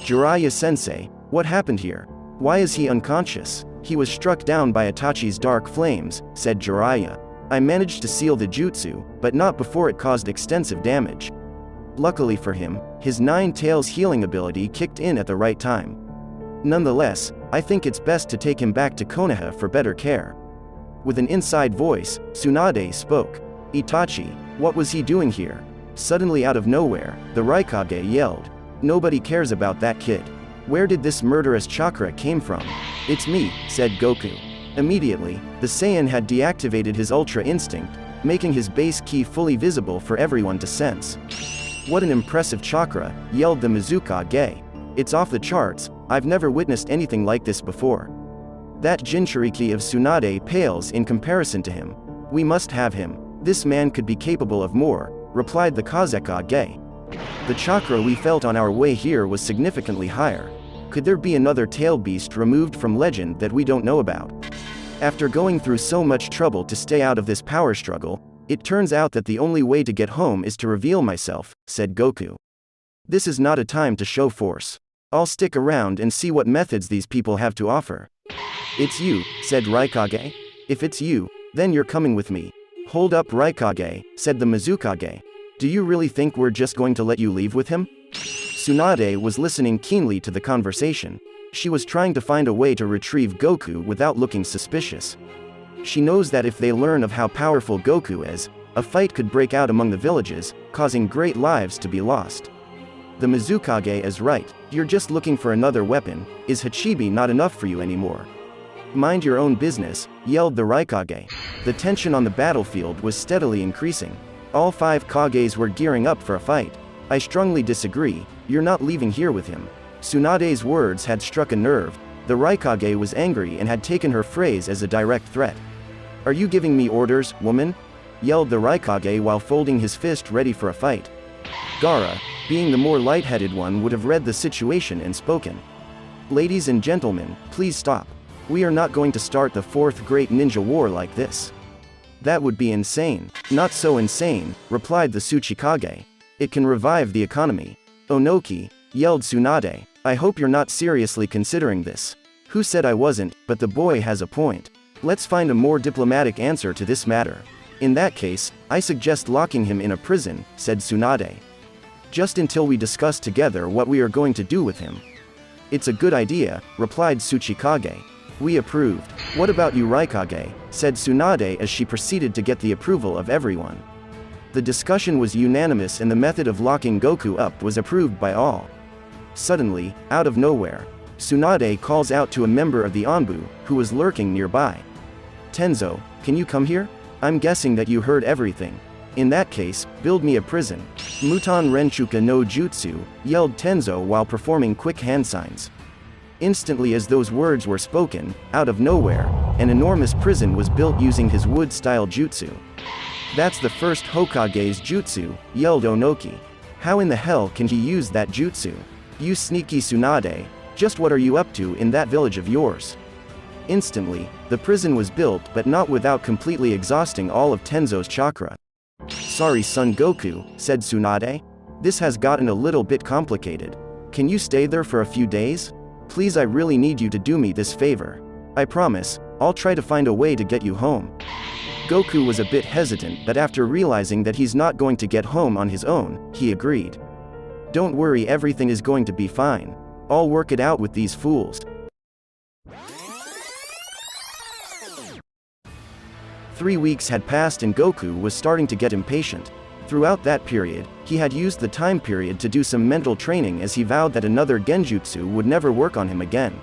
"Jiraiya-sensei, what happened here? Why is he unconscious?" "He was struck down by Itachi's dark flames," said Jiraiya. "I managed to seal the jutsu, but not before it caused extensive damage." Luckily for him, his 9 Tails healing ability kicked in at the right time. "Nonetheless, I think it's best to take him back to Konoha for better care." With an inside voice, Tsunade spoke. "Itachi, what was he doing here?" Suddenly out of nowhere, the Raikage yelled. "Nobody cares about that kid. Where did this murderous chakra came from?" "It's me," said Goku. Immediately, the Saiyan had deactivated his Ultra Instinct, making his base Ki fully visible for everyone to sense. "What an impressive chakra," yelled the Mizukage. "It's off the charts, I've never witnessed anything like this before." "That Jinchuriki of Tsunade pales in comparison to him. We must have him. This man could be capable of more," replied the Kazekage. "The chakra we felt on our way here was significantly higher. Could there be another tail beast removed from legend that we don't know about? After going through so much trouble to stay out of this power struggle, it turns out that the only way to get home is to reveal myself," said Goku. "This is not a time to show force. I'll stick around and see what methods these people have to offer." "It's you," said Raikage. "If it's you, then you're coming with me." "Hold up, Raikage," said the Mizukage. "Do you really think we're just going to let you leave with him?" Tsunade was listening keenly to the conversation. She was trying to find a way to retrieve Goku without looking suspicious. She knows that if they learn of how powerful Goku is, a fight could break out among the villages, causing great lives to be lost. The Mizukage is right. You're just looking for another weapon. Is Hachibi not enough for you anymore? "Mind your own business," yelled the Raikage. The tension on the battlefield was steadily increasing. All 5 Kages were gearing up for a fight. "I strongly disagree. You're not leaving here with him." Tsunade's words had struck a nerve. The Raikage was angry and had taken her phrase as a direct threat. "Are you giving me orders, woman?" yelled the Raikage while folding his fist ready for a fight. Gaara, being the more light-headed one, would have read the situation and spoken. "Ladies and gentlemen, please stop. We are not going to start the 4th Great Ninja War like this. That would be insane." "Not so insane," replied the Tsuchikage. "It can revive the economy." "Onoki," yelled Tsunade, "I hope you're not seriously considering this." "Who said I wasn't, but the boy has a point. Let's find a more diplomatic answer to this matter. In that case, I suggest locking him in a prison," said Tsunade. "Just until we discuss together what we are going to do with him." "It's a good idea," replied Tsuchikage. "We approved." "What about you, Raikage?" said Tsunade as she proceeded to get the approval of everyone. The discussion was unanimous and the method of locking Goku up was approved by all. Suddenly, out of nowhere, Tsunade calls out to a member of the Anbu, who was lurking nearby. Tenzo, can you come here? I'm guessing that you heard everything. In that case, build me a prison. Muton Renshuka no Jutsu, yelled Tenzo while performing quick hand signs. Instantly as those words were spoken, out of nowhere, an enormous prison was built using his wood-style jutsu. That's the first Hokage's jutsu, yelled Onoki. How in the hell can he use that jutsu? You sneaky Tsunade, just what are you up to in that village of yours? Instantly, the prison was built but not without completely exhausting all of Tenzo's chakra. Sorry Son Goku, said Tsunade. This has gotten a little bit complicated. Can you stay there for a few days? Please, I really need you to do me this favor. I promise, I'll try to find a way to get you home. Goku was a bit hesitant, but after realizing that he's not going to get home on his own, he agreed. Don't worry, everything is going to be fine. I'll work it out with these fools. 3 weeks had passed and Goku was starting to get impatient. Throughout that period, he had used the time period to do some mental training as he vowed that another genjutsu would never work on him again.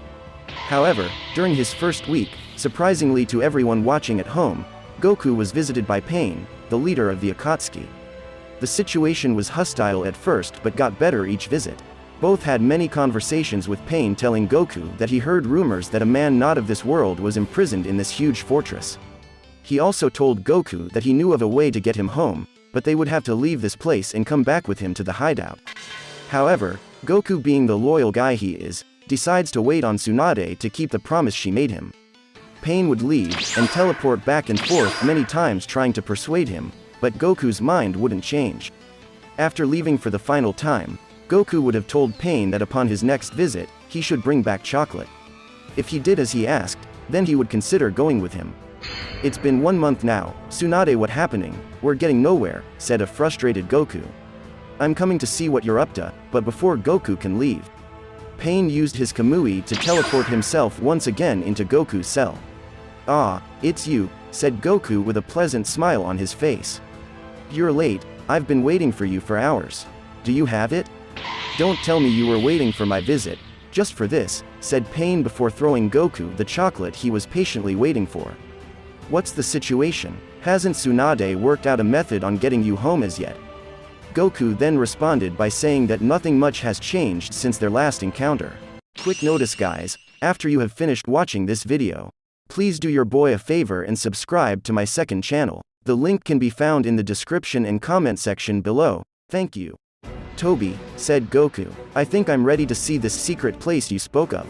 However, during his first week, surprisingly to everyone watching at home, Goku was visited by Pain, the leader of the Akatsuki. The situation was hostile at first but got better each visit. Both had many conversations with Pain telling Goku that he heard rumors that a man not of this world was imprisoned in this huge fortress. He also told Goku that he knew of a way to get him home, but they would have to leave this place and come back with him to the hideout. However, Goku, being the loyal guy he is, decides to wait on Tsunade to keep the promise she made him. Pain would leave and teleport back and forth many times trying to persuade him, but Goku's mind wouldn't change. After leaving for the final time, Goku would have told Pain that upon his next visit, he should bring back chocolate. If he did as he asked, then he would consider going with him. It's been 1 month now, Tsunade, what happening? We're getting nowhere, said a frustrated Goku. I'm coming to see what you're up to, but before Goku can leave, Pain used his Kamui to teleport himself once again into Goku's cell. Ah, it's you, said Goku with a pleasant smile on his face. You're late, I've been waiting for you for hours. Do you have it? Don't tell me you were waiting for my visit, just for this, said Pain before throwing Goku the chocolate he was patiently waiting for. What's the situation? Hasn't Tsunade worked out a method on getting you home as yet? Goku then responded by saying that nothing much has changed since their last encounter. Quick notice guys, after you have finished watching this video, please do your boy a favor and subscribe to my second channel. The link can be found in the description and comment section below. Thank you. Toby, said Goku, I think I'm ready to see this secret place you spoke of.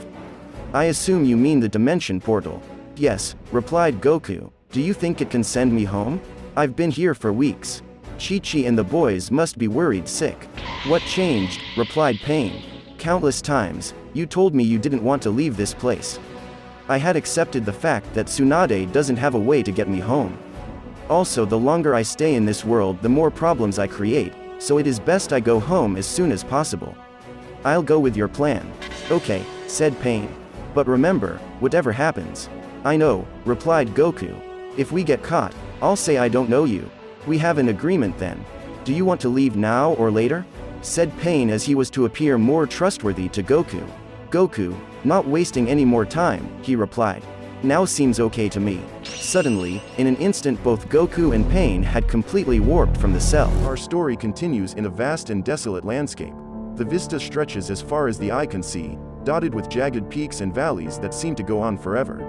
I assume you mean the dimension portal. Yes, replied Goku. Do you think it can send me home? I've been here for weeks. Chi-Chi and the boys must be worried sick. What changed? Replied Pain. Countless times, you told me you didn't want to leave this place. I had accepted the fact that Tsunade doesn't have a way to get me home. Also, the longer I stay in this world, the more problems I create, so it is best I go home as soon as possible. I'll go with your plan. Okay, said Pain. But remember, whatever happens. I know, replied Goku. If we get caught, I'll say I don't know you. We have an agreement then. Do you want to leave now or later? Said Pain as he was to appear more trustworthy to Goku. Goku, not wasting any more time, he replied. Now seems okay to me. Suddenly, in an instant both Goku and Pain had completely warped from the cell. Our story continues in a vast and desolate landscape. The vista stretches as far as the eye can see, dotted with jagged peaks and valleys that seem to go on forever.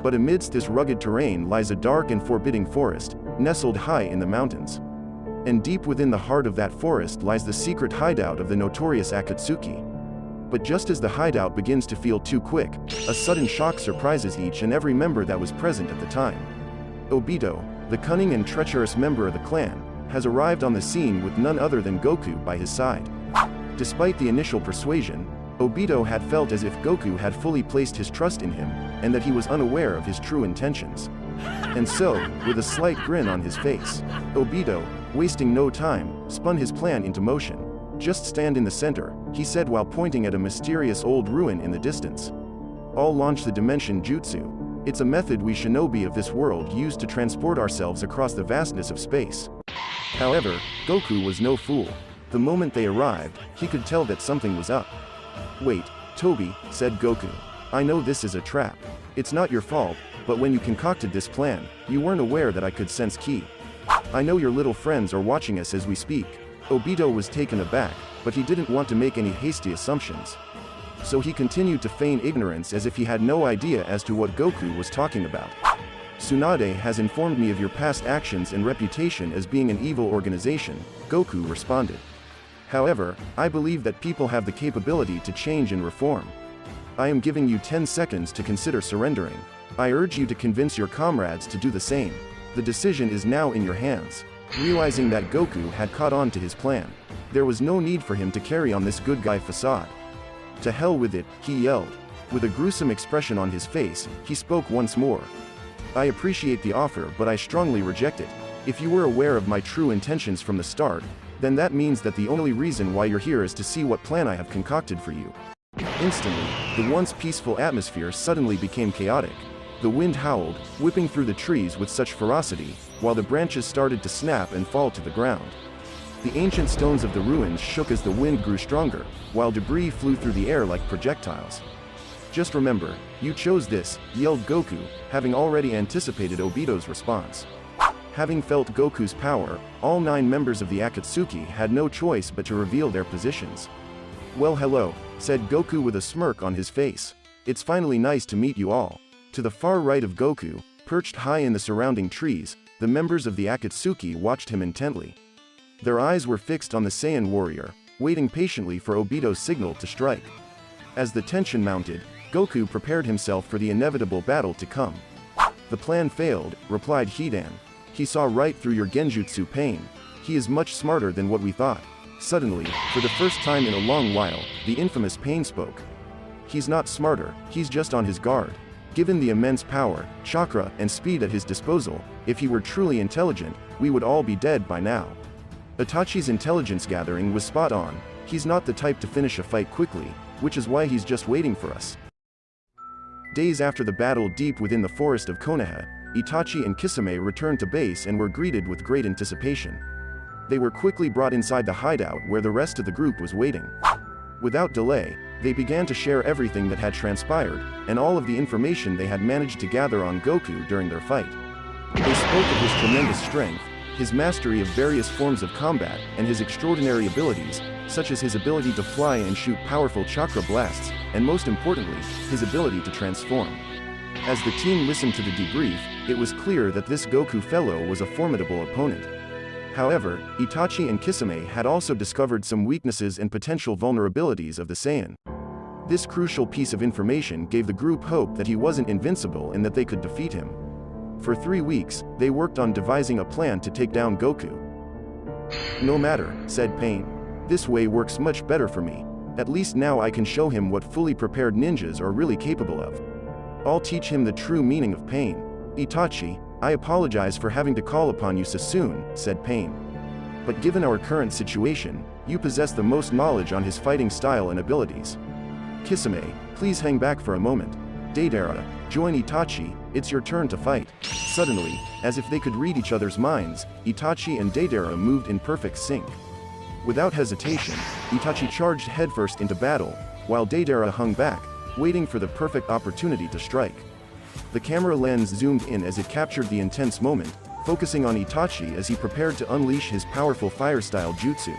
But amidst this rugged terrain lies a dark and forbidding forest, nestled high in the mountains. And deep within the heart of that forest lies the secret hideout of the notorious Akatsuki. But just as the hideout begins to feel too quick, a sudden shock surprises each and every member that was present at the time. Obito, the cunning and treacherous member of the clan, has arrived on the scene with none other than Goku by his side. Despite the initial persuasion, Obito had felt as if Goku had fully placed his trust in him, and that he was unaware of his true intentions. And so, with a slight grin on his face, Obito, wasting no time, spun his plan into motion. Just stand in the center, he said while pointing at a mysterious old ruin in the distance. I'll launch the dimension jutsu. It's a method we shinobi of this world use to transport ourselves across the vastness of space. However, Goku was no fool. The moment they arrived, he could tell that something was up. "Wait, Toby," said Goku. "I know this is a trap. It's not your fault, but when you concocted this plan, you weren't aware that I could sense ki. I know your little friends are watching us as we speak." Obito was taken aback, but he didn't want to make any hasty assumptions. So he continued to feign ignorance as if he had no idea as to what Goku was talking about. "Tsunade has informed me of your past actions and reputation as being an evil organization," Goku responded. "However, I believe that people have the capability to change and reform. I am giving you 10 seconds to consider surrendering. I urge you to convince your comrades to do the same. The decision is now in your hands." Realizing that Goku had caught on to his plan, there was no need for him to carry on this good guy facade. "To hell with it," he yelled. With a gruesome expression on his face, he spoke once more. "I appreciate the offer, but I strongly reject it. If you were aware of my true intentions from the start, then that means that the only reason why you're here is to see what plan I have concocted for you." Instantly, the once peaceful atmosphere suddenly became chaotic. The wind howled, whipping through the trees with such ferocity, while the branches started to snap and fall to the ground. The ancient stones of the ruins shook as the wind grew stronger, while debris flew through the air like projectiles. "Just remember, you chose this," yelled Goku, having already anticipated Obito's response. Having felt Goku's power, all 9 members of the Akatsuki had no choice but to reveal their positions. "Well, hello," said Goku with a smirk on his face. "It's finally nice to meet you all." To the far right of Goku, perched high in the surrounding trees, the members of the Akatsuki watched him intently. Their eyes were fixed on the Saiyan warrior, waiting patiently for Obito's signal to strike. As the tension mounted, Goku prepared himself for the inevitable battle to come. "The plan failed," replied Hidan. "He saw right through your genjutsu, Pain. He is much smarter than what we thought." Suddenly, for the first time in a long while, the infamous Pain spoke. "He's not smarter, he's just on his guard. Given the immense power, chakra, and speed at his disposal, if he were truly intelligent, we would all be dead by now." Itachi's intelligence gathering was spot on. He's not the type to finish a fight quickly, which is why he's just waiting for us. Days after the battle deep within the forest of Konoha, Itachi and Kisame returned to base and were greeted with great anticipation. They were quickly brought inside the hideout where the rest of the group was waiting. Without delay, they began to share everything that had transpired, and all of the information they had managed to gather on Goku during their fight. They spoke of his tremendous strength, his mastery of various forms of combat, and his extraordinary abilities, such as his ability to fly and shoot powerful chakra blasts, and most importantly, his ability to transform. As the team listened to the debrief, it was clear that this Goku fellow was a formidable opponent. However, Itachi and Kisame had also discovered some weaknesses and potential vulnerabilities of the Saiyan. This crucial piece of information gave the group hope that he wasn't invincible and that they could defeat him. For 3 weeks, they worked on devising a plan to take down Goku. "No matter," said Pain. "This way works much better for me. At least now I can show him what fully prepared ninjas are really capable of. I'll teach him the true meaning of pain." "Itachi, I apologize for having to call upon you so soon," said Pain. "But given our current situation, you possess the most knowledge on his fighting style and abilities. Kisame, please hang back for a moment. Deidara, join Itachi, it's your turn to fight." Suddenly, as if they could read each other's minds, Itachi and Deidara moved in perfect sync. Without hesitation, Itachi charged headfirst into battle, while Deidara hung back, waiting for the perfect opportunity to strike. The camera lens zoomed in as it captured the intense moment, focusing on Itachi as he prepared to unleash his powerful fire-style jutsu.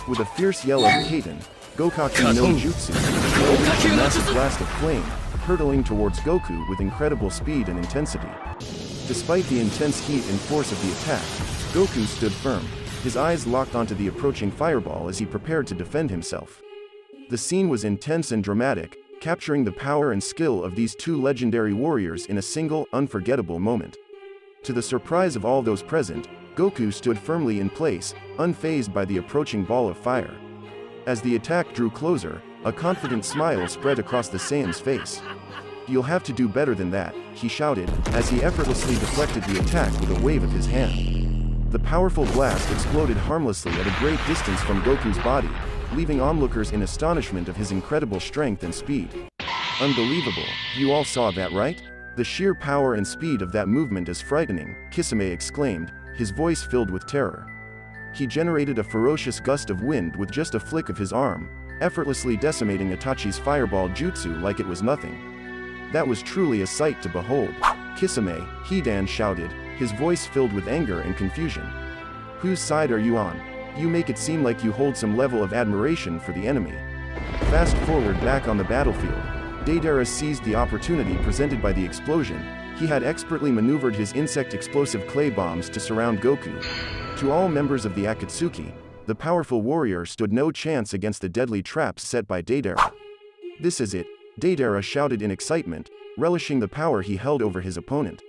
With a fierce yell of Kaiten, Gokaku no Jutsu, unleashed a massive blast of flame, hurtling towards Goku with incredible speed and intensity. Despite the intense heat and force of the attack, Goku stood firm, his eyes locked onto the approaching fireball as he prepared to defend himself. The scene was intense and dramatic, capturing the power and skill of these two legendary warriors in a single, unforgettable moment. To the surprise of all those present, Goku stood firmly in place, unfazed by the approaching ball of fire. As the attack drew closer, a confident smile spread across the Saiyan's face. "You'll have to do better than that," he shouted, as he effortlessly deflected the attack with a wave of his hand. The powerful blast exploded harmlessly at a great distance from Goku's body, leaving onlookers in astonishment of his incredible strength and speed. "Unbelievable, you all saw that, right? The sheer power and speed of that movement is frightening," Kisame exclaimed, his voice filled with terror. He generated a ferocious gust of wind with just a flick of his arm, effortlessly decimating Itachi's fireball jutsu like it was nothing. That was truly a sight to behold. Kisame, Hidan shouted, his voice filled with anger and confusion. Whose side are you on? You make it seem like you hold some level of admiration for the enemy. Fast forward back on the battlefield. Deidara seized the opportunity presented by the explosion. He had expertly maneuvered his insect explosive clay bombs to surround Goku. To all members of the Akatsuki, the powerful warrior stood no chance against the deadly traps set by Deidara. This is it, Deidara shouted in excitement, relishing the power he held over his opponent.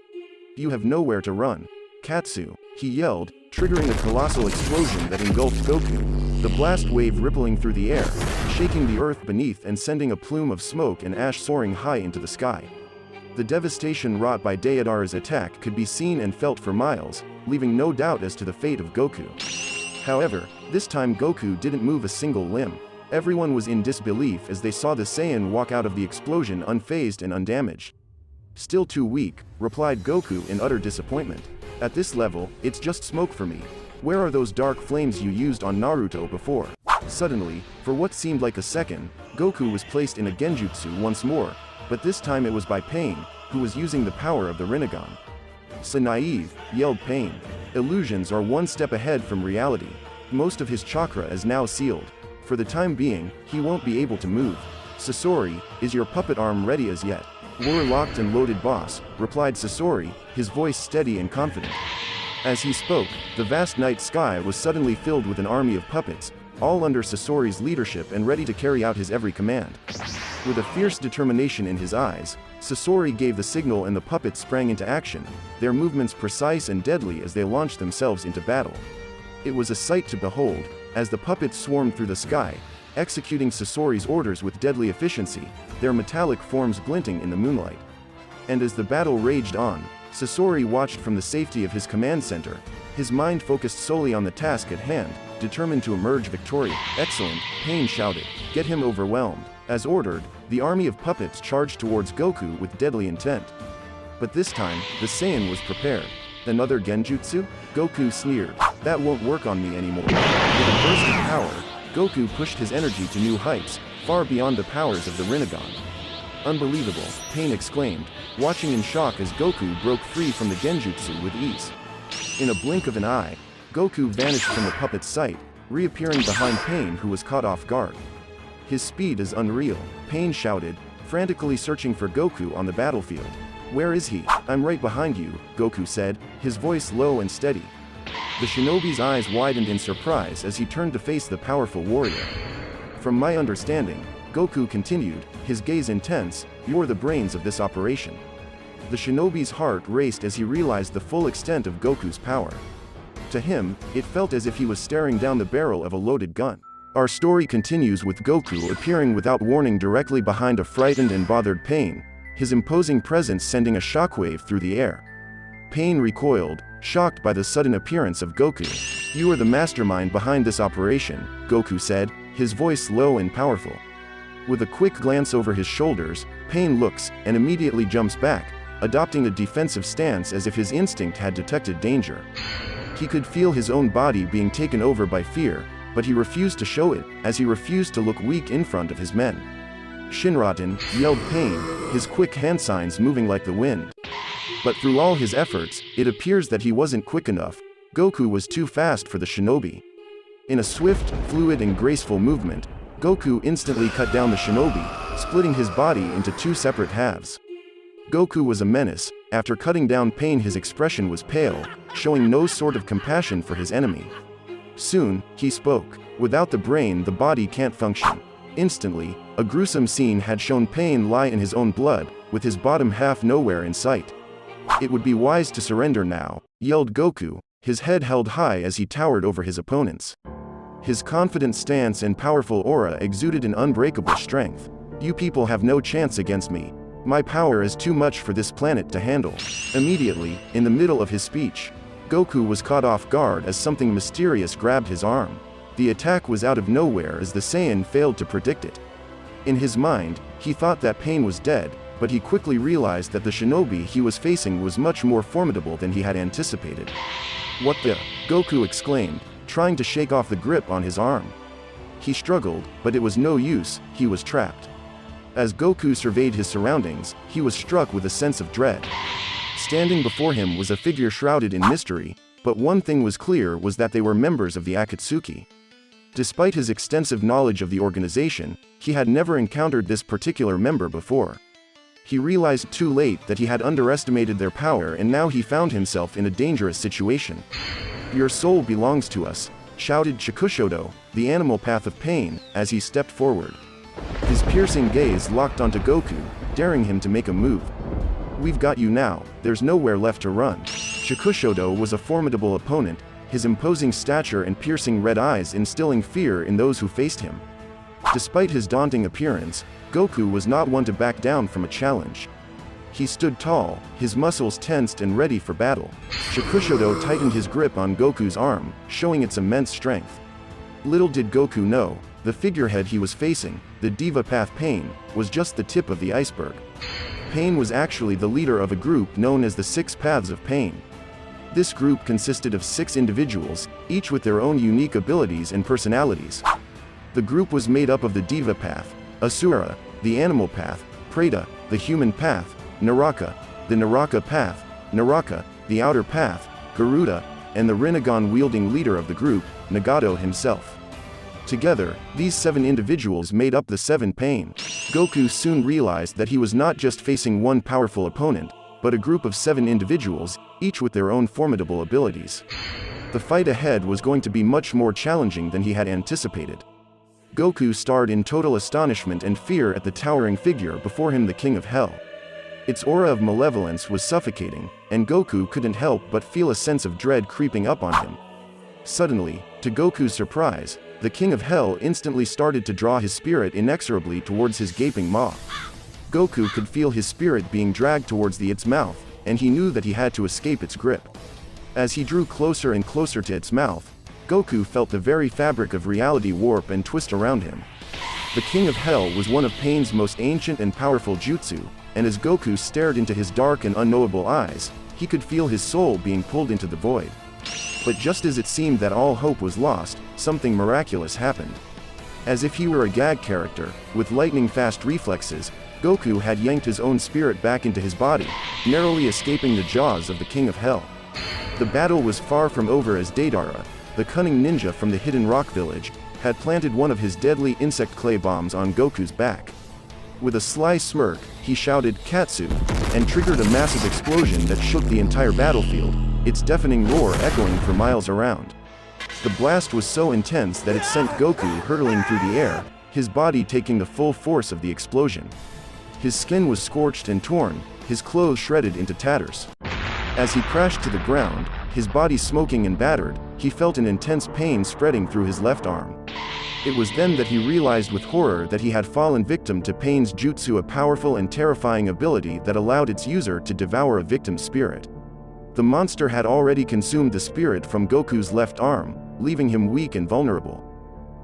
You have nowhere to run. Katsu, he yelled, triggering a colossal explosion that engulfed Goku, the blast wave rippling through the air, shaking the earth beneath and sending a plume of smoke and ash soaring high into the sky. The devastation wrought by Deidara's attack could be seen and felt for miles, leaving no doubt as to the fate of Goku. However, this time Goku didn't move a single limb. Everyone was in disbelief as they saw the Saiyan walk out of the explosion unfazed and undamaged. Still too weak, replied Goku in utter disappointment. At this level, it's just smoke for me. Where are those dark flames you used on Naruto before? Suddenly, for what seemed like a second, Goku was placed in a genjutsu once more, but this time it was by Pain, who was using the power of the Rinnegan. So naive, yelled Pain. Illusions are one step ahead from reality. Most of his chakra is now sealed. For the time being, he won't be able to move. Sasori, is your puppet arm ready as yet? We're locked and loaded, boss, replied Sasori, his voice steady and confident. As he spoke, the vast night sky was suddenly filled with an army of puppets, all under Sasori's leadership and ready to carry out his every command. With a fierce determination in his eyes, Sasori gave the signal and the puppets sprang into action, their movements precise and deadly as they launched themselves into battle. It was a sight to behold, as the puppets swarmed through the sky, executing Sasori's orders with deadly efficiency, their metallic forms glinting in the moonlight. And as the battle raged on, Sasori watched from the safety of his command center, his mind focused solely on the task at hand, determined to emerge victorious. Excellent, Pain shouted. Get him overwhelmed. As ordered, the army of puppets charged towards Goku with deadly intent. But this time, the Saiyan was prepared. Another genjutsu? Goku sneered. That won't work on me anymore. With a burst of power, Goku pushed his energy to new heights, far beyond the powers of the Rinnegan. Unbelievable, Pain exclaimed, watching in shock as Goku broke free from the genjutsu with ease. In a blink of an eye, Goku vanished from the puppet's sight, reappearing behind Pain, who was caught off guard. His speed is unreal, Pain shouted, frantically searching for Goku on the battlefield. Where is he? I'm right behind you, Goku said, his voice low and steady. The shinobi's eyes widened in surprise as he turned to face the powerful warrior. From my understanding, Goku continued, his gaze intense, you're the brains of this operation. The shinobi's heart raced as he realized the full extent of Goku's power. To him, it felt as if he was staring down the barrel of a loaded gun. Our story continues with Goku appearing without warning directly behind a frightened and bothered Pain, his imposing presence sending a shockwave through the air. Pain recoiled, shocked by the sudden appearance of Goku. You are the mastermind behind this operation, Goku said, his voice low and powerful. With a quick glance over his shoulders, Pain looks, and immediately jumps back, adopting a defensive stance as if his instinct had detected danger. He could feel his own body being taken over by fear, but he refused to show it, as he refused to look weak in front of his men. Shinraten, yelled Pain, his quick hand signs moving like the wind. But through all his efforts, it appears that he wasn't quick enough. Goku was too fast for the shinobi. In a swift, fluid and graceful movement, Goku instantly cut down the shinobi, splitting his body into two separate halves. Goku was a menace. After cutting down Pain, his expression was pale, showing no sort of compassion for his enemy. Soon, he spoke. Without the brain, the body can't function. Instantly, a gruesome scene had shown Pain lie in his own blood, with his bottom half nowhere in sight. It would be wise to surrender now, yelled Goku, his head held high as he towered over his opponents. His confident stance and powerful aura exuded an unbreakable strength. You people have no chance against me. My power is too much for this planet to handle. Immediately, in the middle of his speech, Goku was caught off guard as something mysterious grabbed his arm. The attack was out of nowhere as the Saiyan failed to predict it. In his mind, he thought that Pain was dead, but he quickly realized that the shinobi he was facing was much more formidable than he had anticipated. What the? Goku exclaimed, trying to shake off the grip on his arm. He struggled, but it was no use, he was trapped. As Goku surveyed his surroundings, he was struck with a sense of dread. Standing before him was a figure shrouded in mystery, but one thing was clear was that they were members of the Akatsuki. Despite his extensive knowledge of the organization, he had never encountered this particular member before. He realized too late that he had underestimated their power, and now he found himself in a dangerous situation. "Your soul belongs to us," shouted Chikushodo, the animal path of pain, as he stepped forward. His piercing gaze locked onto Goku, daring him to make a move. "We've got you now, there's nowhere left to run." Chikushodo was a formidable opponent, his imposing stature and piercing red eyes instilling fear in those who faced him. Despite his daunting appearance, Goku was not one to back down from a challenge. He stood tall, his muscles tensed and ready for battle. Chikushodo tightened his grip on Goku's arm, showing its immense strength. Little did Goku know, the figurehead he was facing, the Diva Path Pain, was just the tip of the iceberg. Pain was actually the leader of a group known as the Six Paths of Pain. This group consisted of 6 individuals, each with their own unique abilities and personalities. The group was made up of the Diva Path, Asura, the Animal Path, Preta, the Human Path, Naraka, the Naraka Path, Naraka, the Outer Path, Garuda, and the Rinnegan-wielding leader of the group, Nagato himself. Together, these 7 individuals made up the 7 Pain. Goku soon realized that he was not just facing one powerful opponent, but a group of 7 individuals, each with their own formidable abilities. The fight ahead was going to be much more challenging than he had anticipated. Goku stared in total astonishment and fear at the towering figure before him, the King of Hell. Its aura of malevolence was suffocating, and Goku couldn't help but feel a sense of dread creeping up on him. Suddenly, to Goku's surprise, the King of Hell instantly started to draw his spirit inexorably towards his gaping maw. Goku could feel his spirit being dragged towards its mouth, and he knew that he had to escape its grip. As he drew closer and closer to its mouth, Goku felt the very fabric of reality warp and twist around him. The King of Hell was one of Pain's most ancient and powerful jutsu, and as Goku stared into his dark and unknowable eyes, he could feel his soul being pulled into the void. But just as it seemed that all hope was lost, something miraculous happened. As if he were a gag character, with lightning-fast reflexes, Goku had yanked his own spirit back into his body, narrowly escaping the jaws of the King of Hell. The battle was far from over as Deidara, the cunning ninja from the Hidden Rock Village, had planted one of his deadly insect clay bombs on Goku's back. With a sly smirk, he shouted "Katsu," and triggered a massive explosion that shook the entire battlefield, its deafening roar echoing for miles around. The blast was so intense that it sent Goku hurtling through the air, his body taking the full force of the explosion. His skin was scorched and torn, his clothes shredded into tatters. As he crashed to the ground, his body smoking and battered, he felt an intense pain spreading through his left arm. It was then that he realized with horror that he had fallen victim to Pain's jutsu, a powerful and terrifying ability that allowed its user to devour a victim's spirit. The monster had already consumed the spirit from Goku's left arm, leaving him weak and vulnerable.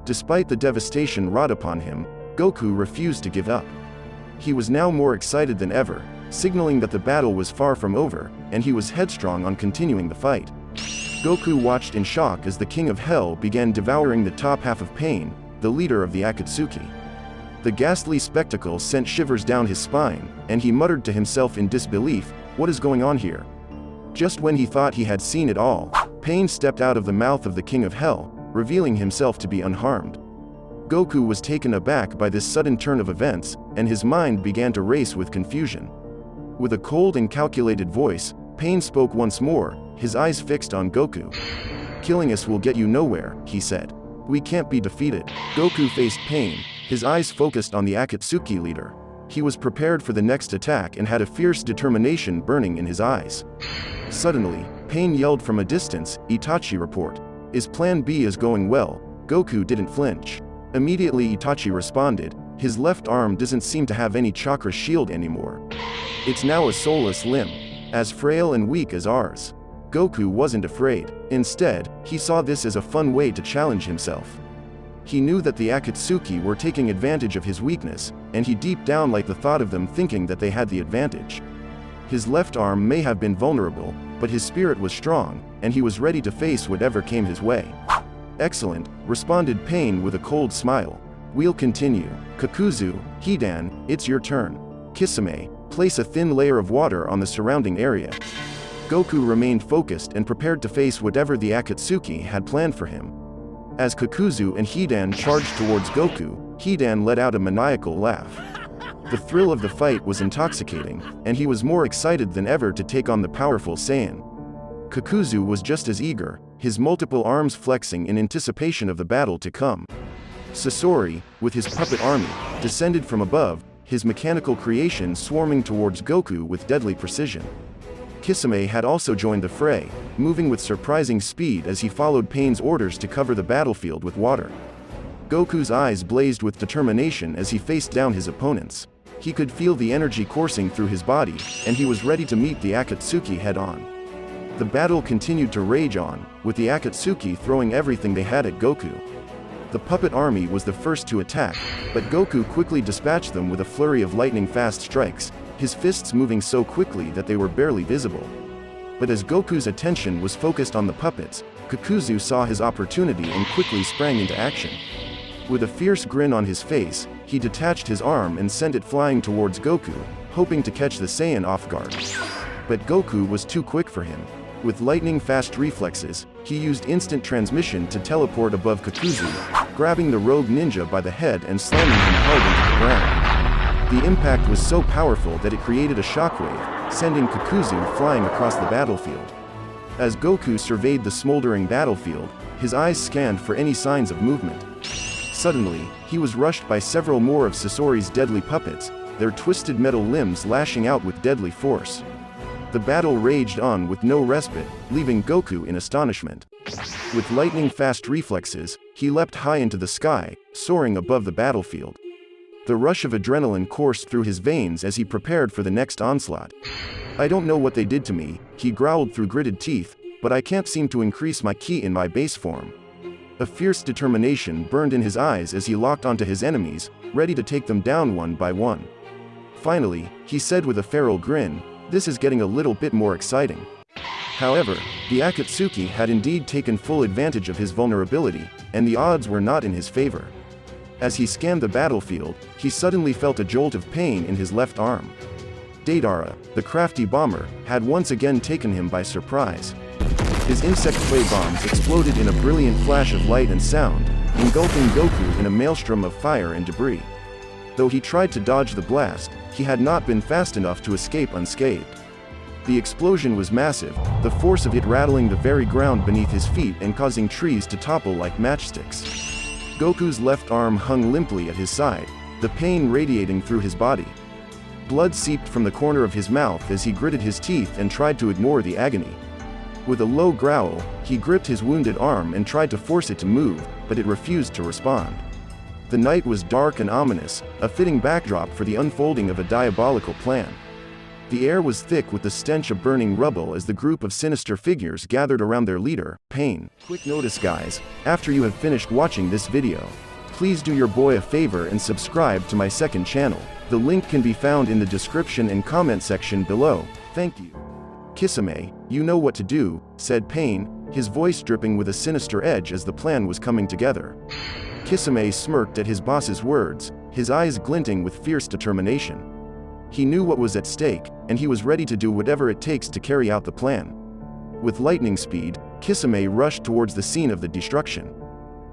Despite the devastation wrought upon him, Goku refused to give up. He was now more excited than ever, signaling that the battle was far from over, and he was headstrong on continuing the fight. Goku watched in shock as the King of Hell began devouring the top half of Pain, the leader of the Akatsuki. The ghastly spectacle sent shivers down his spine, and he muttered to himself in disbelief, "What is going on here?" Just when he thought he had seen it all, Pain stepped out of the mouth of the King of Hell, revealing himself to be unharmed. Goku was taken aback by this sudden turn of events, and his mind began to race with confusion. With a cold and calculated voice, Pain spoke once more, his eyes fixed on Goku. "Killing us will get you nowhere," he said. "We can't be defeated." Goku faced Pain, his eyes focused on the Akatsuki leader. He was prepared for the next attack and had a fierce determination burning in his eyes. Suddenly, Pain yelled from a distance, "Itachi, report. Is Plan B is going well?" Goku didn't flinch. Immediately Itachi responded, "His left arm doesn't seem to have any chakra shield anymore. It's now a soulless limb, as frail and weak as ours." Goku wasn't afraid. Instead, he saw this as a fun way to challenge himself. He knew that the Akatsuki were taking advantage of his weakness, and he deep down liked the thought of them thinking that they had the advantage. His left arm may have been vulnerable, but his spirit was strong, and he was ready to face whatever came his way. Excellent, responded Pain with a cold smile. We'll continue. Kakuzu, Hidan, it's your turn. Kisame, place a thin layer of water on the surrounding area. Goku remained focused and prepared to face whatever the Akatsuki had planned for him. As Kakuzu and Hidan charged towards Goku, Hidan let out a maniacal laugh. The thrill of the fight was intoxicating, and he was more excited than ever to take on the powerful Saiyan. Kakuzu was just as eager, his multiple arms flexing in anticipation of the battle to come. Sasori, with his puppet army, descended from above, his mechanical creation swarming towards Goku with deadly precision. Kisame had also joined the fray, moving with surprising speed as he followed Pain's orders to cover the battlefield with water. Goku's eyes blazed with determination as he faced down his opponents. He could feel the energy coursing through his body, and he was ready to meet the Akatsuki head-on. The battle continued to rage on, with the Akatsuki throwing everything they had at Goku. The puppet army was the first to attack, but Goku quickly dispatched them with a flurry of lightning-fast strikes, his fists moving so quickly that they were barely visible. But as Goku's attention was focused on the puppets, Kakuzu saw his opportunity and quickly sprang into action. With a fierce grin on his face, he detached his arm and sent it flying towards Goku, hoping to catch the Saiyan off guard. But Goku was too quick for him. With lightning-fast reflexes, he used instant transmission to teleport above Kakuzu, grabbing the rogue ninja by the head and slamming him hard into the ground. The impact was so powerful that it created a shockwave, sending Kakuzu flying across the battlefield. As Goku surveyed the smoldering battlefield, his eyes scanned for any signs of movement. Suddenly, he was rushed by several more of Sasori's deadly puppets, their twisted metal limbs lashing out with deadly force. The battle raged on with no respite, leaving Goku in astonishment. With lightning-fast reflexes, he leapt high into the sky, soaring above the battlefield. The rush of adrenaline coursed through his veins as he prepared for the next onslaught. I don't know what they did to me, he growled through gritted teeth, but I can't seem to increase my ki in my base form. A fierce determination burned in his eyes as he locked onto his enemies, ready to take them down one by one. Finally, he said with a feral grin, "This is getting a little bit more exciting." However, the Akatsuki had indeed taken full advantage of his vulnerability, and the odds were not in his favor. As he scanned the battlefield, he suddenly felt a jolt of pain in his left arm. Deidara, the crafty bomber, had once again taken him by surprise. His insect clay bombs exploded in a brilliant flash of light and sound, engulfing Goku in a maelstrom of fire and debris. Though he tried to dodge the blast, he had not been fast enough to escape unscathed. The explosion was massive, the force of it rattling the very ground beneath his feet and causing trees to topple like matchsticks. Goku's left arm hung limply at his side, the pain radiating through his body. Blood seeped from the corner of his mouth as he gritted his teeth and tried to ignore the agony. With a low growl, he gripped his wounded arm and tried to force it to move, but it refused to respond. The night was dark and ominous, a fitting backdrop for the unfolding of a diabolical plan. The air was thick with the stench of burning rubble as the group of sinister figures gathered around their leader, Pain. Quick notice guys, after you have finished watching this video, please do your boy a favor and subscribe to my second channel. The link can be found in the description and comment section below. Thank you. Kisame, you know what to do, said Pain, his voice dripping with a sinister edge as the plan was coming together. Kisame smirked at his boss's words, his eyes glinting with fierce determination. He knew what was at stake, and he was ready to do whatever it takes to carry out the plan. With lightning speed, Kisame rushed towards the scene of the destruction.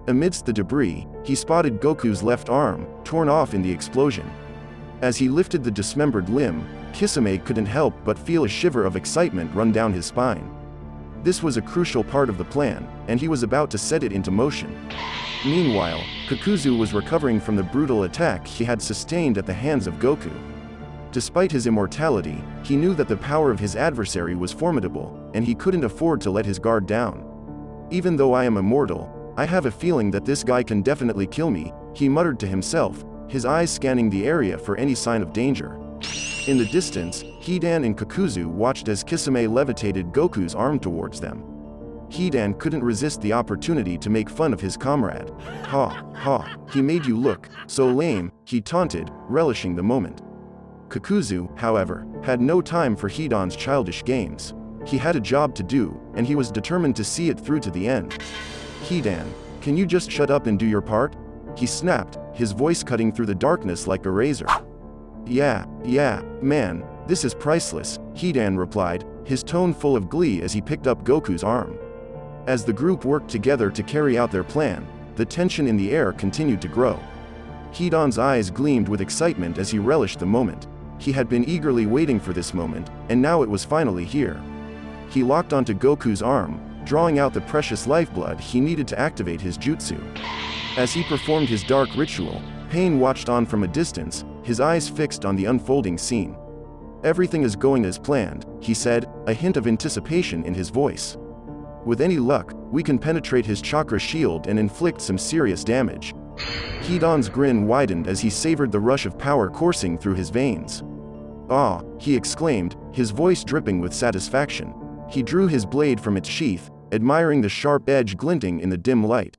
Amidst the debris, he spotted Goku's left arm, torn off in the explosion. As he lifted the dismembered limb, Kisame couldn't help but feel a shiver of excitement run down his spine. This was a crucial part of the plan, and he was about to set it into motion. Meanwhile, Kakuzu was recovering from the brutal attack he had sustained at the hands of Goku. Despite his immortality, he knew that the power of his adversary was formidable, and he couldn't afford to let his guard down. Even though I am immortal, I have a feeling that this guy can definitely kill me, he muttered to himself, his eyes scanning the area for any sign of danger. In the distance, Hidan and Kakuzu watched as Kisame levitated Goku's arm towards them. Hidan couldn't resist the opportunity to make fun of his comrade. "Ha, ha, he made you look so lame," he taunted, relishing the moment. Kakuzu, however, had no time for Hidan's childish games. He had a job to do, and he was determined to see it through to the end. "Hidan, Can you just shut up and do your part? He snapped, his voice cutting through the darkness like a razor. Yeah, man, this is priceless, Hidan replied, his tone full of glee as he picked up Goku's arm. As the group worked together to carry out their plan, the tension in the air continued to grow. Hidan's eyes gleamed with excitement as he relished the moment. He had been eagerly waiting for this moment, and now it was finally here. He locked onto Goku's arm, drawing out the precious lifeblood he needed to activate his jutsu. As he performed his dark ritual, Pain watched on from a distance, his eyes fixed on the unfolding scene. Everything is going as planned, he said, a hint of anticipation in his voice. With any luck, we can penetrate his chakra shield and inflict some serious damage. Hidan's grin widened as he savored the rush of power coursing through his veins. Ah, he exclaimed, his voice dripping with satisfaction. He drew his blade from its sheath, admiring the sharp edge glinting in the dim light.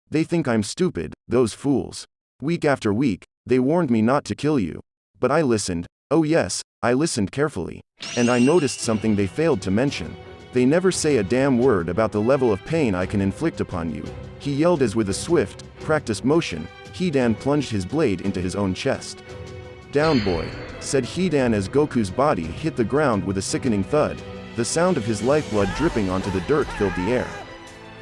They think I'm stupid, those fools. Week after week, they warned me not to kill you. But I listened, oh yes, I listened carefully. And I noticed something they failed to mention. They never say a damn word about the level of pain I can inflict upon you. He yelled as with a swift, practiced motion, Hidan plunged his blade into his own chest. Down boy, said Hidan as Goku's body hit the ground with a sickening thud. The sound of his lifeblood dripping onto the dirt filled the air.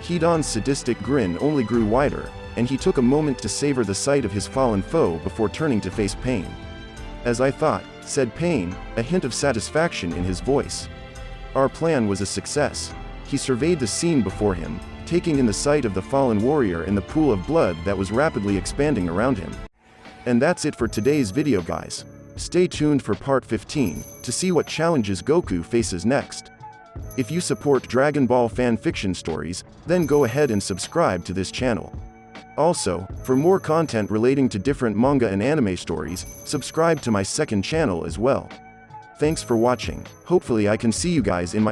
Hidan's sadistic grin only grew wider, and he took a moment to savor the sight of his fallen foe before turning to face Pain. As I thought, said Pain, a hint of satisfaction in his voice. Our plan was a success. He surveyed the scene before him, taking in the sight of the fallen warrior and the pool of blood that was rapidly expanding around him. And that's it for today's video guys. Stay tuned for part 15, to see what challenges Goku faces next. If you support Dragon Ball fan fiction stories, then go ahead and subscribe to this channel. Also, for more content relating to different manga and anime stories, subscribe to my second channel as well. Thanks for watching. Hopefully I can see you guys in my